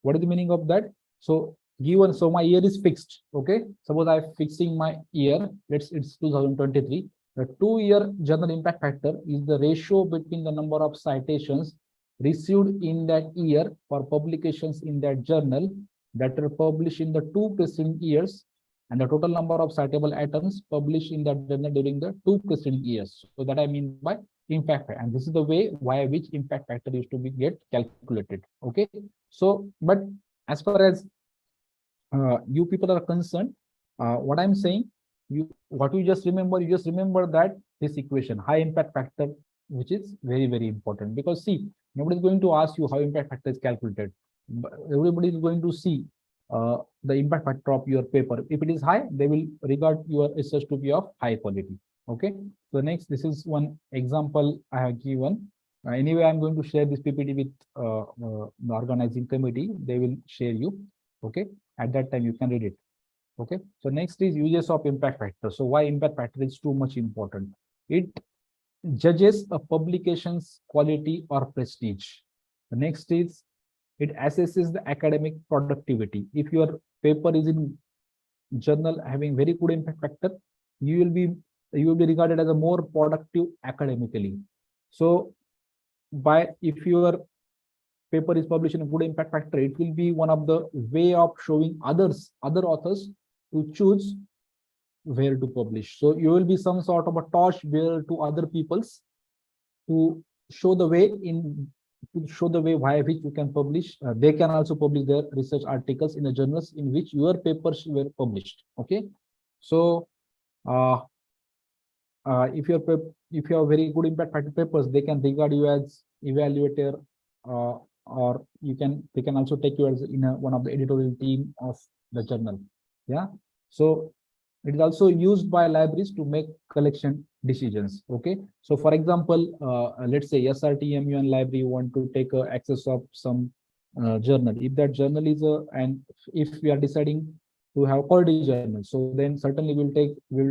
what is the meaning of that? So given, so my year is fixed. Okay, suppose I'm fixing my year, it's 2023. The 2-year journal impact factor is the ratio between the number of citations received in that year for publications in that journal that were published in the 2 preceding years, and the total number of citable items published in that journal during the 2 preceding years. So that I mean by impact factor, and this is the way which impact factor used to be get calculated. Okay, so but as far as you people are concerned, what I'm saying, what you just remember that this equation, high impact factor, which is very, very important, because see, nobody is going to ask you how impact factor is calculated, but everybody is going to see the impact factor of your paper. If it is high, they will regard your research to be of high quality. Okay, so next, this is one example I have given. Anyway, I'm going to share this PPT with the organizing committee. They will share you. Okay, at that time you can read it. Okay, so next is uses of impact factor. So why impact factor is too much important? It judges a publication's quality or prestige. The next is it assesses the academic productivity. If your paper is in journal having very good impact factor, you will be regarded as a more productive academically. So if your paper is published in a good impact factor, it will be one of the way of showing other authors to choose where to publish. So you will be some sort of a torch bearer to other people's to show the way via which you can publish. They can also publish their research articles in the journals in which your papers were published. Okay, so if you have very good impact factor papers, they can regard you as evaluator, or they can also take you as one of the editorial team of the journal. Yeah, so it is also used by libraries to make collection decisions. Okay, so for example, let's say SRTMUN library want to take access of some journal. If that journal is and if we are deciding to have quality journal, so then certainly we'll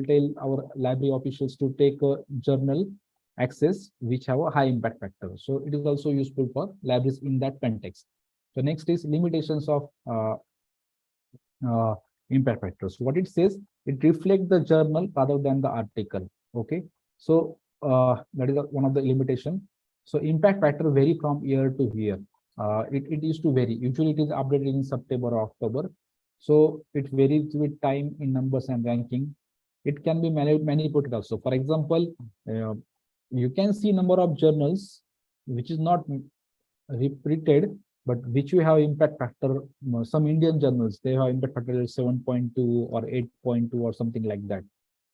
tell our library officials to take a journal access which have a high impact factor. So it is also useful for libraries in that context. So next is limitations of impact factors. So what it says, it reflects the journal rather than the article. Okay, so that is one of the limitation. So impact factor vary from year to year. It used to vary. Usually it is updated in September or October. So it varies with time in numbers and ranking. It can be manipulated also. For example, you can see number of journals which is not repeated, but which you have impact factor. Some Indian journals, they have impact factor 7.2 or 8.2 or something like that.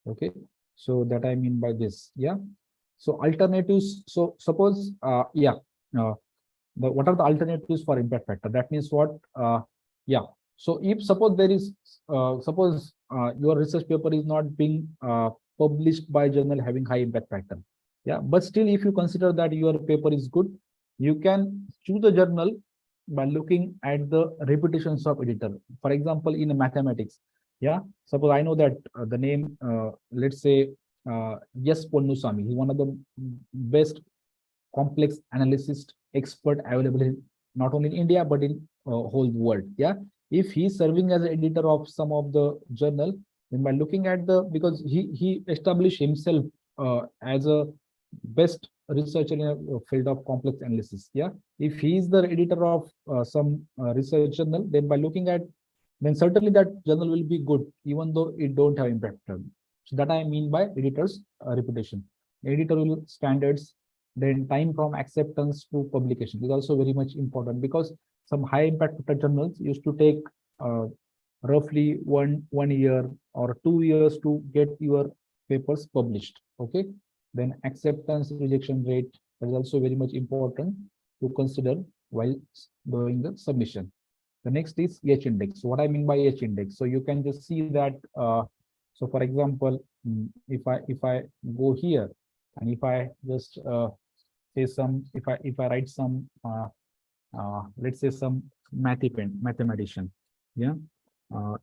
Okay, so that I mean by this. Yeah, so alternatives. So suppose what are the alternatives for impact factor? That means what? Yeah, so if suppose there is your research paper is not being published by journal having high impact factor. Yeah, but still if you consider that your paper is good, you can choose a journal by looking at the reputations of editor. For example, in mathematics, yeah, suppose I know that the name, let's say S. Ponnusamy, he's one of the best complex analysis expert available in not only in India but in whole world. Yeah, if he's serving as an editor of some of the journal, then by looking at because he established himself as a best researcher in a field of complex analysis. Yeah, if he is the editor of some research journal, then by looking at, then certainly that journal will be good even though it don't have impact. So that I mean by editor's reputation, editorial standards. Then time from acceptance to publication is also very much important, because some high impact journals used to take roughly one year or 2 years to get your papers published. Okay, then acceptance rejection rate is also very much important to consider while doing the submission. The next is H index. So what I mean by H index, so you can just see that. So for example, if I go here and if I just say some, if I write some let's say some mathematician, yeah,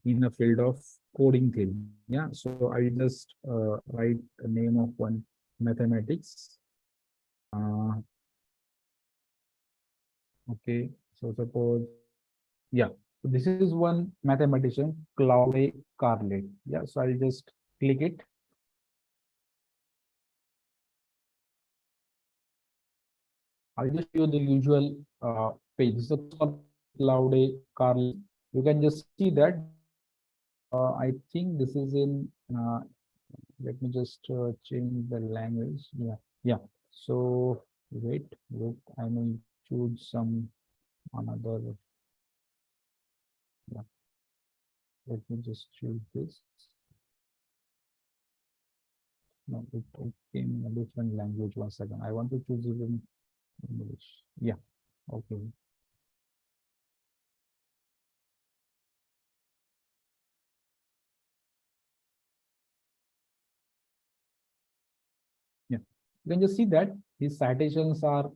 in a field of coding theory. Yeah, so I just write the name of one mathematics. Okay, so suppose, yeah, so this is one mathematician, Claude Carlet. Yeah, so I'll just click it. I'll just show the usual page. This is Claude Carlet. You can just see that. I think this is in. Let me just change the language. Yeah. So wait. I may choose some another. Yeah. Let me just choose this. No, it came in a different language. 1 second. I want to choose it in English. Yeah. Okay. Yeah. You can just see that his citations are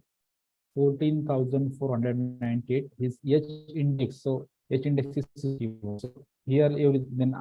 14,498. His H index. So H index is 61. So here then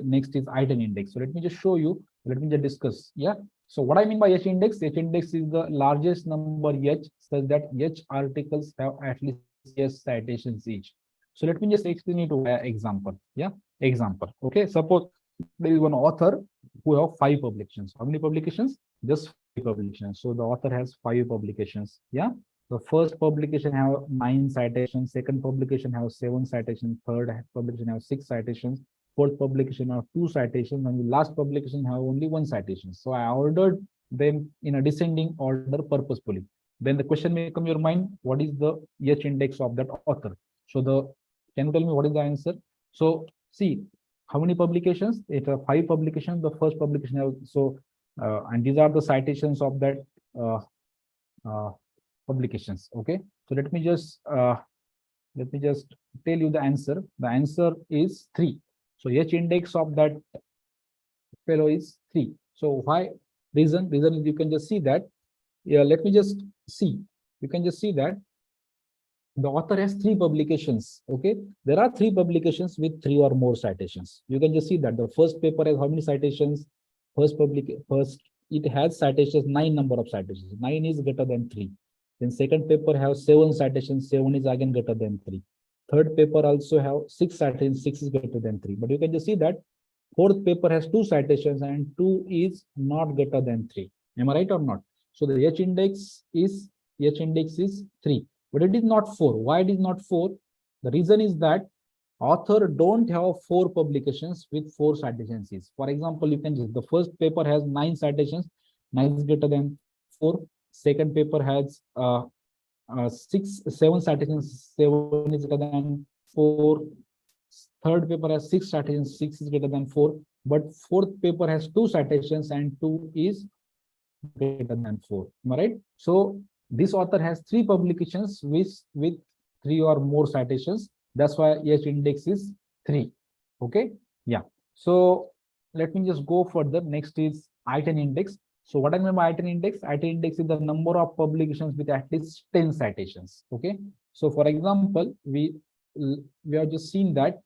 next is item index. So let me just show you. Let me just discuss. Yeah. So what I mean by H index is the largest number H, such that H articles have at least H citations each. So let me just explain it via example. Yeah, example. Okay, suppose there is one author who have 5 publications. How many publications? Just publications. So the author has 5 publications. Yeah. The first publication have 9 citations, second publication have 7 citations, third publication have 6 citations, fourth publication have 2 citations, and the last publication have only 1 citation. So I ordered them in a descending order purposefully. Then the question may come your mind, what is the H index of that author? So can you tell me what is the answer? So see, how many publications? It are 5 publications. The first publication have, and these are the citations of that publications. Okay, so let me just tell you the answer. The answer is 3. So H index of that fellow is 3. So why? Reason is you can just see that. Yeah, let me just see. You can just see that the author has 3 publications. Okay, there are 3 publications with 3 or more citations. You can just see that the first paper has how many citations? First it has citations, 9 number of citations. 9 is greater than 3. Then second paper have 7 citations. 7 is again greater than 3. Third paper also have 6 citations. 6 is greater than 3. But you can just see that fourth paper has 2 citations and 2 is not greater than 3. Am I right or not? So the H index is 3, but it is not 4. Why it is not 4? The reason is that author don't have 4 publications with 4 citations. For example, you can just, the first paper has 9 citations, 9 is greater than 4. Second paper has 7 citations, 7 is greater than 4. Third paper has 6 citations, 6 is greater than 4. But fourth paper has 2 citations and 2 is greater than 4. Am I right? So this author has 3 publications with 3 or more citations. That's why H index is 3. Okay. Yeah. So let me just go further. Next is I-10 index. So what I mean by I-10 index? I-10 index is the number of publications with at least 10 citations. Okay. So for example, we have just seen that.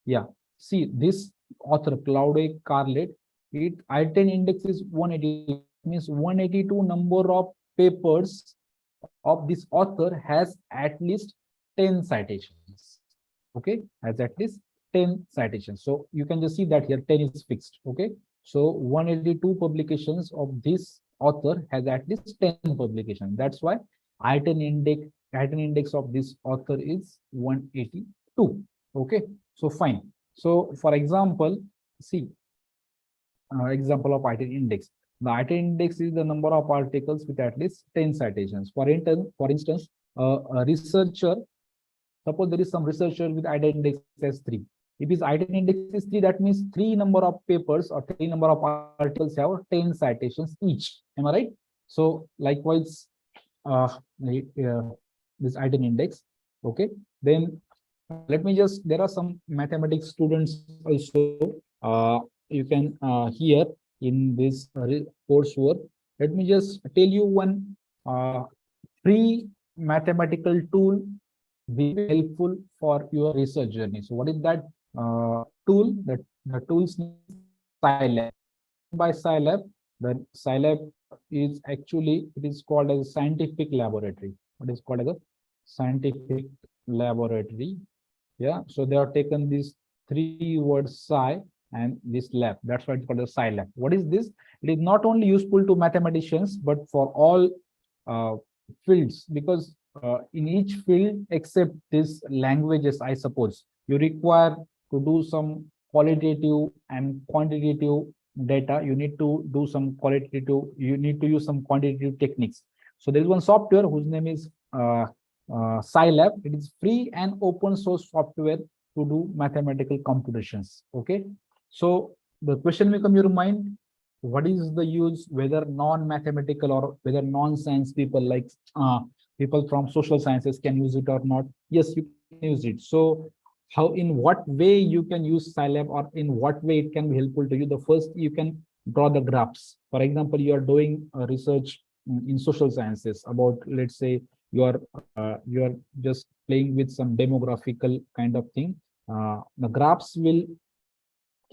Yeah. See this author Claude Carlet. I-10 index is 180. Means 182 number of papers of this author has at least 10 citations. Okay, has at least 10 citations. So you can just see that here 10 is fixed. Okay, so 182 publications of this author has at least 10 publications. That's why I-10 index of this author is 182. Okay, so fine. So for example, see example of I-10 index. The I-10 index is the number of articles with at least 10 citations. For instance, a researcher, suppose there is some researcher with I-10 index as 3. If his I-10 index is 3, that means 3 number of papers or 3 number of articles have 10 citations each. Am I right? So likewise, this I-10 index. Okay. Then let me just, there are some mathematics students also. You can hear in this coursework. Let me just tell you one free mathematical tool will be helpful for your research journey. So what is that tool? The tool's name is Scilab. By Scilab, the Scilab is actually, it is called as a scientific laboratory. What is called as a scientific laboratory? Yeah, so they have taken these 3 words sci and this lab. That's why it's called a Scilab. What is this? It is not only useful to mathematicians, but for all fields, because in each field except this languages, I suppose, you require to do some qualitative and quantitative data. You need to do some qualitative, you need to use some quantitative techniques. So there is one software whose name is Scilab. It is free and open source software to do mathematical computations. Okay. So the question may come to your mind, what is the use, whether non-mathematical or whether non-science people like people from social sciences can use it or not? Yes, you can use it. So how, in what way you can use Scilab, or in what way it can be helpful to you? The first, you can draw the graphs. For example, you are doing research in social sciences about, let's say, you are just playing with some demographical kind of thing. The graphs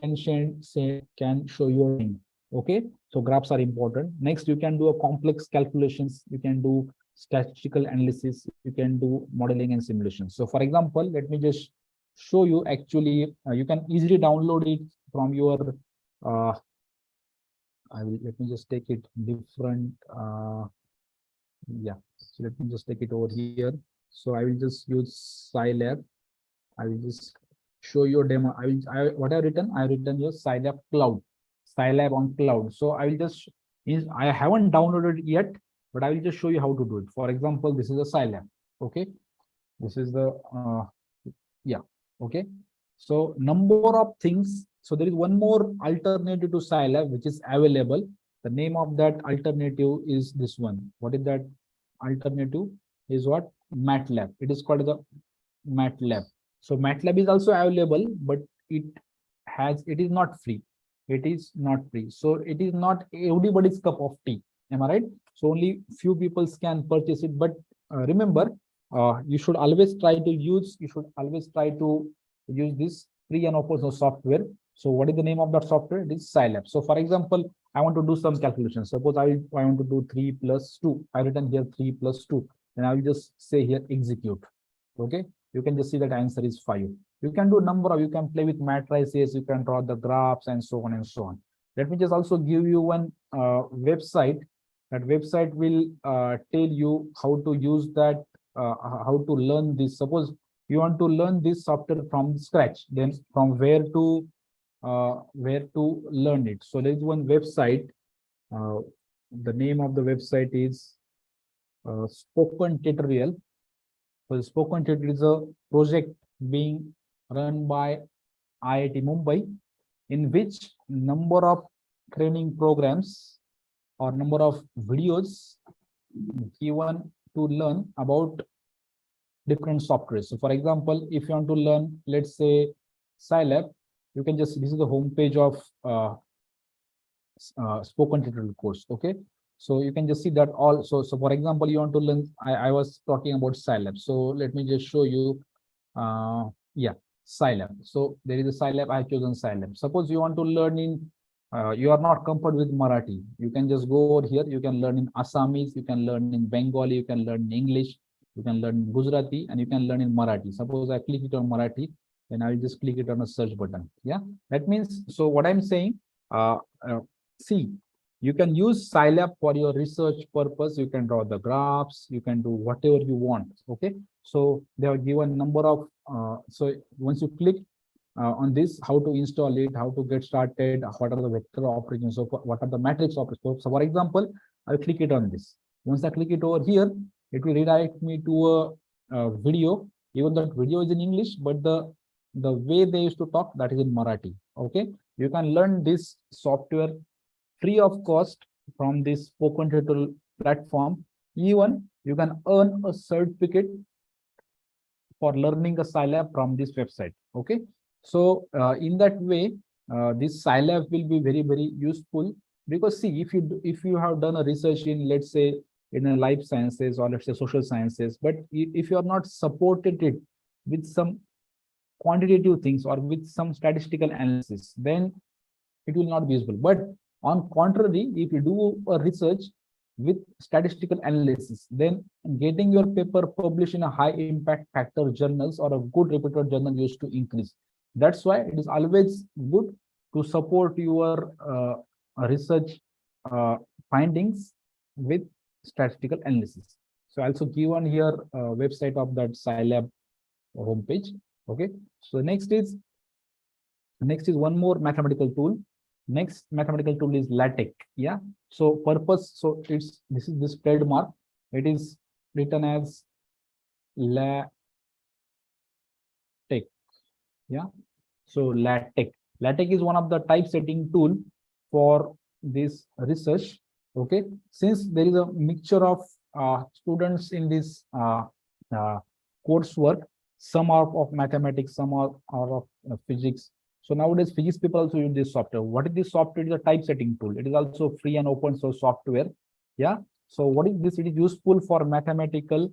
can show your thing. Okay, so graphs are important. Next, you can do a complex calculations, you can do statistical analysis, you can do modeling and simulation. So for example, let me just show you. Actually, you can easily download it from your let me just take it different. Yeah, so let me just take it over here. So I will just use Scilab. I will just show you a demo. What I've written, I've written here Scilab Cloud, Scilab on cloud. So I will just, I haven't downloaded it yet, but I will just show you how to do it. For example, this is a Scilab. Okay, this is the yeah. Okay, so number of things. So there is one more alternative to Scilab which is available. The name of that alternative is this one. What is that alternative? Is what? MATLAB. It is called the MATLAB. So MATLAB is also available, but it is not free. It is not free. So it is not everybody's cup of tea. Am I right? So only few people can purchase it. But remember, you should always try to use this free and open source software. So what is the name of that software? It is Scilab. So for example, I want to do some calculations. Suppose I want to do 3 plus 2. I written here 3 plus 2. Then I will just say here execute. Okay. You can just see that answer is 5. You can do you can play with matrices, you can draw the graphs and so on and so on. Let me just also give you one website. That website will tell you how to use that, how to learn this. Suppose you want to learn this software from scratch, then from where to learn it. So there is one website. The name of the website is Spoken Tutorial. So Spoken Tutorial is a project being run by IIT Mumbai, in which number of training programs or number of videos given to learn about different softwares. So for example, if you want to learn, let's say Scilab, you can just, this is the homepage of Spoken Tutorial course. Okay. So you can just see that all. So for example, you want to learn, I was talking about Scilab. So let me just show you, yeah, Scilab. So there is a Scilab, I have chosen Scilab. Suppose you want to learn in, you are not comfortable with Marathi. You can just go over here. You can learn in Assamese, you can learn in Bengali, you can learn in English, you can learn in Gujarati, and you can learn in Marathi. Suppose I click it on Marathi, then I will just click it on a search button. Yeah, that means, so what I'm saying, see, you can use Scilab for your research purpose. You can draw the graphs, you can do whatever you want. Okay, so they have given number of, so once you click on this, how to install it, how to get started, what are the vector operations, so what are the matrix operations. So for example, I'll click it on this. Once I click it over here, it will redirect me to a video. Even that video is in English, but the way they used to talk, that is in Marathi. Okay, you can learn this software free of cost from this Spoken Tutorial platform. Even you can earn a certificate for learning a Scilab from this website. Okay, so in that way, this Scilab will be very, very useful, because see, if you have done a research in, let's say, in a life sciences, or let's say social sciences, but if you are not supported it with some quantitative things or with some statistical analysis, then it will not be useful. But on contrary, if you do a research with statistical analysis, then getting your paper published in a high impact factor journals or a good reputed journal used to increase. That's why it is always good to support your research findings with statistical analysis. So I also given here website of that Scilab homepage. Okay, so next is one more mathematical tool. Next mathematical tool is LaTeX. Yeah, so purpose, so this is this trademark. It is written as LaTeX. Yeah, so LaTeX is one of the typesetting tool for this research. Okay, since there is a mixture of students in this coursework, some are of mathematics, some are of physics. So nowadays, physics people also use this software. What is this software? It is a typesetting tool. It is also free and open source software. Yeah. So what is this? It is useful for mathematical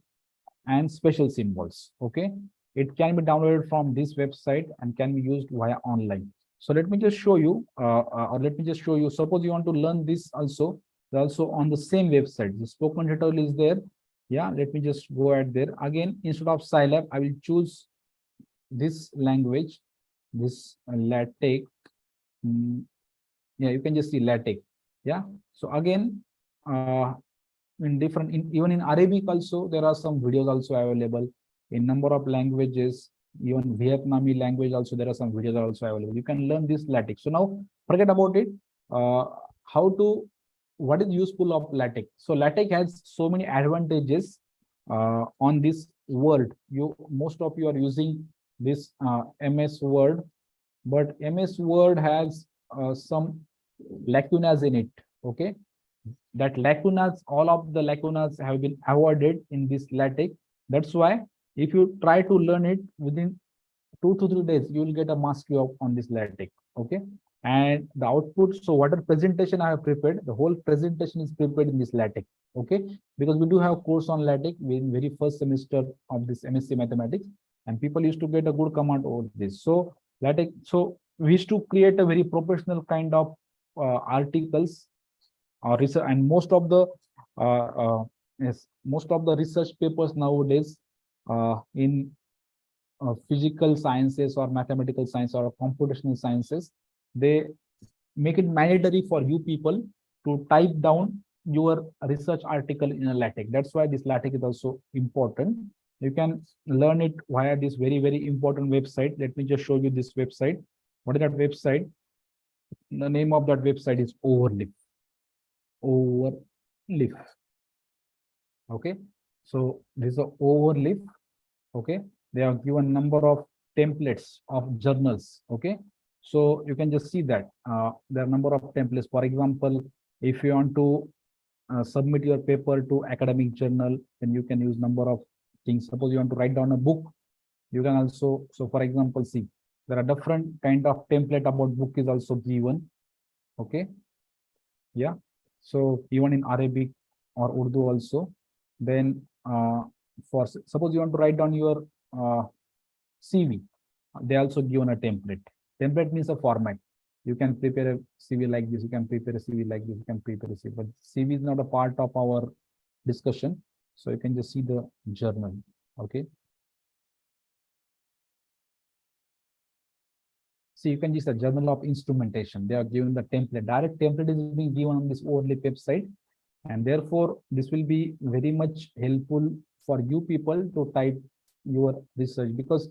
and special symbols. Okay. It can be downloaded from this website and can be used via online. So let me just show you, Suppose you want to learn this also. Also on the same website. The Spoken Tutorial is there. Yeah. Let me just go at there again. Instead of Scilab, I will choose this language. This LaTeX. Yeah, you can just see LaTeX. Yeah. So again, in different, even in Arabic also, there are some videos also available in number of languages. Even Vietnamese language also, there are some videos also available. You can learn this LaTeX. So now forget about it. How to, what is useful of LaTeX? So LaTeX has so many advantages on this world. Most of you are using this MS Word, but MS Word has some lacunas in it. Okay, that lacunas, all of the lacunas have been avoided in this LaTeX. That's why if you try to learn it within 2 to 3 days, you will get a mastery on this LaTeX. Okay, and the output. So whatever presentation I have prepared, the whole presentation is prepared in this LaTeX. Okay, because we do have course on LaTeX in very first semester of this MSc Mathematics, and people used to get a good command over this. So LaTeX. So we used to create a very professional kind of articles or research, and most of the most of the research papers nowadays in physical sciences or mathematical science or computational sciences, they make it mandatory for you people to type down your research article in a LaTeX. That's why this LaTeX is also important. You can learn it via this very, very important website. Let me just show you this website. What is that website? The name of that website is Overleaf. Overleaf. Okay, so this is a Overleaf. Okay, they have given number of templates of journals. Okay, so you can just see that there are number of templates. For example, if you want to submit your paper to academic journal, then you can use number of things. Suppose you want to write down a book, you can also. So for example, see, there are different kind of template about book is also given. Okay, yeah. So even in Arabic or Urdu also. Then for suppose you want to write down your CV, they also given a template. Template means a format. You can prepare a CV like this, you can prepare a CV like this, you can prepare a CV, but CV is not a part of our discussion. So you can just see the journal. Okay. So you can use a journal of instrumentation. They are given the template. Direct template is being given on this Overleaf website. And therefore, this will be very much helpful for you people to type your research, because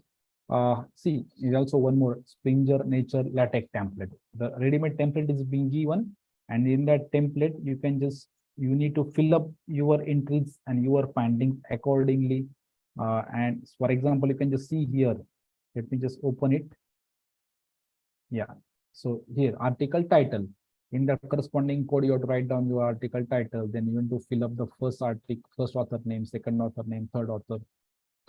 see, is also one more Springer Nature LaTeX template. The ready-made template is being given, and in that template, you can just, you need to fill up your entries and your findings accordingly. And for example, you can just see here. Let me just open it. Yeah. So here, article title. In the corresponding code, you have to write down your article title. Then you want to fill up the first article, first author name, second author name, third author.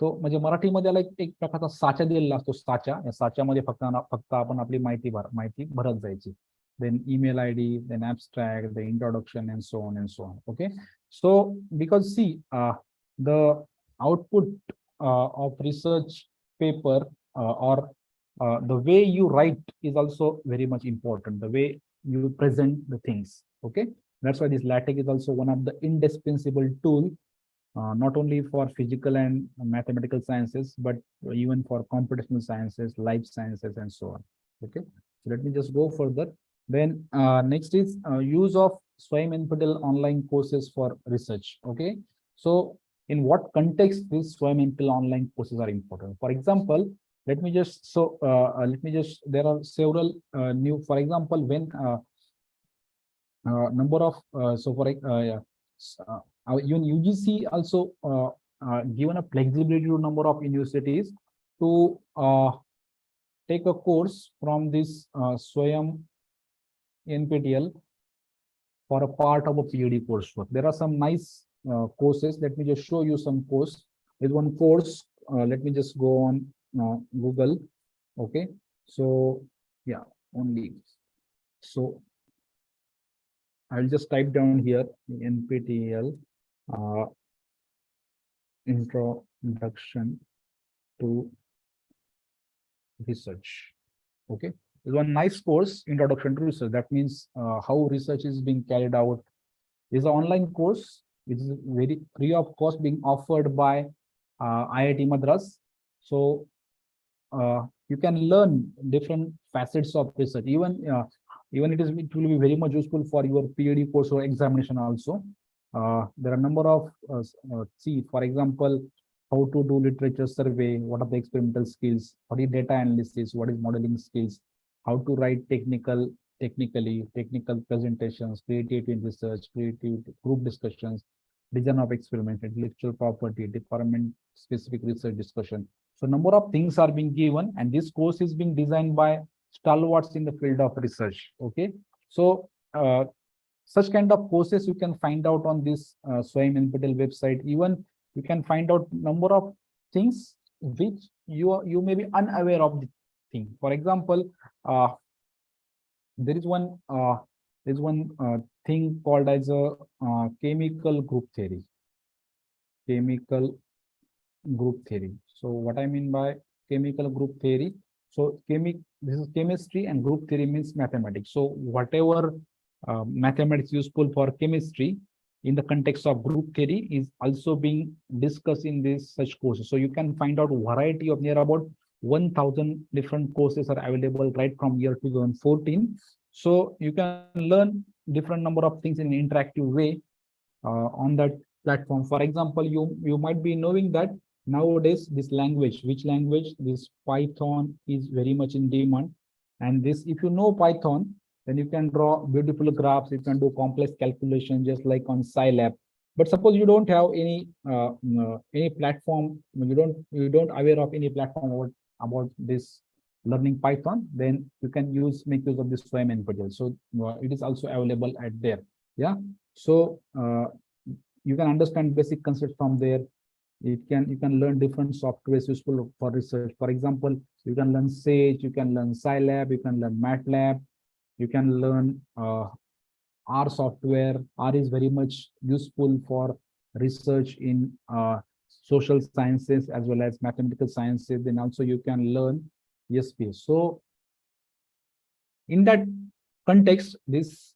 तो म्हणजे मराठीमध्ये याला एक प्रकारचा साचा दिलेला असतो. साचा, या साच्यामध्ये फक्त आपण आपली माहिती भरत जायची. Then email ID, then abstract, the introduction, and so on and so on. Okay. So because see, the output of research paper or the way you write is also very much important. The way you present the things. Okay, that's why this LaTeX is also one of the indispensable tool, not only for physical and mathematical sciences, but even for computational sciences, life sciences, and so on. Okay, so let me just go further. Then next is use of SWAYAM NPTEL online courses for research. Okay, so in what context these SWAYAM NPTEL online courses are important? For example, let me just, there are several new, for example, when number of, even UGC also given a flexibility to number of universities to take a course from this SWAYAM NPTEL for a part of a PhD coursework. There are some nice courses. Let me just show you some course. There's one course. Let me just go on Google. Okay, so yeah, only so I'll just type down here NPTEL introduction to research. Okay, there's one nice course, introduction to research. That means how research is being carried out. Is an online course which is very free of cost, being offered by IIT Madras. So you can learn different facets of research. Even Even it will be very much useful for your PhD course or examination also. There are number of see, for example, how to do literature survey, what are the experimental skills, what is data analysis, what is modeling skills, how to write technical presentations, creativity in research, creative group discussions, design of experiment, intellectual property, department specific research discussion. So number of things are being given, and this course is being designed by stalwarts in the field of research. Okay, so such kind of courses you can find out on this Swayam NPTEL website. Even you can find out number of things which you may be unaware of the thing. For example, there is one thing called as a chemical group theory. Chemical group theory. So what I mean by chemical group theory? So this is chemistry, and group theory means mathematics. So whatever mathematics useful for chemistry in the context of group theory is also being discussed in this such courses. So you can find out variety of near about 1,000 different courses are available right from year 2014. So you can learn different number of things in an interactive way on that platform. For example, you might be knowing that nowadays this language, which language, this Python is very much in demand. And this, if you know Python, then you can draw beautiful graphs, you can do complex calculation just like on Scilab. But suppose you don't have any platform, you don't aware of any platform about this learning Python, then you can make use of this Swayam NPTEL. So it is also available at there. Yeah. So you can understand basic concepts from there. You can learn different softwares useful for research. For example, you can learn Sage, you can learn Scilab, you can learn MATLAB, you can learn R software. R is very much useful for research in social sciences as well as mathematical sciences. Then also you can learn ESP. So in that context, these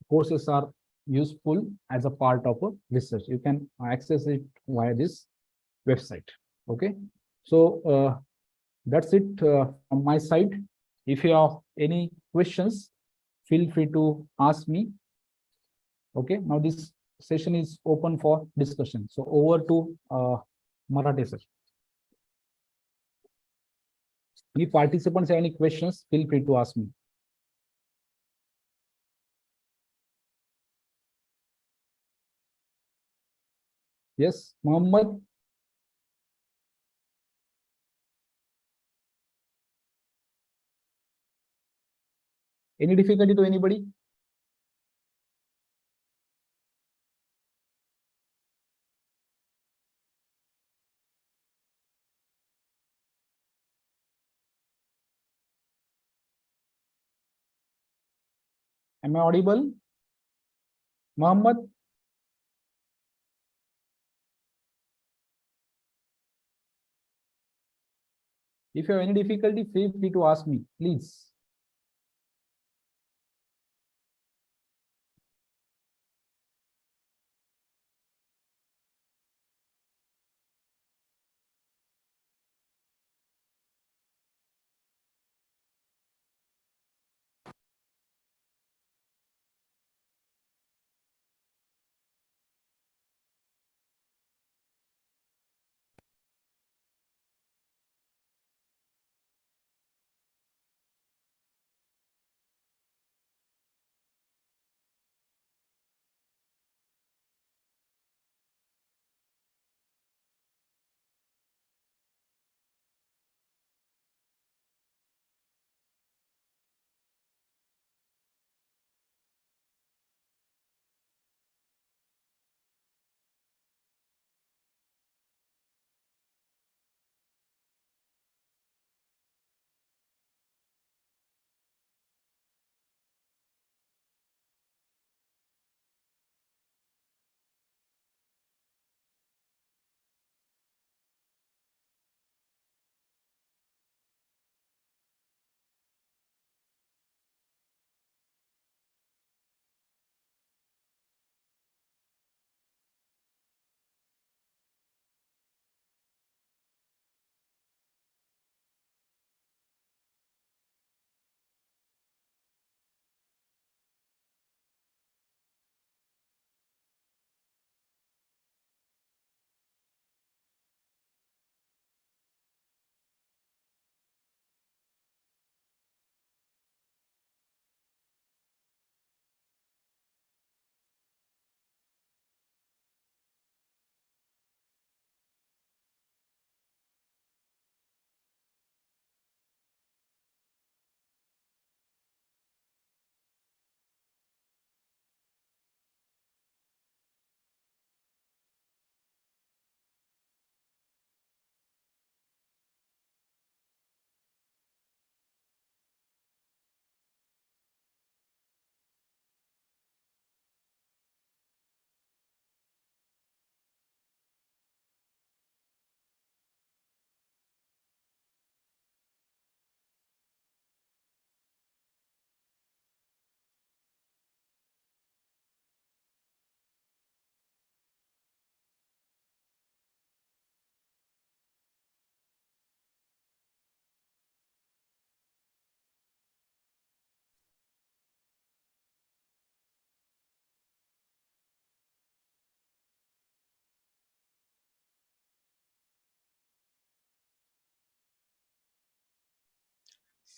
courses are useful as a part of a research. You can access it via this website. Okay, so that's it from my side. If you have any questions, feel free to ask me. Okay, now this session is open for discussion. So over to Marathi sir. Any participants have any questions, feel free to ask me. Yes, Mohammed. Any difficulty to anybody? Am I audible? Mohammed? If you have any difficulty, feel free to ask me, please.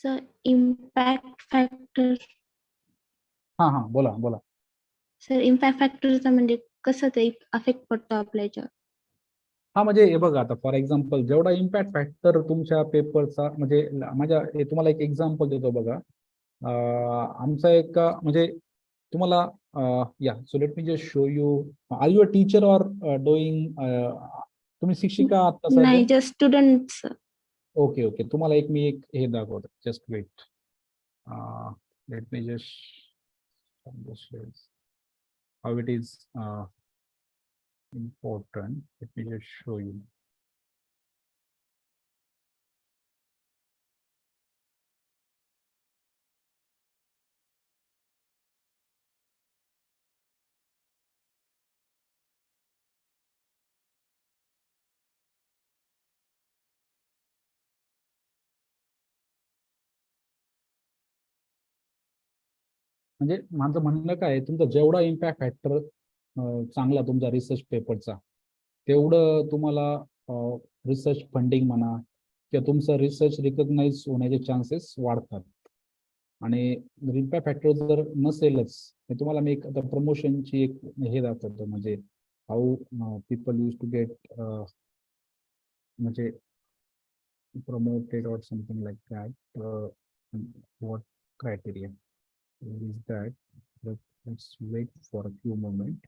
Sir impact factor हा हा बोला बोला. Sir impact फॅक्टरचा म्हणजे कसं ते affect पडतो आपल्या याच्यावर. हा म्हणजे हे बघा आता फॉर एक्झाम्पल जेवढा इम्पॅक्ट फॅक्टर तुमच्या पेपरचा म्हणजे तुम्हाला एक एक्झाम्पल देतो बघा. आमचा एक म्हणजे तुम्हाला या so let me just show you. Are you a teacher or doing तुम्ही शिक्षिका आता सध्या? नाही जस्ट स्टुडंट. ओके ओके तुम्हाला मी एक हे दाखवतो. Just wait. Let me just how it is important. Let me just show you. म्हणजे माझं म्हणणं काय आहे, तुमचा जेवढा इम्पॅक्ट फॅक्टर चांगला तुमचा रिसर्च पेपरचा तेवढं तुम्हाला रिसर्च फंडिंग म्हणा किंवा तुमचं रिसर्च रिकग्नाइज होण्याचे चान्सेस वाढतात. आणि इम्पॅक्ट फॅक्टर जर नसेलच तुम्हाला मी एक आता प्रमोशनची एक हे दाखवतो. म्हणजे how people use to get म्हणजे promoted or something like that. What criteria is that? Let's wait for a few moments.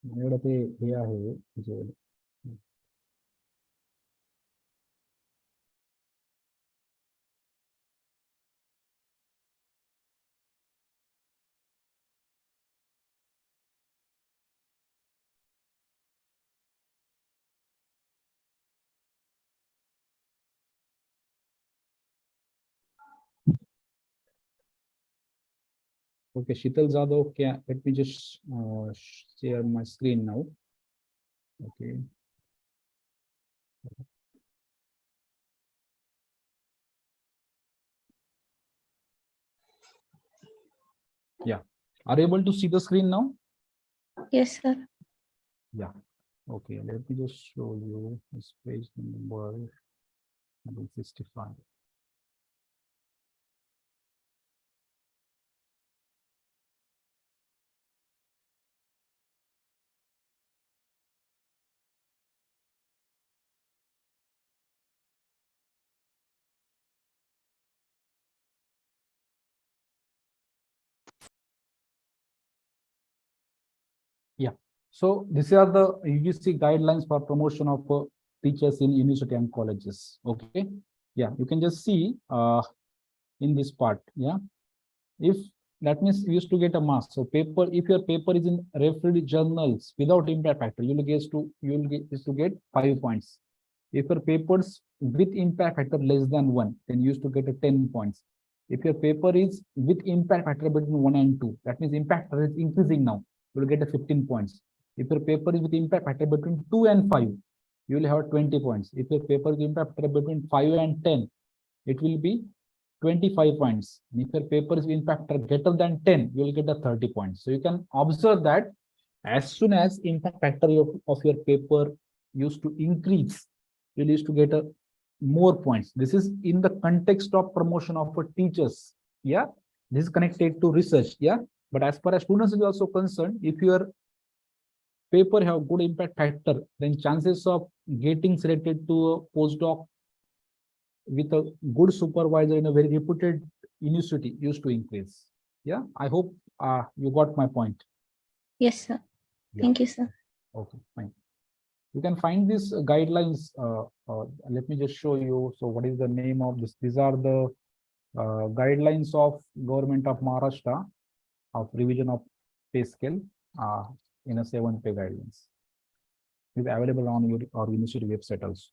माझ्याकडे ते हे आहे जे okay, Shital Jadhav, let me just share my screen now. Okay. Yeah. Are you able to see the screen now? Yes sir. Yeah. Okay, let me just show you this page number 165. Yeah. So these are the UGC guidelines for promotion of teachers in university and colleges. Okay. Yeah, you can just see in this part. Yeah. If that means you used to get a mark. So paper, if your paper is in referred journals without impact factor, you will get 5 points. If your papers with impact factor less than 1, then you used to get a 10 points. If your paper is with impact factor between 1 and 2, that means impact factor is increasing now, you will get a 15 points. If your paper is with impact factor between 2 and 5, you will have 20 points. If your paper is impact factor between 5 and 10, it will be 25 points. And if your paper is impact factor greater than 10, you will get a 30 points. So you can observe that as soon as impact factor of your paper used to increase, you used to get a more points. This is in the context of promotion of teachers. Yeah, this is connected to research. Yeah, but as far as students is also concerned, if your paper have good impact factor, then chances of getting selected to a postdoc with a good supervisor in a very reputed university used to increase. Yeah, I hope you got my point. Yes sir. Yeah. Thank you sir. Okay, fine. You can find these guidelines. Let me just show you. So what is the name of this? These are the guidelines of Government of Maharashtra of revision of pay scale in a 7-pay guidelines. It's available on our university website also.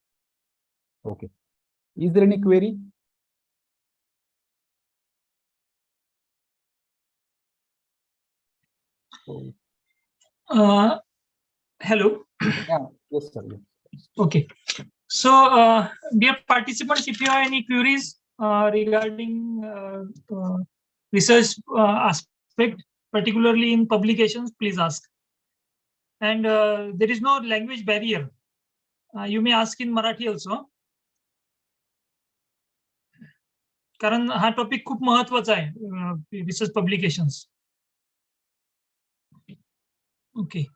Okay. Is there any query? Hello. Yeah. Yes, sir. Okay. So, dear participants, if you have any queries regarding research aspect, particularly in publications, please ask. And there is no language barrier. You may ask in Marathi also. कारण हा topic खूप महत्वाचा आहे research publications. Okay,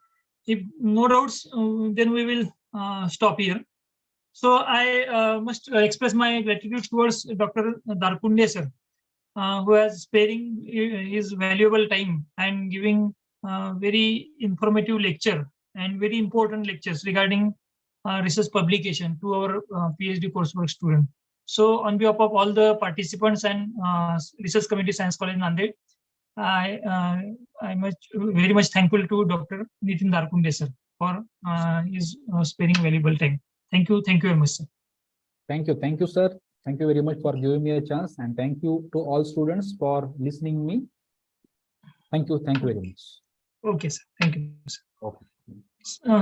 if no doubts, then we will stop here. So I must express my gratitude towards Dr. Darkunde sir, who has sparing his valuable time and giving very informative lecture and very important lectures regarding research publication to our PhD coursework student. So on behalf of all the participants and Research Committee Science College Nanded, I'm very much thankful to Dr. Nitin Darkunde sir for his sparing valuable time. Thank you very much, sir. Thank you, sir. Thank you very much for giving me a chance, and thank you to all students for listening me. Thank you very much. Okay, sir. Thank you, sir. Okay.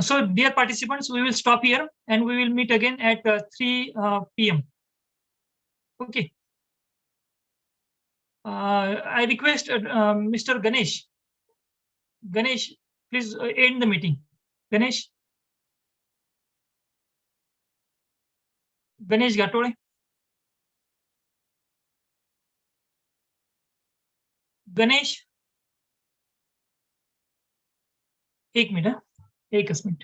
So, dear participants, we will stop here and we will meet again at 3 p.m. Okay. I request Mr. Ganesh. Ganesh, please end the meeting. Ganesh Gatole. Ganesh. एक minute.